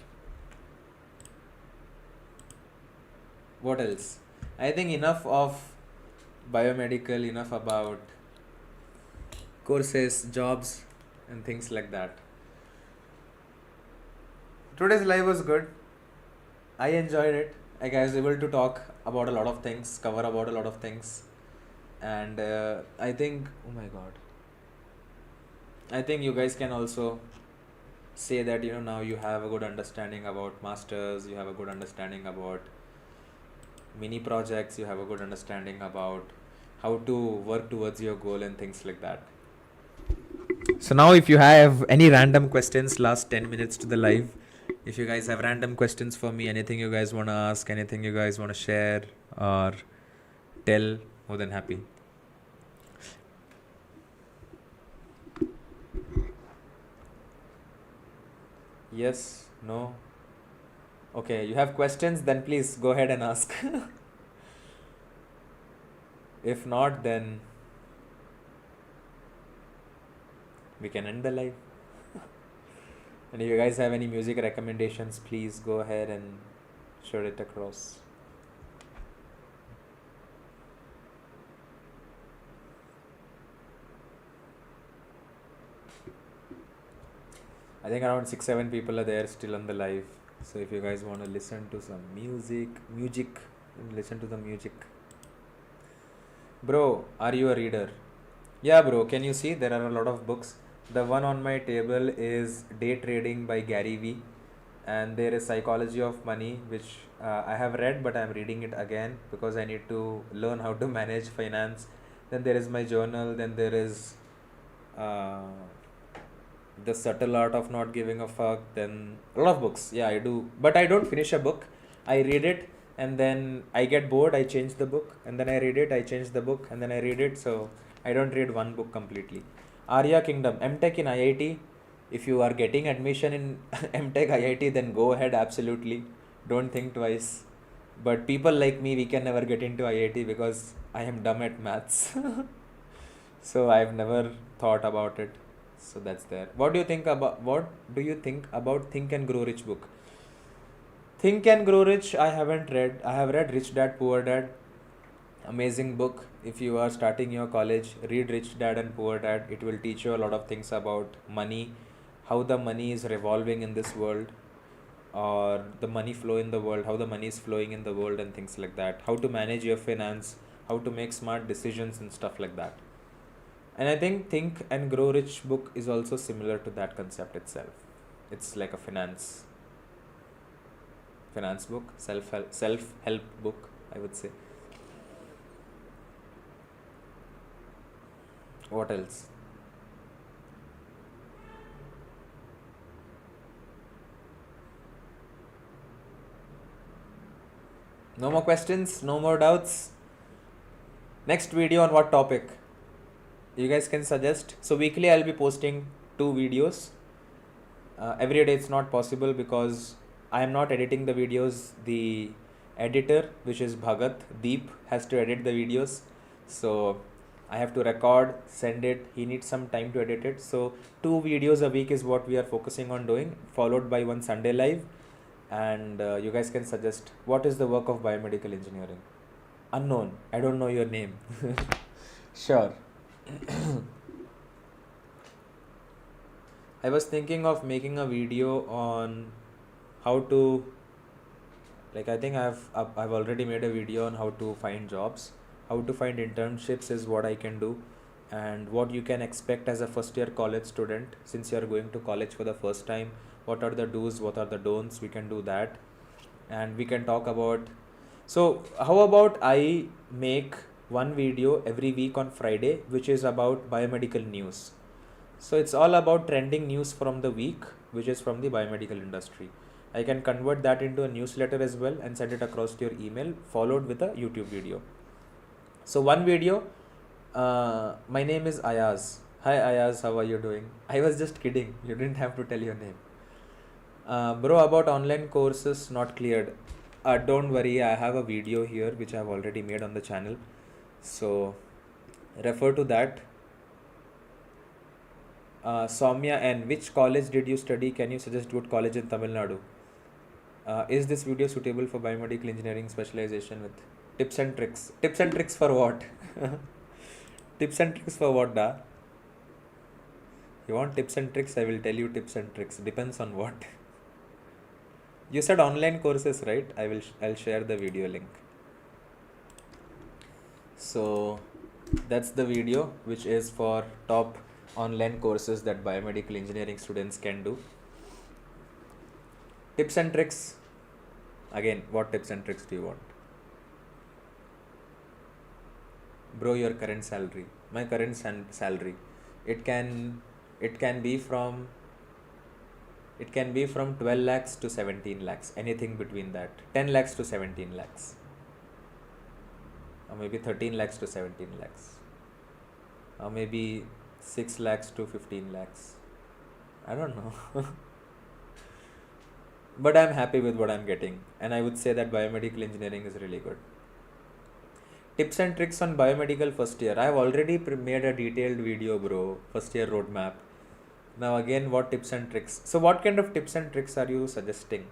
What else? I think enough of biomedical, enough about courses, jobs and things like that. Today's live was good. I enjoyed it. I was able to talk about a lot of things, cover about a lot of things. And I think, oh my god. I think you guys can also say that now you have a good understanding about masters, you have a good understanding about mini projects, you have a good understanding about how to work towards your goal and things like that. So now if you have any random questions, last 10 minutes to the live, if you guys have random questions for me, anything you guys want to ask, anything you guys want to share or tell, more than happy. Yes, no. Okay, you have questions, then please go ahead and ask. If not, then we can end the live. And if you guys have any music recommendations, please go ahead and share it across. I think around 6-7 people are there still on the live. So if you guys want to listen to some music, listen to the music. Bro, are you a reader? Yeah, bro. Can you see there are a lot of books? The one on my table is Day Trading by Gary Vee, and there is Psychology of Money, which I have read, but I am reading it again because I need to learn how to manage finance. Then there is my journal. Then there is uh, The Subtle Art of Not Giving a Fuck. Then a lot of books. Yeah, I do, but I don't finish a book. I read it and then I get bored. I change the book and then I read it. I change the book and then I read it. So I don't read one book completely. Arya Kingdom, MTech in IIT. If you are getting admission in MTech IIT, then go ahead. Absolutely, don't think twice. But people like me, we can never get into IIT because I am dumb at maths. So I've never thought about it. So that's there. What do you think about Think and Grow Rich book? Think and Grow Rich I haven't read. I have read Rich Dad Poor Dad. Amazing book. If you are starting your college, read Rich Dad and Poor Dad. It will teach you a lot of things about money, how the money is revolving in this world, or the money flow in the world, how the money is flowing in the world, and things like that. How to manage your finance, how to make smart decisions, and stuff like that. And I think and Grow Rich book is also similar to that concept itself. It's like a finance book, self help book, I would say. What else? No more questions, no more doubts. Next video on what topic? You guys can suggest. So weekly I'll be posting 2 videos. Every day it's not possible because I am not editing the videos. The editor, which is Bhagat Deep, has to edit the videos. So I have to record, send it. He needs some time to edit it. So 2 videos a week is what we are focusing on doing, followed by one Sunday live. And you guys can suggest what is the work of biomedical engineering. Unknown. I don't know your name. Sure. I was thinking of making a video on how to, like, I think I've already made a video on how to find jobs. How to find internships is what I can do, and what you can expect as a first year college student since you are going to college for the first time. What are the do's, what are the don'ts? We can do that, and we can talk about. So, how about I make one video every week on Friday, which is about biomedical news. So it's all about trending news from the week, which is from the biomedical industry. I can convert that into a newsletter as well and send it across to your email, followed with a YouTube video. So one video, my name is Ayaz. Hi Ayaz, how are you doing? I was just kidding. You didn't have to tell your name. Bro, about online courses not cleared. Don't worry, I have a video here which I have already made on the channel. So refer to that. Soumya N, which college did you study? Can you suggest good college in Tamil Nadu? Is this video suitable for biomedical engineering specialization with tips and tricks? Tips and tricks for what? Tips and tricks for what, da? You want tips and tricks? I will tell you tips and tricks. Depends on what. You said online courses, right? I'll share the video link. So that's the video which is for top online courses that biomedical engineering students can do. Tips and tricks. Again, what tips and tricks do you want? Bro, your current salary. My current salary. It can it can be from it can be from 12 lakhs to 17 lakhs, anything between that. 10 lakhs to 17 lakhs. Or maybe 13 lakhs to 17 lakhs. Or maybe 6 lakhs to 15 lakhs. I don't know. But I'm happy with what I'm getting, and I would say that biomedical engineering is really good. Tips and tricks on biomedical first year. I've already made a detailed video, bro. First year roadmap. Now again, what tips and tricks? So what kind of tips and tricks are you suggesting?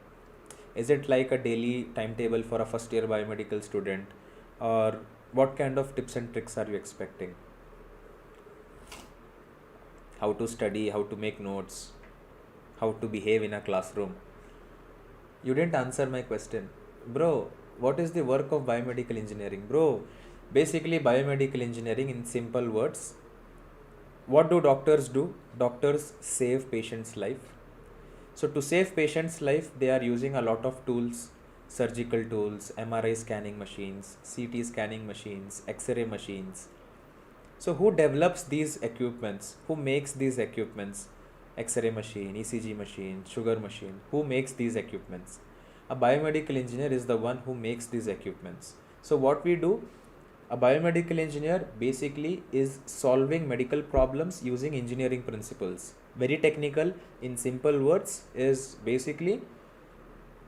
Is it like a daily timetable for a first year biomedical student, or what kind of tips and tricks are you expecting? How to study, how to make notes, how to behave in a classroom. You didn't answer my question. Bro, what is the work of biomedical engineering? Bro, basically biomedical engineering in simple words. What do doctors do? Doctors save patients' life. So to save patients' life, they are using a lot of tools, surgical tools, MRI scanning machines, CT scanning machines, X-ray machines. So who develops these equipments? Who makes these equipments? X-ray machine, ECG machine, sugar machine. Who makes these equipments? A biomedical engineer is the one who makes these equipments. So what we do, a biomedical engineer basically is solving medical problems using engineering principles. Very technical, in simple words, is basically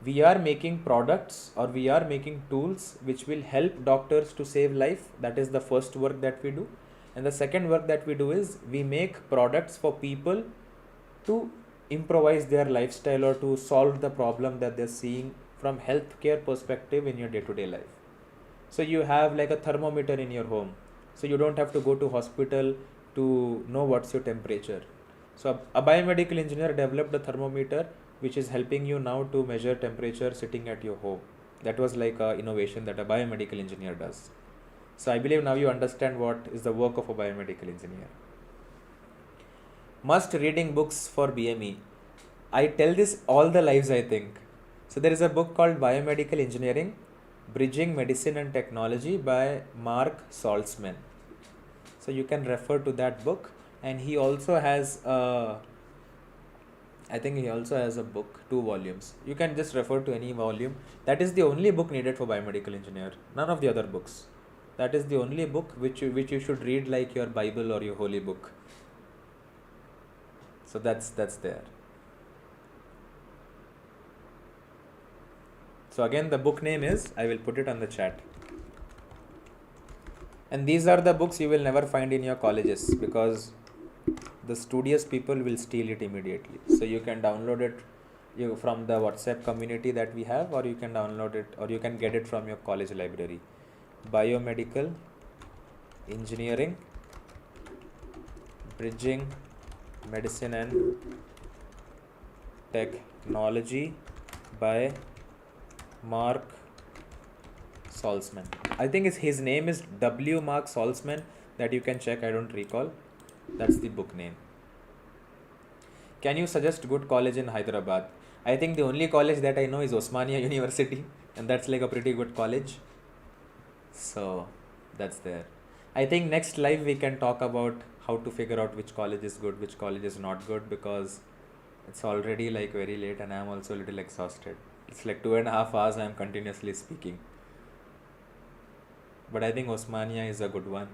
we are making products or we are making tools which will help doctors to save life. That is the first work that we do. And the second work that we do is we make products for people to improvise their lifestyle or to solve the problem that they're seeing from healthcare perspective in your day-to-day life. So you have like a thermometer in your home, so you don't have to go to hospital to know what's your temperature. So a biomedical engineer developed a thermometer which is helping you now to measure temperature sitting at your home. That was like a innovation that a biomedical engineer does. So I believe now you understand what is the work of a biomedical engineer. Must reading books for BME. I tell this all the lives, I think. So there is a book called Biomedical Engineering, Bridging Medicine and Technology by Mark Saltzman. So you can refer to that book, and he also has I think he also has a book, 2 volumes. You can just refer to any volume. That is the only book needed for biomedical engineer. None of the other books. That is the only book which you should read like your Bible or your holy book. So that's there. So again, the book name is, I will put it on the chat. And these are the books you will never find in your colleges because the studious people will steal it immediately. So you can download it from the WhatsApp community that we have, or you can download it, or you can get it from your college library. Biomedical Engineering, Bridging Medicine and Technology by Mark Saltzman. I think his name is W. Mark Saltzman. That you can check. I don't recall. That's the book name. Can you suggest good college in Hyderabad? I think the only college that I know is Osmania University, and that's like a pretty good college. So that's there. I think next live we can talk about how to figure out which college is good, which college is not good, because it's already like very late and I'm also a little exhausted. It's like 2.5 hours I'm continuously speaking. But I think Osmania is a good one.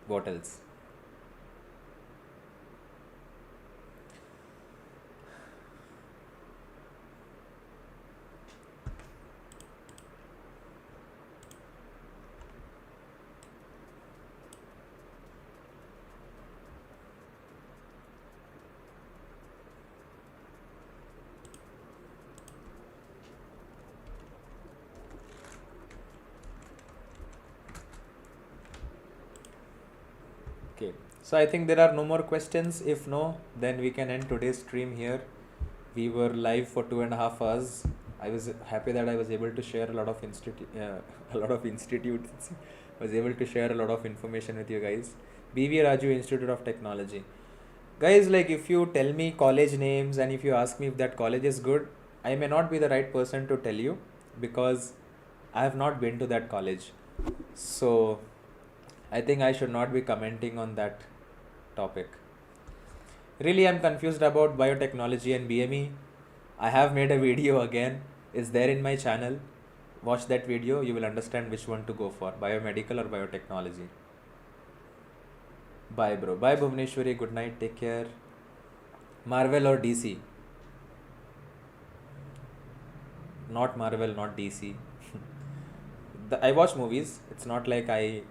What else? Okay, so I think there are no more questions. If no, then we can end today's stream here. We were live for 2.5 hours. I was happy that I was able to share a lot of institutes. Was able to share a lot of information with you guys. BV Raju Institute of Technology. Guys, like if you tell me college names and if you ask me if that college is good, I may not be the right person to tell you because I have not been to that college. So I think I should not be commenting on that topic. Really, I'm confused about biotechnology and BME. I have made a video again. It's there in my channel. Watch that video. You will understand which one to go for, biomedical or biotechnology. Bye, bro. Bye, Bhuvneshwari. Good night. Take care. Marvel or DC? Not Marvel, not DC. I watch movies. It's not like I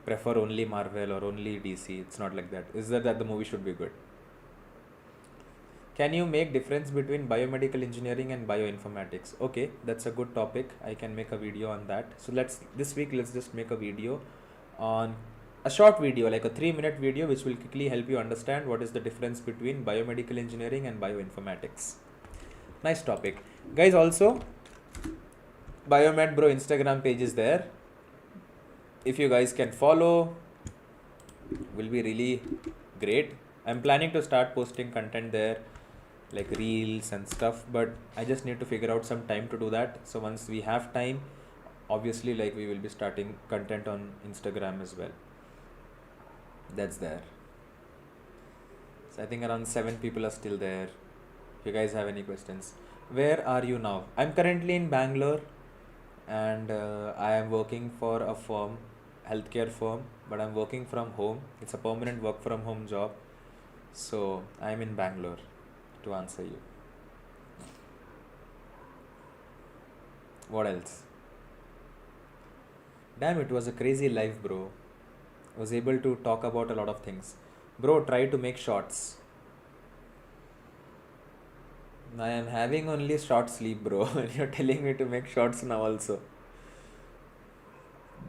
prefer only Marvel or only DC. It's not like that. Is that the movie should be good? Can you make difference between biomedical engineering and bioinformatics? Okay, that's a good topic. I can make a video on that. So this week let's just make a video on a short video, like a 3-minute video, which will quickly help you understand what is the difference between biomedical engineering and bioinformatics. Nice topic. Guys, also Biomed Bro Instagram page is there. If you guys can follow, will be really great. I'm planning to start posting content there, like reels and stuff, but I just need to figure out some time to do that. So once we have time, obviously, like we will be starting content on Instagram as well. That's there. So I think around 7 people are still there. If you guys have any questions, where are you now? I'm currently in Bangalore, and I am working for a firm, healthcare firm, but I'm working from home. It's a permanent work from home job. So I'm in Bangalore to answer you. What else? Damn, it was a crazy life, bro. I was able to talk about a lot of things. Bro, try to make shorts. I am having only short sleep, bro. And you're telling me to make shorts now also.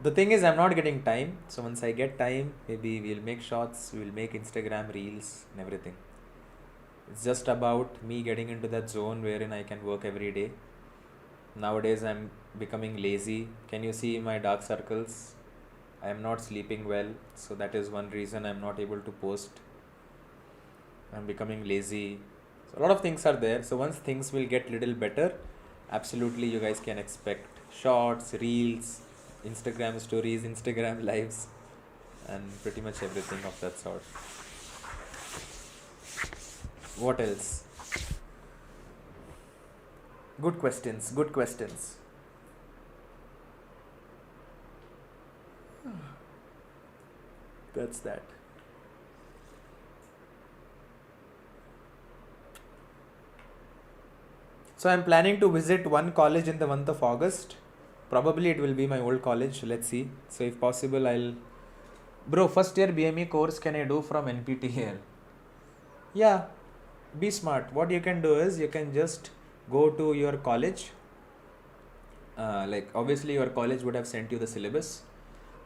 The thing is, I'm not getting time. So once I get time, maybe we'll make shorts, we'll make Instagram reels and everything. It's just about me getting into that zone wherein I can work every day. Nowadays, I'm becoming lazy. Can you see my dark circles? I am not sleeping well. So that is one reason I'm not able to post. I'm becoming lazy. So a lot of things are there. So once things will get little better, absolutely you guys can expect shorts, reels, Instagram stories, Instagram lives, and pretty much everything of that sort. What else? Good questions. Good questions. That's that. So I'm planning to visit one college in the month of August. Probably it will be my old college. Let's see. So if possible, I'll. Bro, first year BME course can I do from NPTEL? Yeah, be smart. What you can do is you can just go to your college. Like obviously your college would have sent you the syllabus.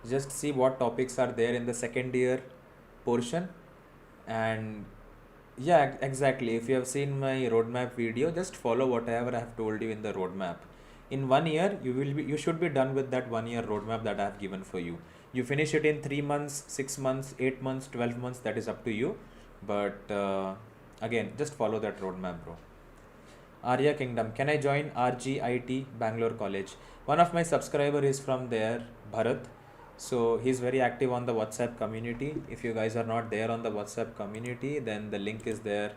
Just see what topics are there in the second year portion, and yeah, exactly. If you have seen my roadmap video, just follow whatever I have told you in the roadmap. In 1 year, you should be done with that 1 year roadmap that I have given for you. You finish it in 3 months, 6 months, 8 months, 12 months. That is up to you. But again, just follow that roadmap, bro. Arya Kingdom. Can I join RGIT Bangalore College? One of my subscriber is from there, Bharat. So he's very active on the WhatsApp community. If you guys are not there on the WhatsApp community, then the link is there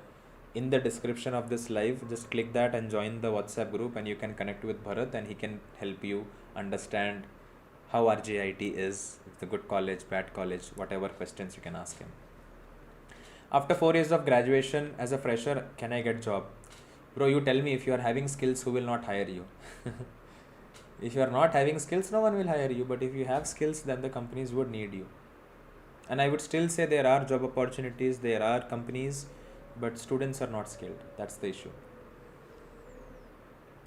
in the description of this live. Just click that and join the WhatsApp group, and you can connect with Bharat, and he can help you understand how RGIT is. It's a good college, bad college, whatever questions you can ask him. After 4 years of graduation as a fresher, can I get job? Bro, you tell me, if you are having skills, who will not hire you? If you are not having skills, no one will hire you. But if you have skills, then the companies would need you. And I would still say there are job opportunities, there are companies, but students are not skilled. That's the issue.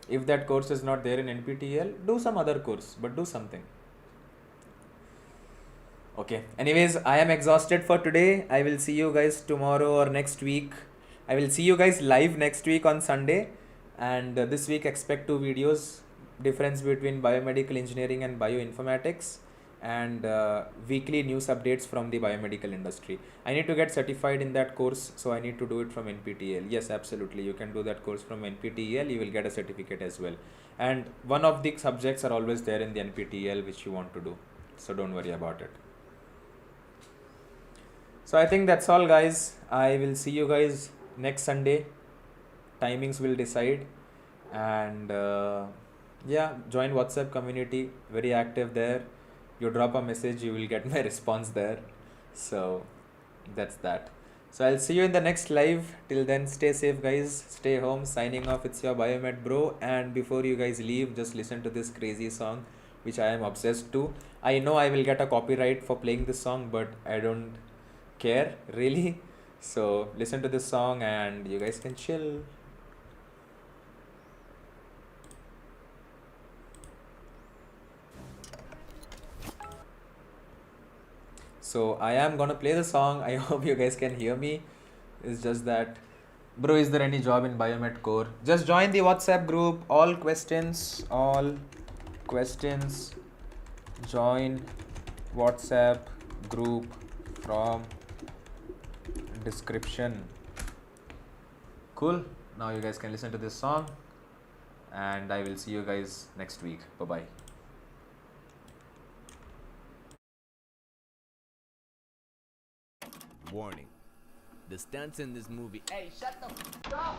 If that course is not there in NPTEL, do some other course, but do something. Okay. Anyways, I am exhausted for today. I will see you guys tomorrow or next week. I will see you guys live next week on Sunday. And this week, expect 2 videos. Difference between biomedical engineering and bioinformatics. and weekly news updates from the biomedical industry. I need to get certified in that course, so I need to do it from NPTEL. Yes, absolutely, you can do that course from NPTEL. You will get a certificate as well, and one of the subjects are always there in the NPTEL which you want to do, so don't worry about it. So I think that's all, guys. I will see you guys next Sunday. Timings will decide, and yeah, join WhatsApp community. Very active there. You drop a message, you will get my response there. So that's that. So I'll see you in the next live. Till then, stay safe, guys. Stay home. Signing off. It's your Biomed bro. And before you guys leave, just listen to this crazy song, which I am obsessed to. I know I will get a copyright for playing this song, but I don't care really. So listen to this song, and you guys can chill. So I am gonna play the song. I hope you guys can hear me. It's just that, bro, is there any job in Biomed Core? Just join the WhatsApp group. All questions, join WhatsApp group from description. Cool. Now you guys can listen to this song, and I will see you guys next week. Bye bye. Warning. The stunts in this movie. Hey, shut the f up!